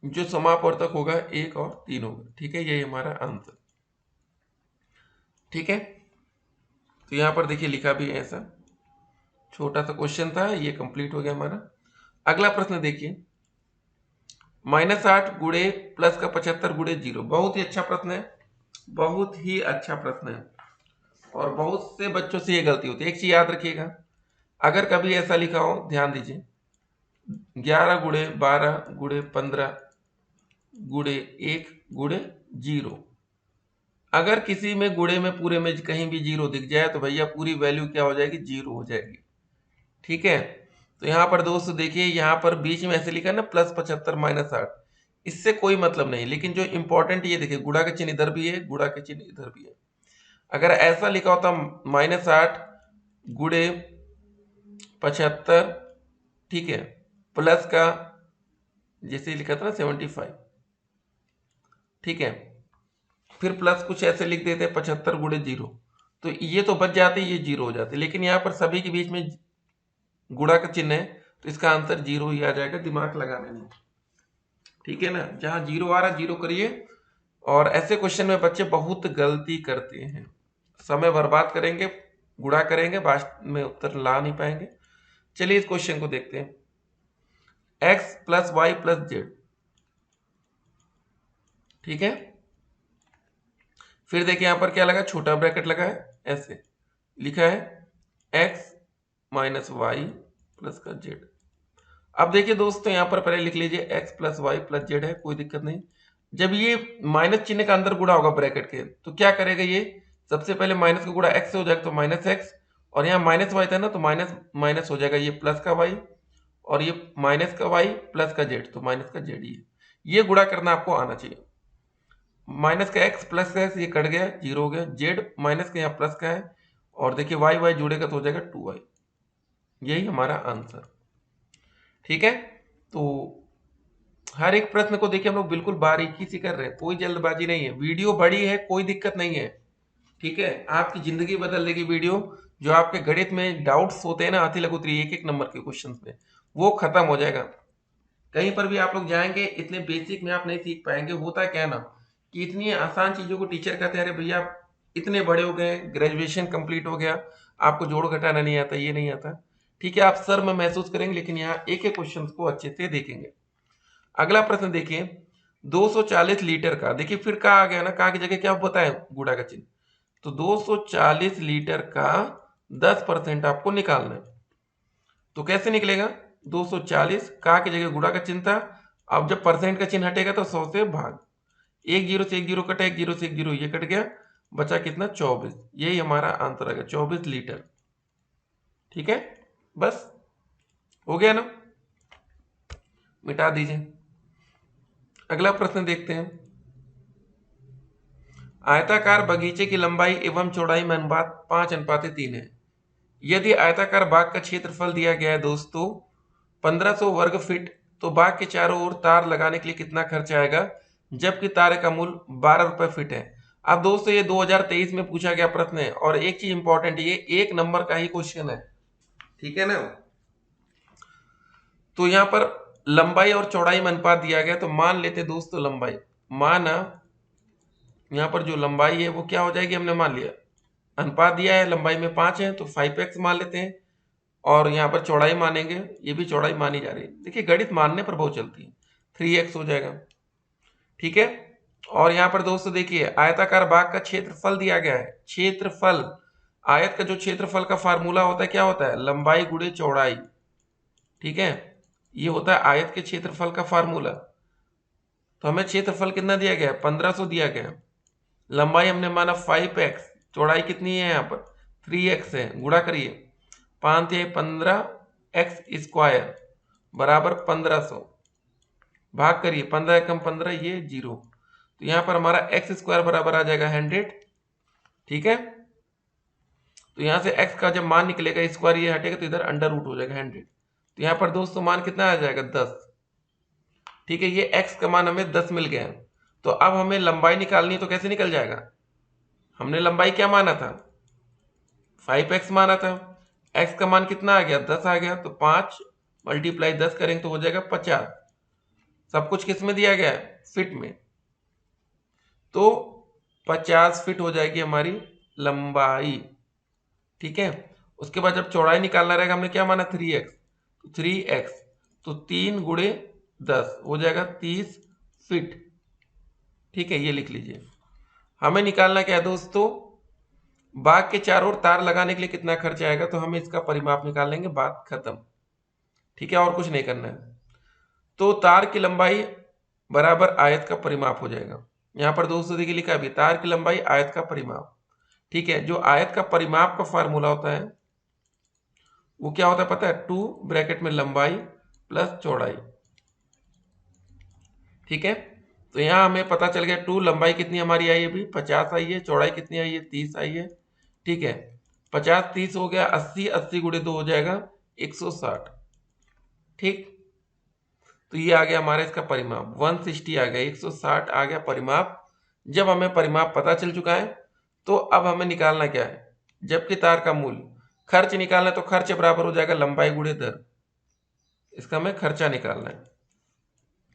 जो समापवर्तक होगा 1 और 3 होगा। ठीक है, यही हमारा आंसर। ठीक है, तो यहां पर देखिए लिखा भी है ऐसा, छोटा सा क्वेश्चन था, ये कंप्लीट हो गया हमारा। अगला प्रश्न देखिए, -8 गुणे प्लस का 75 गुणे 0। बहुत ही अच्छा प्रश्न है, बहुत ही अच्छा प्रश्न है, और बहुत से बच्चों से ये गलती होती है। एक चीज याद रखिएगा, अगर कभी ऐसा लिखा हो, ध्यान दीजिए, 11 गुणे 12 गुणे 15 गुणे 1 गुणे 0, अगर किसी में गुणे में पूरे में कहीं भी 0 दिख जाए तो भैया पूरी वैल्यू क्या हो जाएगी, 0 हो जाएगी। ठीक है, तो यहाँ पर दोस्तों देखिए, यहाँ पर बीच में ऐसे लिखा है ना, +75 -8, इससे कोई मतलब नहीं, लेकिन जो इंपॉर्टेंट ये देखिए, गुणा का चिन्ह इधर भी है, गुणा का चिन्ह इधर भी है। अगर ऐसा लिखा होता -8 गुणे 75, ठीक है, प्लस का जैसे लिखा था ना 75, ठीक है, फिर प्लस कुछ ऐसे लिख देते 75 गुणे 0, तो ये तो बच जाते, ये 0 हो जाते, लेकिन यहाँ पर सभी के बीच में गुणा का चिन्ह है, तो इसका आंसर 0 ही आ जाएगा, दिमाग लगाने में। ठीक है ना, जहां 0 आ रहा 0 करिए। और ऐसे क्वेश्चन में बच्चे बहुत गलती करते हैं, समय बर्बाद करेंगे, गुणा करेंगे, वास्तव में उत्तर ला नहीं पाएंगे। चलिए इस क्वेश्चन को देखते हैं, x + y + z। ठीक है, फिर देखिए यहां पर क्या लगा, छोटा ब्रैकेट लगा है, ऐसे लिखा है x - y + का z। अब देखिए दोस्तों, यहां पर पहले लिख लीजिए x + y + z है, कोई दिक्कत नहीं। जब ये माइनस चिन्ह का अंदर गुणा होगा ब्रैकेट के, तो क्या करेगा, ये सबसे पहले माइनस का गुणा x से हो जाएगा, तो -x, और यहाँ -y था ना, तो माइनस माइनस हो जाएगा, ये प्लस का y, और ये माइनस का y प्लस का z, तो माइनस का z। ये गुणा करना आपको आना चाहिए। माइनस का x प्लस का x, ये कट गया, 0 हो गया, z माइनस का यहाँ प्लस का है, और देखिए y जुड़ेगा तो हो जाएगा 2y। यही हमारा आंसर। ठीक है, तो हर एक प्रश्न को देखिए हम लोग बिल्कुल बारीकी से कर रहे हैं, कोई जल्दबाजी नहीं है। वीडियो बड़ी है, कोई दिक्कत नहीं है। ठीक है, आपकी जिंदगी बदल देगी वीडियो। जो आपके गणित में डाउट्स होते हैं ना, आती लगोतरी एक एक नंबर के क्वेश्चंस में, वो खत्म हो जाएगा। कहीं पर भी आप लोग जाएंगे, इतने बेसिक में आप नहीं सीख पाएंगे। होता है क्या ना, कि इतनी आसान चीजों को टीचर कहते हैं, अरे भैया आप इतने बड़े हो गए, ग्रेजुएशन कंप्लीट हो गया, आपको जोड़ घटाना नहीं आता, ये नहीं आता। ठीक है, आप सर में महसूस करेंगे, लेकिन यहाँ एक एक क्वेश्चन को अच्छे से देखेंगे। अगला प्रश्न देखिए, 240 लीटर का, देखिए फिर का आ गया ना, का की जगह क्या बताए, गुणा का चिन्ह, तो 240 लीटर का 10% आपको निकालना है। तो कैसे निकलेगा, 240 का की जगह गुणा का चिन्ह था, अब जब परसेंट का चिन्ह हटेगा तो 100 से भाग, 1 0 से 1 0 कटा, 1 0 से 1 0 ये कट गया, बचा कितना, 24। यही हमारा आंसर आ गया, 24 लीटर। ठीक है, बस हो गया ना, मिटा दीजिए। अगला प्रश्न देखते हैं, आयताकार बगीचे की लंबाई एवं चौड़ाई में अनुपात 5:3 है। यदि आयताकार बाग का क्षेत्रफल दिया गया है दोस्तों 1500 वर्ग फीट, तो बाग के चारों ओर तार लगाने के लिए कितना खर्च आएगा, जबकि तार का मूल्य 12 रुपए फीट है। अब दोस्तों ये 2023 में पूछा गया प्रश्न है, और एक चीज इंपॉर्टेंट, ये 1 नंबर का ही क्वेश्चन है। ठीक है ना, तो यहाँ पर लंबाई और चौड़ाई में अनुपात दिया गया, तो मान लेते दोस्तों लंबाई, माना यहाँ पर जो लंबाई है वो क्या हो जाएगी, हमने मान लिया, अनुपात दिया है लंबाई में 5 है, तो 5x मान लेते हैं, और यहाँ पर चौड़ाई मानेंगे, ये भी चौड़ाई मानी जा रही है। देखिए गणित मानने पर बहुत चलती है। 3x हो जाएगा, ठीक है। और यहाँ पर दोस्तों देखिए आयताकार भाग का क्षेत्रफल दिया गया है। क्षेत्रफल, आयत का जो क्षेत्रफल का फार्मूला होता है क्या होता है, लंबाई गुणे चौड़ाई, ठीक है। ये होता है आयत के क्षेत्रफल का फार्मूला। तो हमें क्षेत्रफल कितना दिया गया है, 1500 दिया गया है। लंबाई हमने माना 5x, चौड़ाई कितनी है यहाँ पर 3x है, गुणा करिए 5 या 15x² बराबर 1500, भाग करिए 15 एकम 15, ये 0। तो यहाँ पर हमारा x² बराबर आ जाएगा 100, ठीक है। तो यहाँ से x का जब मान निकलेगा स्क्वायर ये हटेगा तो इधर अंडर रूट हो जाएगा 100। तो यहाँ पर दोस्तों मान कितना आ जाएगा 10, ठीक है। ये x का मान हमें 10 मिल गया। तो अब हमें लंबाई निकालनी है, तो कैसे निकल जाएगा, हमने लंबाई क्या माना था 5x माना था, x का मान कितना आ गया 10 आ गया। तो 5 × 10 करेंगे तो हो जाएगा 50। सब कुछ किस में दिया गया है, फिट में। तो 50 फीट हो जाएगी हमारी लंबाई, ठीक है। उसके बाद जब चौड़ाई निकालना रहेगा हमने क्या माना 3x, तो 3x तो 3 × 10 हो जाएगा 30 फीट, ठीक है। ये लिख लीजिए। हमें निकालना क्या है दोस्तों, बाग के चारों ओर तार लगाने के लिए कितना खर्च आएगा, तो हमें इसका परिमाप निकाल लेंगे, बात खत्म, ठीक है। और कुछ नहीं करना है। तो तार की लंबाई बराबर आयत का परिमाप हो जाएगा। यहाँ पर दोस्तों देखिए लिखा है अभी, तार की लंबाई आयत का परिमाप, ठीक है। जो आयत का परिमाप का फार्मूला होता है वो क्या होता है पता है, 2 ब्रैकेट में लंबाई प्लस चौड़ाई, ठीक है। तो यहाँ हमें पता चल गया 2 लंबाई कितनी हमारी आई है अभी 50 आई है, चौड़ाई कितनी आई है 30 आई है, ठीक है। 50 30 हो गया 80, 80 × 2 हो जाएगा 160, ठीक। तो ये आ गया हमारा इसका परिमाप 160 आ गया, 160 आ गया परिमाप। जब हमें परिमाप पता चल चुका है तो अब हमें निकालना क्या है, जबकि तार का मूल्य, खर्च निकालना है तो खर्च बराबर हो जाएगा लंबाई गुणे दर, इसका हमें खर्चा निकालना है,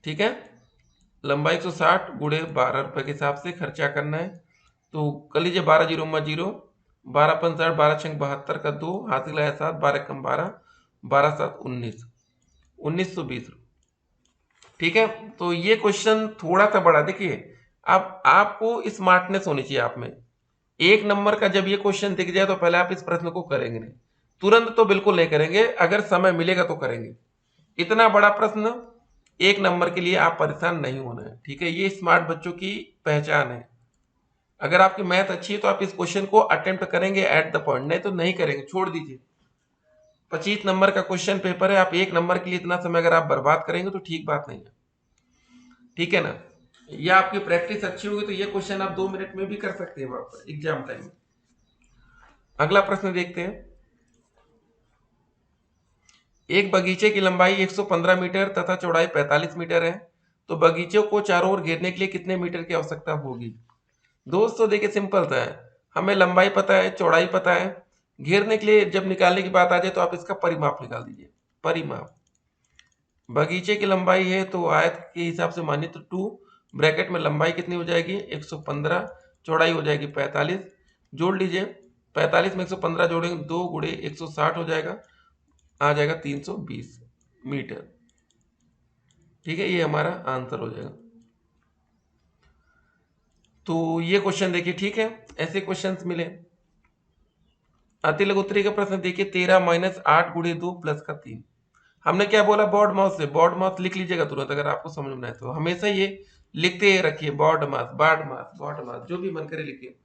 ठीक है। लंबाई 160 गुणे 12 रुपए के हिसाब से खर्चा करना है। तो कर लीजिए 12 0 0, 12 65 12 6 72 का 2 हासिल आया 7, 12 कम 12, 12 7 19, 1920, ठीक है। तो ये क्वेश्चन थोड़ा सा बड़ा, देखिए अब आपको स्मार्टनेस होनी चाहिए आप में। 1 नंबर का जब ये क्वेश्चन दिख जाए तो पहले आप इस प्रश्न को करेंगे नहीं, तुरंत तो बिल्कुल नहीं करेंगे, अगर समय मिलेगा तो करेंगे। इतना बड़ा प्रश्न 1 नंबर के लिए आप परेशान नहीं होना है, ठीक है। ये स्मार्ट बच्चों की पहचान है। अगर आपकी मैथ अच्छी है तो आप इस क्वेश्चन को अटेम्प्ट करेंगे एट द पॉइंट, नहीं तो नहीं करेंगे, छोड़ दीजिए। 25 नंबर का क्वेश्चन पेपर है, आप 1 नंबर के लिए इतना समय अगर आप बर्बाद करेंगे तो ठीक बात नहीं है, ठीक है ना। या आपकी प्रैक्टिस अच्छी होगी तो ये क्वेश्चन आप 2 मिनट में भी कर सकते हैं वहां पर एग्जाम टाइम में। अगला प्रश्न देखते हैं। एक बगीचे की लंबाई 115 मीटर तथा चौड़ाई 45 मीटर है, तो बगीचे को चारों ओर घेरने के लिए कितने मीटर की आवश्यकता होगी। दोस्तों देखिए सिंपल सा है, हमें लंबाई पता है, चौड़ाई पता है, घेरने के लिए जब निकालने की बात आ जाए तो आप इसका परिमाप निकाल दीजिए। परिमाप, बगीचे की लंबाई है तो आयत के हिसाब से मानिए तो 2 ब्रैकेट में लंबाई कितनी हो जाएगी 115, चौड़ाई हो जाएगी 45, जोड़ लीजिए 45 में 115 जोड़ेंगे 2 × 160 हो जाएगा, आ जाएगा 320 मीटर, ठीक है। ये हमारा आंसर हो जाएगा। तो ये क्वेश्चन देखिए, ठीक है, ऐसे क्वेश्चंस मिले। अति लघु उत्तरी का प्रश्न देखिए 13 - 8 × 2 + का 3। हमने क्या बोला, बॉड माउस से, बॉड माउस लिख लीजिएगा तुरंत अगर आपको समझ में आए तो, हमेशा ये लिखते रखिए, बॉड मास, बॉड मास, बॉड मास, जो भी मन करे लिखिए,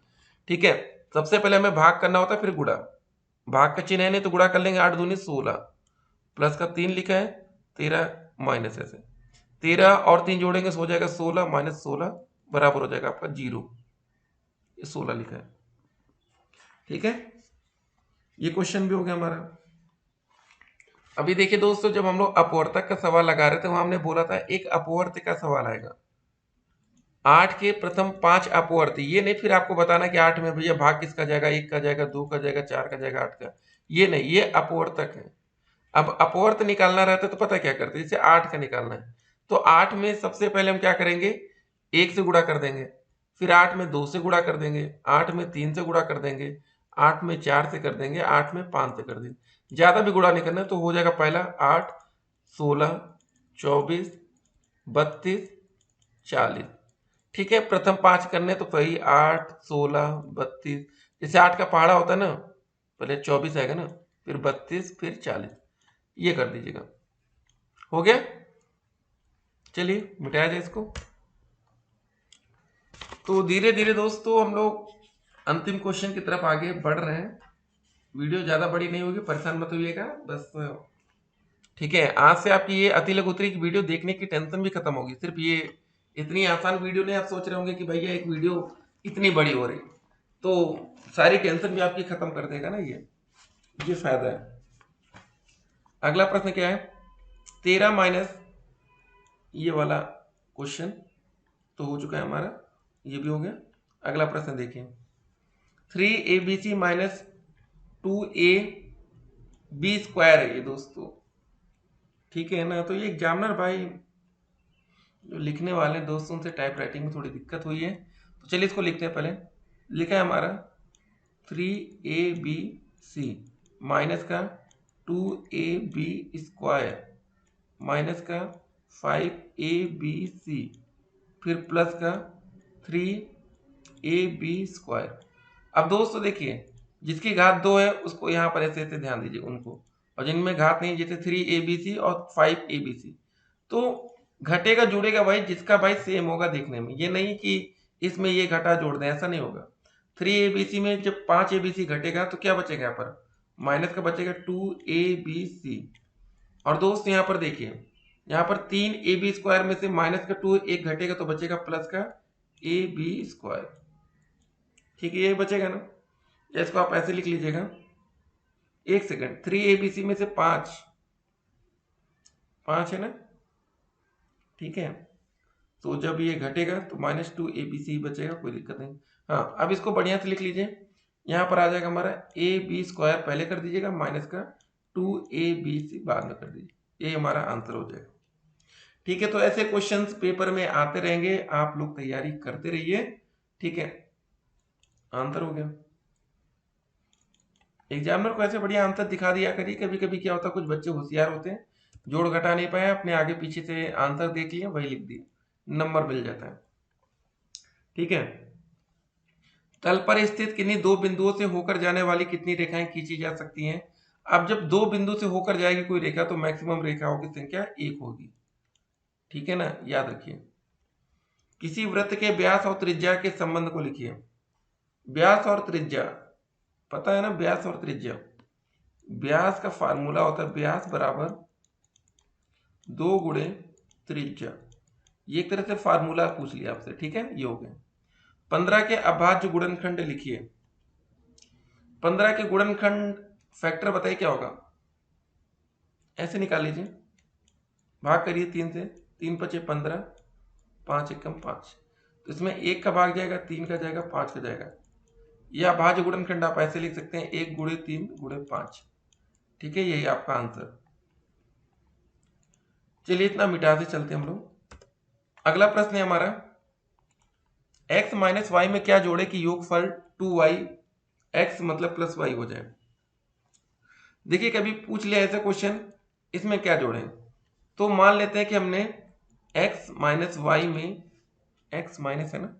ठीक है। सबसे पहले हमें भाग करना होता है, फिर गुणा, भाग का चिन्ह है नहीं तो गुणा कर लेंगे, 8 दूनी 16 प्लस का 3 लिखा है 13 माइनस ऐसे 13 और 3 जोड़ेंगे हो जाएगा 16 - 16 बराबर हो जाएगा आपका 0, ये 16 लिखा है, ठीक है। ये क्वेश्चन भी हो गया हमारा। अभी देखिए दोस्तों, जब हम लोग अपवर्तक का सवाल लगा रहे थे वहां हमने बोला था एक अपवर्त का सवाल आएगा, 8 के प्रथम 5 अपवर्त, ये नहीं फिर आपको बताना कि 8 में भैया भाग किसका जाएगा, 1 का जाएगा, 2 का जाएगा, 4 का जाएगा, 8 का, ये नहीं, ये अपवर्तक है। अब अपवर्त निकालना रहता है तो पता क्या करते हैं, जैसे 8 का निकालना है तो 8 में सबसे पहले हम क्या करेंगे, 1 से गुणा कर देंगे, फिर 8 में 2 से गुणा कर देंगे, 8 में 3 से गुणा कर देंगे, 8 में 4 से कर देंगे, 8 में 5 से कर देंगे। ज़्यादा भी गुणा नहीं करना, तो हो जाएगा पहला 8, 16, 24, 32, 40। ठीक है, प्रथम 5 करने तो वही 8, 16, 32, जैसे 8 का पहाड़ा होता है ना, पहले 24 आएगा ना, फिर 32, फिर 40, ये कर दीजिएगा। हो गया, चलिए मिटाया जाए इसको। तो धीरे धीरे दोस्तों हम लोग अंतिम क्वेश्चन की तरफ आगे बढ़ रहे हैं। वीडियो ज़्यादा बड़ी नहीं होगी, परेशान मत होइएगा बस। ठीक है, आज से आपकी ये अति लघु उत्तरी की वीडियो देखने की टेंशन भी खत्म होगी। सिर्फ ये इतनी आसान वीडियो नहीं, आप सोच रहे होंगे कि भैया एक वीडियो इतनी बड़ी हो रही, तो सारी टेंशन भी आपकी खत्म कर देगा ना ये फायदा है। अगला प्रश्न क्या है, 13 माइनस ये वाला क्वेश्चन तो हो चुका है हमारा, ये भी हो गया। अगला प्रश्न देखिए, 3abc माइनस 2ab स्क्वायर है ये दोस्तों। ठीक है ना, तो ये एग्जामिनर भाई जो लिखने वाले दोस्तों से टाइप राइटिंग में थोड़ी दिक्कत हुई है, तो चलिए इसको लिखते हैं। पहले लिखा है हमारा 3abc माइनस का 2ab स्क्वायर माइनस का 5abc फिर प्लस का 3ab स्क्वायर। अब दोस्तों देखिए, जिसकी घात 2 है उसको यहाँ पर ऐसे ऐसे ध्यान दीजिए उनको, और जिनमें घात नहीं, जैसे 3abc और 5abc, तो घटेगा जुड़ेगा भाई जिसका भाई सेम होगा देखने में, ये नहीं कि इसमें ये घटा जोड़ दें, ऐसा नहीं होगा। 3abc में जब 5abc घटेगा तो क्या बचेगा, यहाँ पर माइनस का बचेगा 2abc। और दोस्त यहाँ पर देखिए, यहाँ पर 3ab स्क्वायर में से माइनस का 2 एक घटेगा तो बचेगा प्लस का ab स्क्वायर। ठीक है, ये बचेगा ना, या इसको आप ऐसे लिख लीजिएगा, एक सेकंड, 3abc में से 5 है ना, ठीक है, तो जब ये घटेगा तो -2abc बचेगा, कोई दिक्कत नहीं। हाँ, अब इसको बढ़िया से लिख लीजिए, यहाँ पर आ जाएगा हमारा ab स्क्वायर पहले कर दीजिएगा, माइनस का 2abc बाद में कर दीजिए, ये हमारा आंसर हो जाएगा। ठीक है, तो ऐसे क्वेश्चंस पेपर में आते रहेंगे, आप लोग तैयारी करते रहिए। ठीक है, आंसर हो गया। एग्जामिनर को ऐसे बढ़िया आंसर दिखा दिया करिए। कभी कभी क्या होता है, कुछ बच्चे होशियार होते हैं, जोड़ घटा नहीं पाए, अपने आगे पीछे से आंसर देख लिया वही लिख दिया, नंबर मिल जाता है। ठीक है, तल पर स्थित किन्हीं दो बिंदुओं से होकर जाने वाली कितनी रेखाएं खींची जा सकती हैं। अब जब दो बिंदु से होकर जाएगी कोई रेखा तो मैक्सिमम रेखाओं की संख्या 1 होगी। ठीक है ना, याद रखिए। किसी वृत्त के व्यास और त्रिज्या के संबंध को लिखिए। व्यास और त्रिज्या पता है ना, व्यास और त्रिज्या, व्यास का फार्मूला होता है व्यास बराबर 2 गुणे त्रिज्या, ये एक तरह से फार्मूला पूछ लिया आपसे। ठीक है, ये हो गया। 15 के अभाज्य गुणनखंड लिखिए। 15 के गुणनखंड फैक्टर बताइए क्या होगा, ऐसे निकाल लीजिए, भाग करिए 3 से, 3 पचे 15, 5 एकम 5, तो इसमें 1 का भाग जाएगा, 3 का जाएगा, 5 का जाएगा। यह अभाज्य गुणनखंड आप ऐसे लिख सकते हैं 1 गुणे 3 गुणे 5। ठीक है, यही आपका आंसर। चलिए इतना मिटाते चलते हम लोग। अगला प्रश्न है हमारा, x माइनस वाई में क्या जोड़े कि योगफल 2y x मतलब प्लस वाई हो जाए। देखिए कभी पूछ लिया ऐसा क्वेश्चन, इसमें क्या जोड़ें, तो मान लेते हैं कि हमने x माइनस वाई में, x माइनस है ना,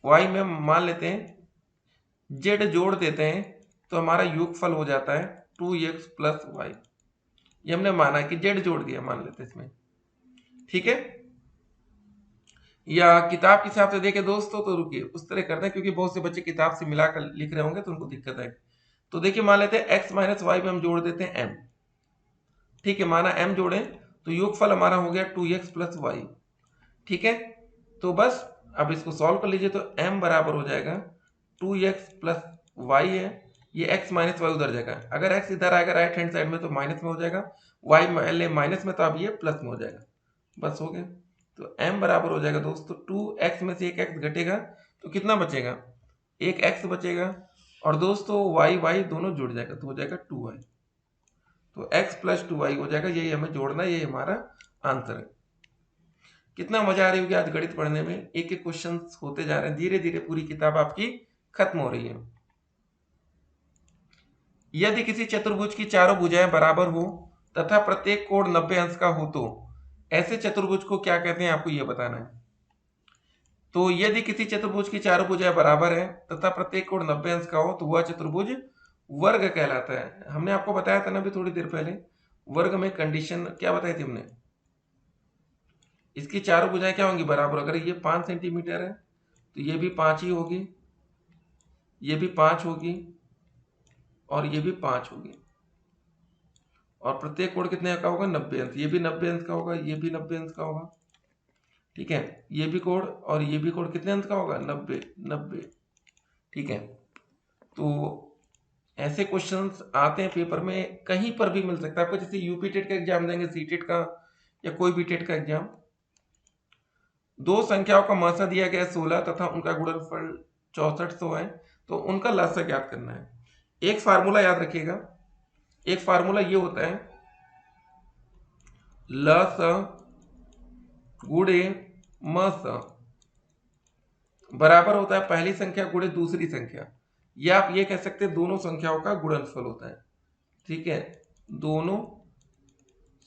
y में मान लेते हैं z जोड़ देते हैं, तो हमारा योगफल हो जाता है 2x प्लस वाई। ये हमने माना कि z जोड़ दिया, मान लेते हैं इसमें। ठीक है, या किताब के हिसाब से देखे दोस्तों तो रुकिए उस तरह करते हैं, क्योंकि बहुत से बच्चे किताब से मिलाकर लिख रहे होंगे तो उनको दिक्कत आएगी। तो देखिए मान लेते हैं x माइनस वाई में हम जोड़ देते हैं m। ठीक है, माना m जोड़े तो योगफल हमारा हो गया 2x प्लस वाई। ठीक है, तो बस अब इसको सॉल्व कर लीजिए, तो m बराबर हो जाएगा 2x प्लस वाई है, ये x माइनस वाई उधर जाएगा, अगर x इधर आएगा राइट हैंड साइड में तो माइनस में हो जाएगा, y पहले माइनस में तो अब ये प्लस में हो जाएगा, बस हो गया। तो m बराबर हो जाएगा दोस्तों 2x में से एक x घटेगा तो कितना बचेगा, एक x बचेगा, और दोस्तों y दोनों जुड़ जाएगा तो हो जाएगा 2y, तो x प्लस 2y हो जाएगा। यही हमें जोड़ना है, यही हमारा आंसर है। कितना मजा आ रही होगी आज गणित पढ़ने में, एक एक क्वेश्चन होते जा रहे हैं, धीरे धीरे पूरी किताब आपकी खत्म हो रही है। यदि किसी चतुर्भुज की चारों भुजाएं बराबर हो तथा प्रत्येक कोण 90 अंश का हो तो ऐसे चतुर्भुज को क्या कहते हैं, आपको यह बताना है। तो यदि किसी चतुर्भुज की चारों भुजाएं बराबर है तथा प्रत्येक कोण 90 अंश का हो तो वह चतुर्भुज वर्ग कहलाता है। हमने आपको बताया था ना अभी थोड़ी देर पहले, वर्ग में कंडीशन क्या बताई थी हमने, इसकी चारों भुजाएं क्या होंगी, बराबर। अगर ये 5 सेंटीमीटर है तो ये भी 5 ही होगी, ये भी 5 होगी और ये भी 5 होगी, और प्रत्येक कोण कितने का होगा, 90 अंश। ये भी 90 अंश का होगा, ये भी 90 अंश का होगा, ठीक है। ये भी कोण और ये भी कोण कितने अंश का होगा, 90 90, ठीक है। तो ऐसे क्वेश्चंस आते हैं पेपर में, कहीं पर भी मिल सकता है आपको। जैसे यूपी टेट का एग्जाम देंगे, सी टेट का या कोई भी टेट का एग्जाम, दो संख्याओं का मासा दिया गया 16 तथा उनका गुणनफल 6400 है, तो उनका लसाअ ज्ञात करना है। एक फार्मूला याद रखिएगा, एक फार्मूला ये होता है, लसाअ गुणे मसाअ बराबर होता है पहली संख्या गुणे दूसरी संख्या, या आप ये कह सकते हैं दोनों संख्याओं का गुणनफल होता है, ठीक है। दोनों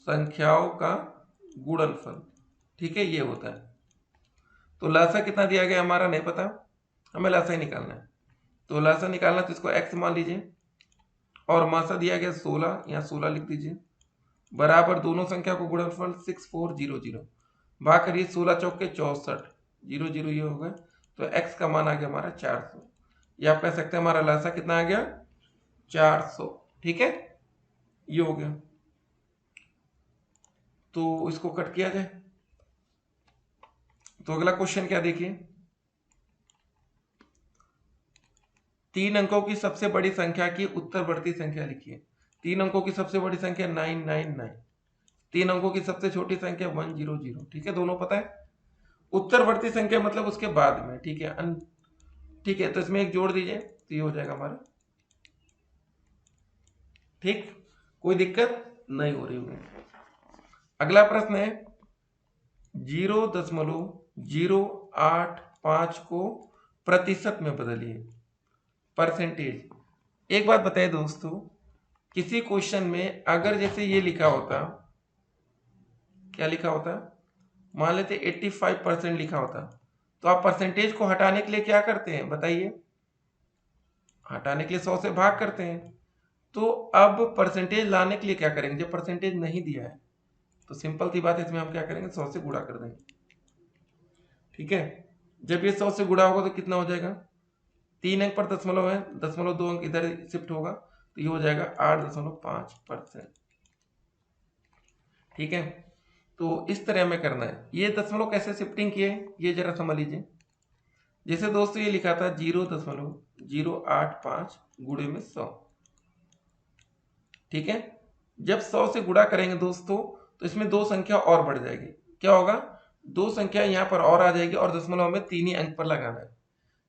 संख्याओं का गुणनफल, ठीक है, ये होता है। तो लसाअ कितना दिया गया हमारा नहीं पता, हमें लसाअ ही निकालना है। तो लसाअ निकालना तो इसको x मान लीजिए, और मासा दिया गया 16, यहाँ 16 लिख दीजिए, बराबर दोनों संख्या को गुणनफल 6400, भाग करिए 16 चौके 64, 00 ये हो गया। तो x का मान आ गया हमारा 400, ये आप कह सकते हैं हमारा लसाअ कितना आ गया, 400, ठीक है, ये हो गया। तो इसको कट किया जाए। तो अगला क्वेश्चन क्या देखिए, 3 अंकों की सबसे बड़ी संख्या की उत्तरवर्ती संख्या लिखिए। 3 अंकों की सबसे बड़ी संख्या 999, 3 अंकों की सबसे छोटी संख्या 100, ठीक है, दोनों पता है। उत्तरवर्ती संख्या मतलब उसके बाद में, ठीक है, ठीक है, तो इसमें एक जोड़ दीजिए तो ये हो जाएगा हमारा, ठीक, कोई दिक्कत नहीं हो रही होगी। अगला प्रश्न है 0.085 को प्रतिशत में बदलिए, परसेंटेज। एक बात बताइए दोस्तों, किसी क्वेश्चन में अगर जैसे ये लिखा होता, क्या लिखा होता, मान लेते 85% लिखा होता, तो आप परसेंटेज को हटाने के लिए क्या करते हैं बताइए, हटाने के लिए 100 से भाग करते हैं। तो अब परसेंटेज लाने के लिए क्या करेंगे, जब परसेंटेज नहीं दिया है तो सिंपल सी बात है, इसमें हम क्या करेंगे, 100 से गुणा कर देंगे, ठीक है। जब ये 100 से गुणा होगा तो कितना हो जाएगा, 3 अंक पर दशमलव है, 0.2 अंक इधर शिफ्ट होगा तो ये हो जाएगा 8.5%, ठीक है। तो इस तरह में करना है। ये दशमलव कैसे शिफ्टिंग किए ये जरा समझ लीजिए। जैसे दोस्तों ये लिखा था 0.085 गुणे में 100, ठीक है। जब 100 से गुणा करेंगे दोस्तों तो इसमें दो संख्या और बढ़ जाएगी, क्या होगा, दो संख्या यहाँ पर और आ जाएगी और दशमलव में 3 ही अंक पर लगाना है,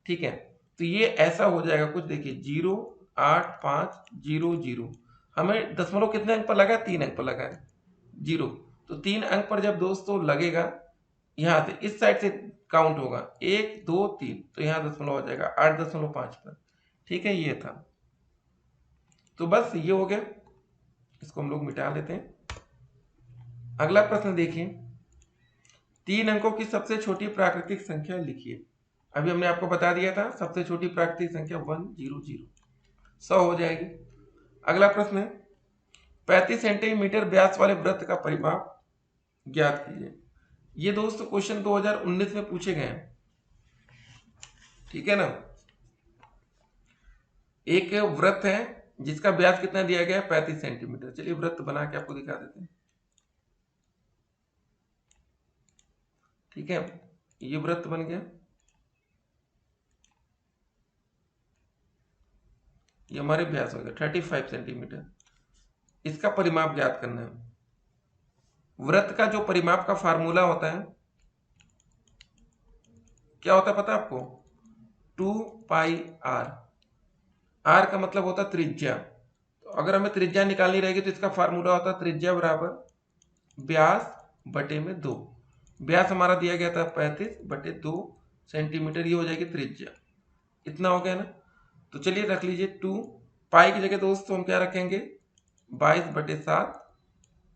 ठीक है। तो ये ऐसा हो जाएगा कुछ, देखिए 08500, हमें दशमलव कितने अंक पर लगा, 3 अंक पर लगा है, 0। तो 3 अंक पर जब दोस्तों लगेगा, यहाँ से इस साइड से काउंट होगा 1 2 3, तो यहाँ दशमलव हो जाएगा 8.5 पर, ठीक है, ये था। तो बस ये हो गया, इसको हम लोग मिटा लेते हैं। अगला प्रश्न देखिए, 3 अंकों की सबसे छोटी प्राकृतिक संख्या लिखिए। अभी हमने आपको बता दिया था सबसे छोटी प्राकृतिक संख्या 100, 100 हो जाएगी। अगला प्रश्न है 35 सेंटीमीटर व्यास वाले वृत्त का परिमाप ज्ञात कीजिए। ये दोस्तों क्वेश्चन 2019 में पूछे गए हैं, ठीक है ना। एक वृत्त है जिसका व्यास कितना दिया गया है, 35 सेंटीमीटर। चलिए वृत्त बना के आपको दिखा देते हैं, ठीक है। ये वृत्त बन गया, ये हमारे व्यास हो गया 35 सेंटीमीटर। इसका परिमाप ज्ञात करना है। वृत्त का जो परिमाप का फार्मूला होता है, क्या होता है पता है आपको, 2πr। आर का मतलब होता है त्रिज्या। तो अगर हमें त्रिज्या निकालनी रहेगी तो इसका फार्मूला होता है त्रिज्या बराबर व्यास बटे में 2। व्यास हमारा दिया गया था 35/2 सेंटीमीटर, ये हो जाएगी त्रिज्या। इतना हो गया ना। तो चलिए रख लीजिए 2 पाई की जगह दोस्तों हम क्या रखेंगे 22/7,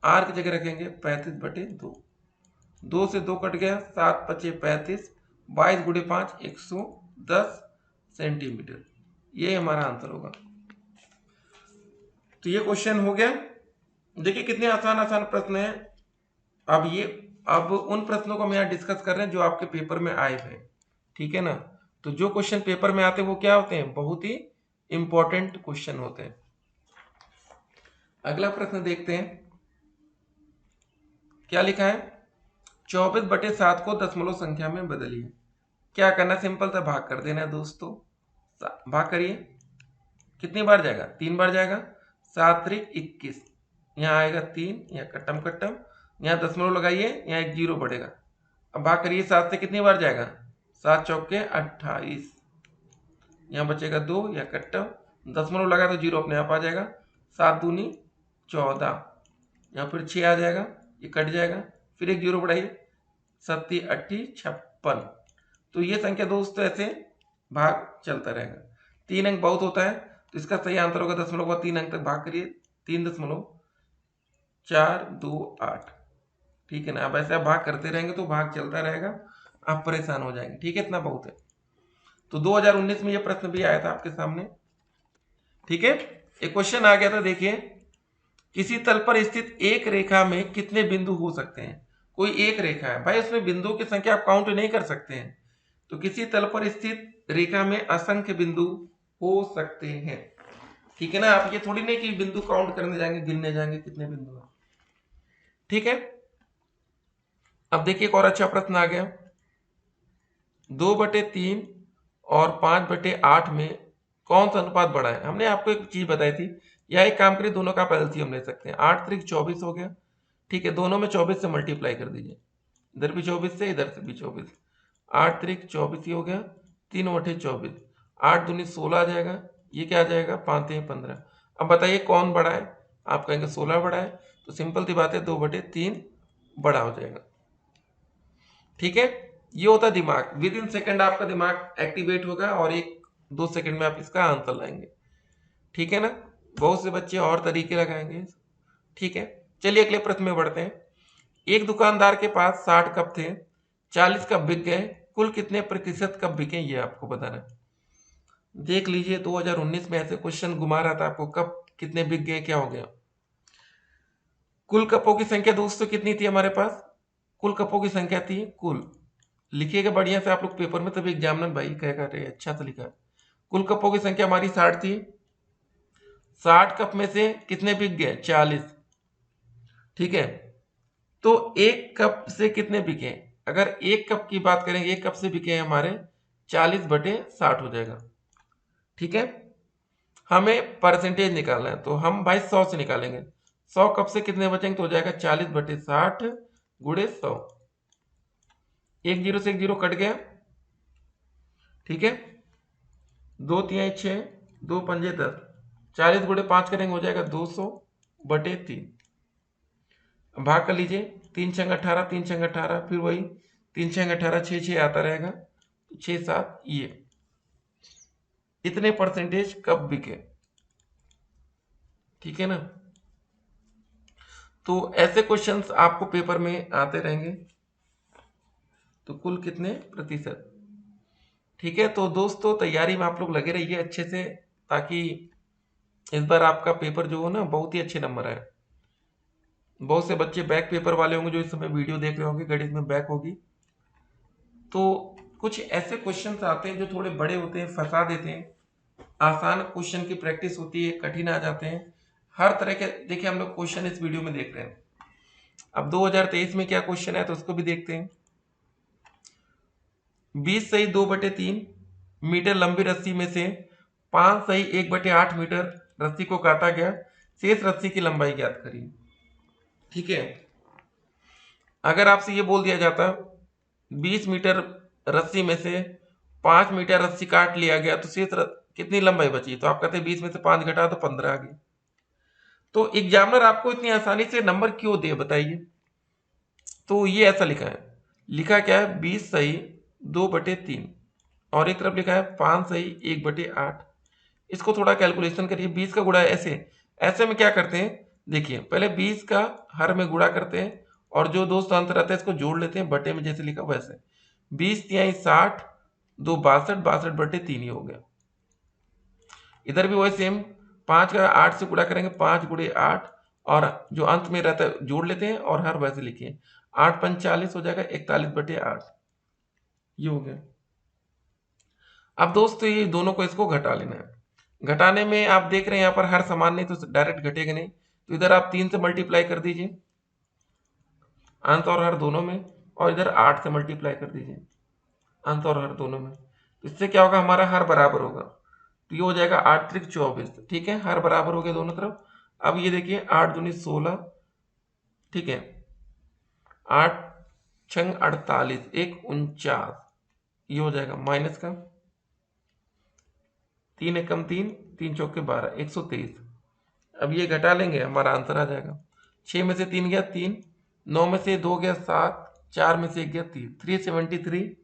आर की जगह रखेंगे 35/2, 2 से 2 कट गया, 7 पचे 35, 22 गुणे 5 110 सेंटीमीटर, ये हमारा आंसर होगा। तो ये क्वेश्चन हो गया। देखिए कितने आसान आसान प्रश्न हैं। अब उन प्रश्नों को हम यहाँ डिस्कस कर रहे हैं जो आपके पेपर में आए थे, ठीक है ना। तो जो क्वेश्चन पेपर में आते हैं वो क्या होते हैं, बहुत ही इंपॉर्टेंट क्वेश्चन होते हैं। अगला प्रश्न देखते हैं क्या लिखा है। 24/7 को दशमलव संख्या में बदलिए। क्या करना, सिंपल सा भाग कर देना है दोस्तों। भाग करिए, कितनी बार जाएगा, 3 बार जाएगा। 7 त्रिक 21, यहाँ आएगा 3, यहाँ कट्टम कट्टम, यहाँ दशमलव लगाइए, यहाँ एक जीरो बढ़ेगा। अब भाग करिए 7 से कितनी बार जाएगा, 7 चौके 28, यहाँ बचेगा 2, या कट्टम, दशमलव लगा तो जीरो अपने आप आ जाएगा। 7 दूनी 14, यहाँ फिर 6 आ जाएगा, ये कट जाएगा, फिर एक जीरो बढ़ाइए, 7 8 56। तो ये संख्या दोस्तों ऐसे भाग चलता रहेगा। 3 अंक बहुत होता है, तो इसका सही आंसर होगा दशमलव का 3 अंक तक भाग करिए, 3.428, ठीक है ना। अब ऐसे आप भाग करते रहेंगे तो भाग चलता रहेगा, आप परेशान हो जाएंगे, ठीक है, इतना बहुत है। तो 2019 में ये प्रश्न भी आया था आपके सामने, ठीक है। एक क्वेश्चन आ गया था, देखिए, किसी तल पर स्थित एक रेखा में कितने बिंदु हो सकते हैं। कोई एक रेखा है भाई, उसमें बिंदुओं की संख्या आप काउंट नहीं कर सकते हैं। तो किसी तल पर स्थित रेखा में असंख्य बिंदु हो सकते हैं, ठीक है ना। आप ये थोड़ी नहीं कि बिंदु काउंट करने जाएंगे, गिनने जाएंगे कितने बिंदु हैं, ठीक है। अब देखिए एक और अच्छा प्रश्न आ गया। 2/3 और 5/8 में कौन सा अनुपात बड़ा है। हमने आपको एक चीज बताई थी, या एक काम करिए, दोनों का आप एलसीएम ले सकते हैं। 8 त्रिक 24 हो गया, ठीक है, दोनों में 24 से मल्टीप्लाई कर दीजिए, इधर भी 24 से, इधर से भी 24, 8 त्रिक 24 ही हो गया, 3/24, 8 दूनी 16 आ जाएगा, ये क्या आ जाएगा 5 3 15। अब बताइए कौन बड़ा है, आप कहेंगे 16 बड़ा है, तो सिंपल सी बात है 2/3 बड़ा हो जाएगा, ठीक है। ये होता है दिमाग, विद इन सेकंड आपका दिमाग एक्टिवेट होगा और 1-2 सेकंड में आप इसका आंसर लाएंगे, ठीक है ना। बहुत से बच्चे और तरीके लगाएंगे, ठीक है। चलिए अगले प्रश्न में बढ़ते हैं। एक दुकानदार के पास 60 कप थे, 40 कप बिक गए, कुल कितने प्रतिशत कप बिके, ये आपको बताना है। देख लीजिए 2019 में ऐसे क्वेश्चन घुमा रहा था आपको, कप कितने बिक गए, क्या हो गया। कुल कपों की संख्या दोस्तों कितनी थी हमारे पास, कुल कपों की संख्या थी, कुल लिखिएगा बढ़िया से आप लोग पेपर में, तभी एग्जामिनर भाई कहेगा अरे अच्छा से लिखा है। कुल कपों की संख्या हमारी 60 थी, 60 कप में से कितने बिक गए 40, ठीक है। तो एक कप से कितने बिके, अगर एक कप की बात करें, एक कप से बिके हमारे 40/60 हो जाएगा, ठीक है। हमें परसेंटेज निकालना है, तो हम भाई 100 से निकालेंगे। 100 कप से कितने बचेंगे, तो हो जाएगा 40/60 गुणे 100, एक जीरो से एक जीरो कट गया, ठीक है। 2 3 6, 2 पंजे 10, 40 गुणे 5 करेंगे, हो जाएगा 200/3। भाग कर लीजिए, 3 छंग 18, 3 छंग 18, फिर वही 3 छंग 18, 6 6 आता रहेगा, 6 7, ये इतने परसेंटेज कब बिके, ठीक है ना। तो ऐसे क्वेश्चंस आपको पेपर में आते रहेंगे। तो कुल कितने प्रतिशत, ठीक है। तो दोस्तों तैयारी में आप लोग लगे रहिए अच्छे से, ताकि इस बार आपका पेपर जो हो ना बहुत ही अच्छे नंबर आए। बहुत से बच्चे बैक पेपर वाले होंगे जो इस समय वीडियो देख रहे होंगे, गणित में बैक होगी। तो कुछ ऐसे क्वेश्चंस आते हैं जो थोड़े बड़े होते हैं, फंसा देते हैं। आसान क्वेश्चन की प्रैक्टिस होती है, कठिन आ जाते हैं, हर तरह के देखिए हम लोग क्वेश्चन इस वीडियो में देख रहे हैं। अब 2023 में क्या क्वेश्चन है तो उसको भी देखते हैं। 20 सही 2/3 मीटर लंबी रस्सी में से 5 सही 1/8 मीटर रस्सी को काटा गया, शेष रस्सी की लंबाई ज्ञात करिए, ठीक है। अगर आपसे ये बोल दिया जाता 20 मीटर रस्सी में से 5 मीटर रस्सी काट लिया गया, तो शेष कितनी लंबाई बची, तो आप कहते हैं 20 में से 5 घटा तो 15 आ गई। तो एग्जामिनर आपको इतनी आसानी से नंबर क्यों दे बताइए। तो ये ऐसा लिखा है, लिखा क्या है 20 सही 2/3, और एक तरफ लिखा है 5 सही 1/8, इसको थोड़ा कैलकुलेशन करिए। 20 का गुणा ऐसे में क्या करते हैं, देखिए पहले 20 का हर में गुणा करते हैं और जो दोस्त अंतर रहता है इसको जोड़ लेते हैं, बटे में जैसे लिखा वैसे। 20 तिहाई 60, 2 62, 62 बटे 3 ही हो गया। इधर भी वही सेम, 5 का 8 से गुणा करेंगे, 5 गुणे 8, और जो अंत में रहता है जोड़ लेते हैं और हर वैसे लिखिए। 8 पंच 40 हो जाएगा, 41 बटे 8, ये हो गया। अब दोस्तों ये दोनों को इसको घटा लेना है। घटाने में आप देख रहे हैं यहाँ पर हर समान नहीं तो डायरेक्ट घटेगा नहीं, तो इधर आप 3 से मल्टीप्लाई कर दीजिए अंत और हर दोनों में, और इधर 8 से मल्टीप्लाई कर दीजिए अंत और हर दोनों में। तो इससे क्या होगा, हमारा हर बराबर होगा, तो ये हो जाएगा 8 त्रिक 24। ठीक है, हर बराबर हो गया दोनों तरफ। अब ये देखिए 8 दूनी 16, ठीक है, 8 छंग 48, 1 49, ये हो जाएगा माइनस का 3 एकम 3, 3 चौके 12, 123। अब ये घटा लेंगे, हमारा आंसर आ जाएगा। 6 में से 3 गया 3, 9 में से 2 गया 7, 4 में से 1 गया 3, 373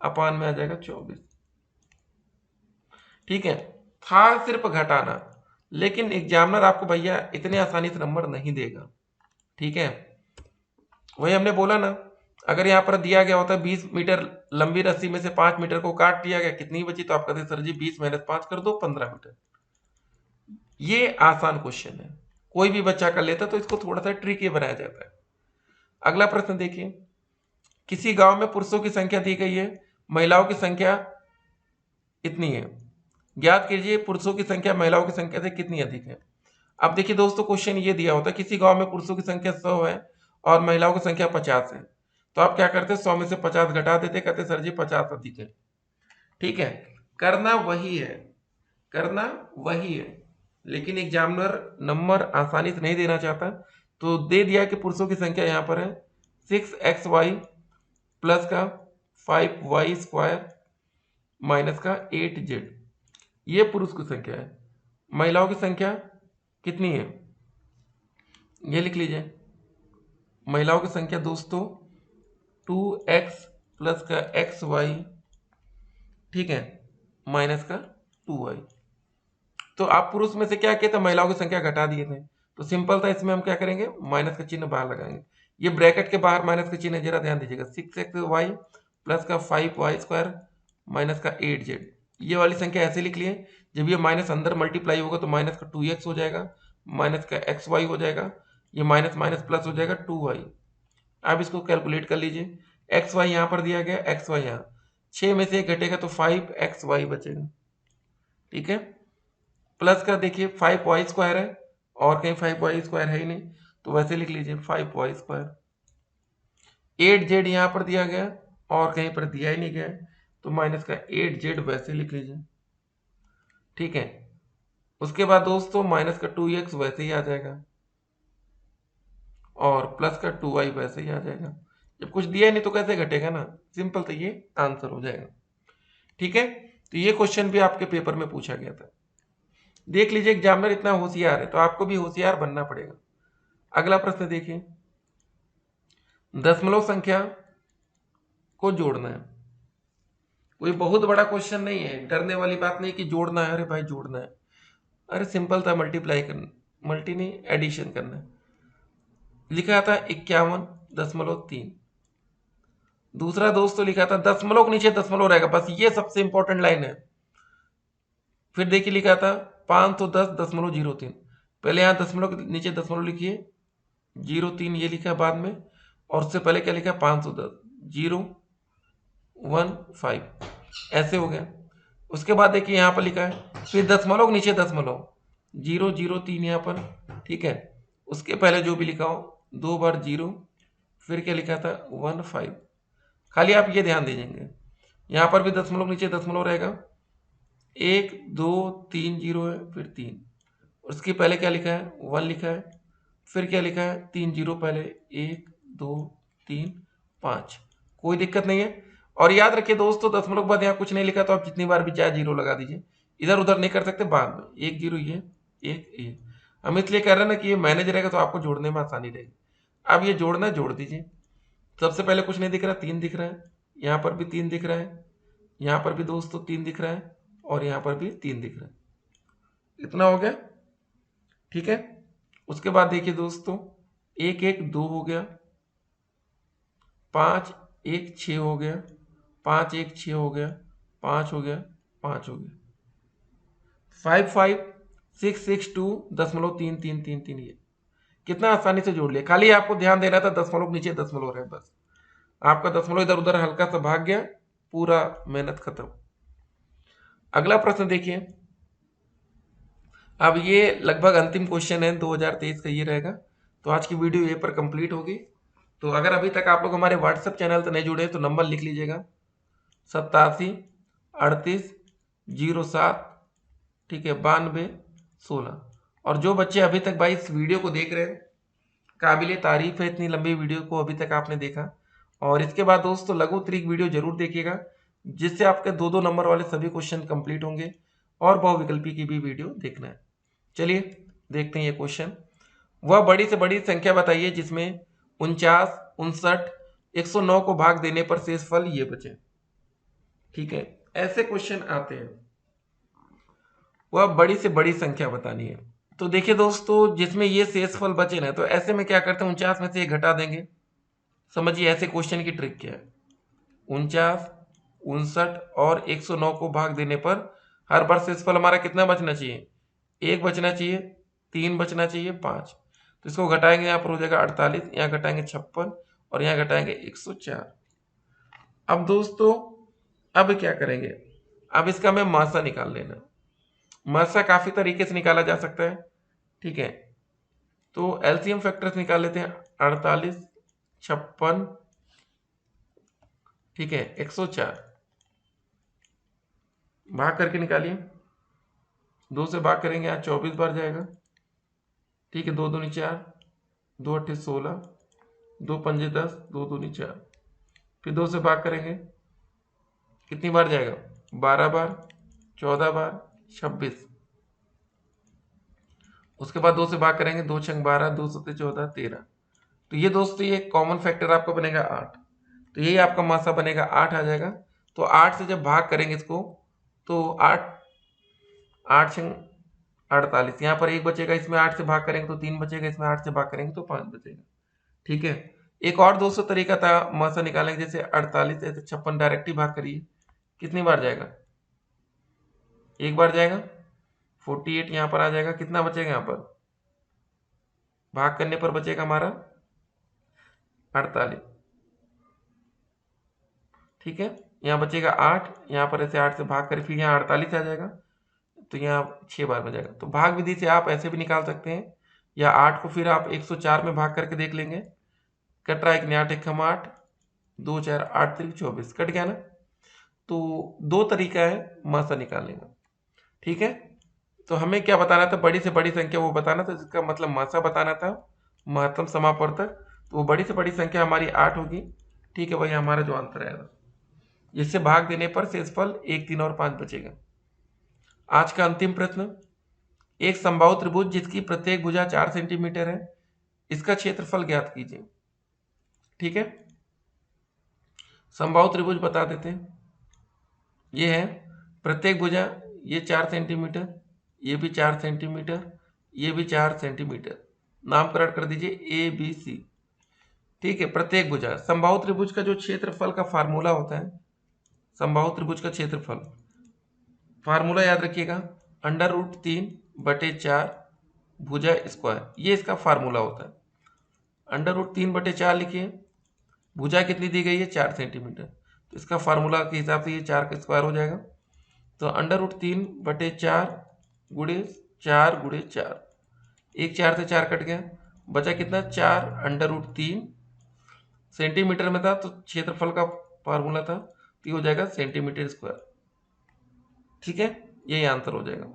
अपान में आ जाएगा 24। ठीक है, था सिर्फ घटाना, लेकिन एग्जामिनर आपको भैया इतने आसानी से नंबर नहीं देगा। ठीक है, वही हमने बोला ना, अगर यहाँ पर दिया गया होता 20 मीटर लंबी रस्सी में से 5 मीटर को काट दिया गया, कितनी बची, तो आप कहते सर जी 20 - 5 कर दो 15 मीटर। ये आसान क्वेश्चन है, कोई भी बच्चा कर लेता, तो इसको थोड़ा सा ट्रिकी बनाया जाता है। अगला प्रश्न देखिए, किसी गांव में पुरुषों की संख्या दी गई है, महिलाओं की संख्या इतनी है, ज्ञात कीजिए पुरुषों की संख्या महिलाओं की संख्या से कितनी अधिक है। अब देखिए दोस्तों, क्वेश्चन ये दिया होता है किसी गांव में पुरुषों की संख्या 100 है और महिलाओं की संख्या 50 है, तो आप क्या करते, 100 में से 50 घटा देते, कहते सर जी 50 अधिक है। ठीक है, करना वही है, करना वही है, लेकिन एग्जामिनर नंबर आसानी से नहीं देना चाहता, तो दे दिया कि पुरुषों की संख्या यहाँ पर है 6xy प्लस का 5y² माइनस का 8z, ये पुरुष की संख्या है। महिलाओं की संख्या कितनी है, ये लिख लीजिए। महिलाओं की संख्या दोस्तों 2x प्लस का xy, ठीक है, माइनस का 2y। तो आप पुरुष में से क्या किए थे, महिलाओं की संख्या घटा दिए थे, तो सिंपल था, इसमें हम क्या करेंगे, माइनस का चिन्ह बाहर लगाएंगे। ये ब्रैकेट के बाहर माइनस का चिन्ह, जरा ध्यान दीजिएगा। 6xy प्लस का 5y² माइनस का 8z, ये वाली संख्या ऐसे लिख लिए। जब ये माइनस अंदर मल्टीप्लाई होगा तो माइनस का 2x हो जाएगा, माइनस का xy हो जाएगा, ये माइनस माइनस प्लस हो जाएगा 2y। आप इसको कैलकुलेट कर लीजिए, xy यहाँ पर दिया गया, xy यहाँ, 6 में से 1 घटेगा तो 5xy बचेगा। ठीक है, प्लस का देखिए 5y² है और कहीं 5y² है ही नहीं, तो वैसे लिख लीजिए 5y²। 8z यहाँ पर दिया गया और कहीं पर दिया ही नहीं गया, तो माइनस का 8z वैसे लिख लीजिए। ठीक है, उसके बाद दोस्तों माइनस का 2x वैसे ही आ जाएगा और प्लस का 2y वैसे ही आ जाएगा। जब कुछ दिया ही नहीं तो कैसे घटेगा ना, सिंपल, तो ये आंसर हो जाएगा। ठीक है, तो ये क्वेश्चन भी आपके पेपर में पूछा गया था। देख लीजिए, एग्जामिनर इतना होशियार है तो आपको भी होशियार बनना पड़ेगा। अगला प्रश्न देखिए, दशमलव संख्या को जोड़ना है। कोई बहुत बड़ा क्वेश्चन नहीं है, डरने वाली बात नहीं कि जोड़ना है, अरे भाई जोड़ना है, अरे सिंपल था, मल्टीप्लाई करना, मल्टी नहीं एडिशन करना है। लिखा था 51.3। दूसरा दोस्तों लिखा था दशमलव के नीचे दशमलव रहेगा, बस ये सबसे इंपॉर्टेंट लाइन है। फिर देखिए लिखा था 510.03, पहले यहाँ दशमलव के नीचे दशमलव लिखिए, 03 ये लिखा बाद में, और उससे पहले क्या लिखा, 510.015, ऐसे हो गया। उसके बाद देखिए यहाँ पर लिखा है, फिर दशमलव के नीचे दशमलव 003 यहाँ पर, ठीक है, उसके पहले जो भी लिखा हो 2 बार 0, फिर क्या लिखा था 15। खाली आप ये ध्यान दीजिएंगे, यहाँ पर भी दशमलव नीचे दशमलव रहेगा, 1 2 3 0 है, फिर 3, उसके पहले क्या लिखा है 1 लिखा है, फिर क्या लिखा है 3 0 पहले, 1 2 3 5, कोई दिक्कत नहीं है। और याद रखिए दोस्तों, दशमलव के बाद यहाँ कुछ नहीं लिखा तो आप जितनी बार भी चाहे 0 लगा दीजिए, इधर उधर नहीं कर सकते, बाद में 1 0 ये 1 1। हम इसलिए कह रहे हैं ना कि ये मैनेज रहेगा तो आपको जोड़ने में आसानी रहेगी। अब ये जोड़ना है, जोड़ दीजिए। सबसे पहले कुछ नहीं दिख रहा, 3 दिख रहा है, यहाँ पर भी 3 दिख रहा है, यहाँ पर भी दोस्तों 3 दिख रहा है, और यहाँ पर भी 3 दिख रहा है। इतना हो गया, ठीक है। उसके बाद देखिए दोस्तों, 1 1 2 हो गया, 5 1 6 हो गया, 5 1 6 हो गया, 5 हो गया, 5 हो गया, 5 5 6 6 2 दशमलव 3 3 3 3। ये कितना आसानी से जोड़ लिया, खाली आपको ध्यान देना था दशमलव नीचे दशमलव रहे, बस आपका दशमलव इधर उधर हल्का सा भाग गया, पूरा मेहनत खत्म। अगला प्रश्न देखिए, अब ये लगभग अंतिम क्वेश्चन है 2023 का, ये रहेगा। तो आज की वीडियो ये पर कंप्लीट होगी। तो अगर अभी तक आप लोग हमारे व्हाट्सएप चैनल से नहीं जुड़े तो नंबर लिख लीजिएगा 87 38 07, ठीक है, 92 16। और जो बच्चे अभी तक भाई इस वीडियो को देख रहे हैं, काबिले तारीफ है, इतनी लंबी वीडियो को अभी तक आपने देखा। और इसके बाद दोस्तों लघु त्रिक वीडियो जरूर देखिएगा, जिससे आपके 2 2 नंबर वाले सभी क्वेश्चन कंप्लीट होंगे। और बहुविकल्पी की भी वीडियो देखना है। चलिए देखते हैं ये क्वेश्चन। वह बड़ी से बड़ी संख्या बताइए जिसमें 49 59 109 को भाग देने पर शेषफल ये बचे, ठीक है। ऐसे क्वेश्चन आते हैं। वह बड़ी से बड़ी संख्या बतानी है। तो देखिए दोस्तों, जिसमें ये शेषफल बचे ना, तो ऐसे में क्या करते हैं, 49 में से ये घटा देंगे। समझिए ऐसे क्वेश्चन की ट्रिक क्या है। 49 59 और 109 को भाग देने पर हर बार शेषफल हमारा कितना बचना चाहिए, 1 बचना चाहिए, 3 बचना चाहिए, 5। तो इसको घटाएंगे, यहाँ पर हो जाएगा 48, यहाँ घटाएंगे 56 और यहाँ घटाएंगे 104। अब दोस्तों अब क्या करेंगे, अब इसका हमें मासा निकाल लेना। मासा काफी तरीके से निकाला जा सकता है, ठीक है। तो एलसीएम फैक्टर्स निकाल लेते हैं। 48 56, ठीक है, 104 भाग करके निकालिए। 2 से भाग करेंगे, यहाँ 24 बार जाएगा, ठीक है। 2 दूनी 4, 2 अट्ठे 16, 2 पंजे 10, 2 दूनी 4। फिर 2 से भाग करेंगे, कितनी बार जाएगा, 12 बार, 14 बार, 26। उसके बाद 2 से भाग करेंगे, 2 छंग 12, 2 सत्ते 14, 13। तो ये दोस्तों ये कॉमन फैक्टर आपका बनेगा 8। तो यही आपका मासा बनेगा, 8 आ जाएगा। तो 8 से जब भाग करेंगे इसको, तो 8 8 छंग 48, यहाँ पर 1 बचेगा, इसमें 8 से भाग करेंगे तो 3 बचेगा, इसमें 8 से भाग करेंगे तो 5 बचेगा, ठीक है। एक और दोस्तों तरीका था मासा निकालेंगे, जैसे 48 ऐसे 56 डायरेक्ट ही भाग करिए, कितनी बार जाएगा, 1 बार जाएगा, 48 यहाँ पर आ जाएगा, कितना बचेगा, यहाँ पर भाग करने पर बचेगा हमारा 48, ठीक है। यहाँ बचेगा 8, यहाँ पर ऐसे 8 से भाग कर फिर यहाँ 48 आ जाएगा, तो यहाँ 6 बार में जाएगा। तो भाग विधि से आप ऐसे भी निकाल सकते हैं, या 8 को फिर आप 104 में भाग करके देख लेंगे। कट रहा है कि 8 1 8, 2 4 8 3 24, कट गया ना। तो 2 तरीका है मासा निकालने का, ठीक है। तो हमें क्या बताना था, बड़ी से बड़ी संख्या वो बताना था, जिसका मतलब मासा बताना था, महत्तम समापवर्तक। तो वो बड़ी से बड़ी संख्या हमारी 8 होगी, ठीक है। वही हमारा जो आंसर आएगा, जिससे भाग देने पर शेषफल 1 3 और 5 बचेगा। आज का अंतिम प्रश्न, एक समबाहु त्रिभुज जिसकी प्रत्येक भुजा 4 सेंटीमीटर है, इसका क्षेत्रफल ज्ञात कीजिए, ठीक है। समबाहु त्रिभुज बता देते हैं, ये है प्रत्येक भुजा, ये 4 सेंटीमीटर, ये भी 4 सेंटीमीटर, ये भी 4 सेंटीमीटर। नामकरण कर दीजिए ए बी सी, ठीक है। प्रत्येक भुजा, समबाहु त्रिभुज का जो क्षेत्रफल का फार्मूला होता है, समबाहु त्रिभुज का क्षेत्रफल फार्मूला याद रखिएगा, √3/4 भुजा स्क्वायर, ये इसका फार्मूला होता है। √3/4 लिखिए, भुजा कितनी दी गई है, 4 सेंटीमीटर, तो इसका फार्मूला के हिसाब से ये 4 का स्क्वायर हो जाएगा। तो √3/4 गुणे 4 गुणे 4, एक 4 से 4 कट गया, बचा कितना, 4 √3। सेंटीमीटर में था तो क्षेत्रफल का फार्मूला था, तो ये हो जाएगा सेंटीमीटर स्क्वायर, ठीक है। यही आंसर हो जाएगा।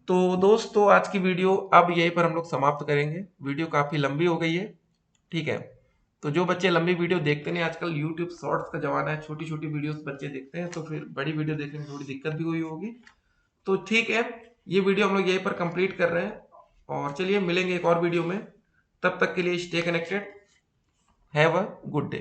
तो दोस्तों आज की वीडियो अब यहीं पर हम लोग समाप्त करेंगे। वीडियो काफ़ी लंबी हो गई है, ठीक है। तो जो बच्चे लंबी वीडियो देखते नहीं, आजकल यूट्यूब शॉर्ट्स का जमाना है, छोटी छोटी वीडियोस बच्चे देखते हैं, तो फिर बड़ी वीडियो देखने में थोड़ी दिक्कत भी हुई होगी। तो ठीक है, ये वीडियो हम लोग यहीं पर कंप्लीट कर रहे हैं, और चलिए मिलेंगे एक और वीडियो में। तब तक के लिए stay connected, have a good day.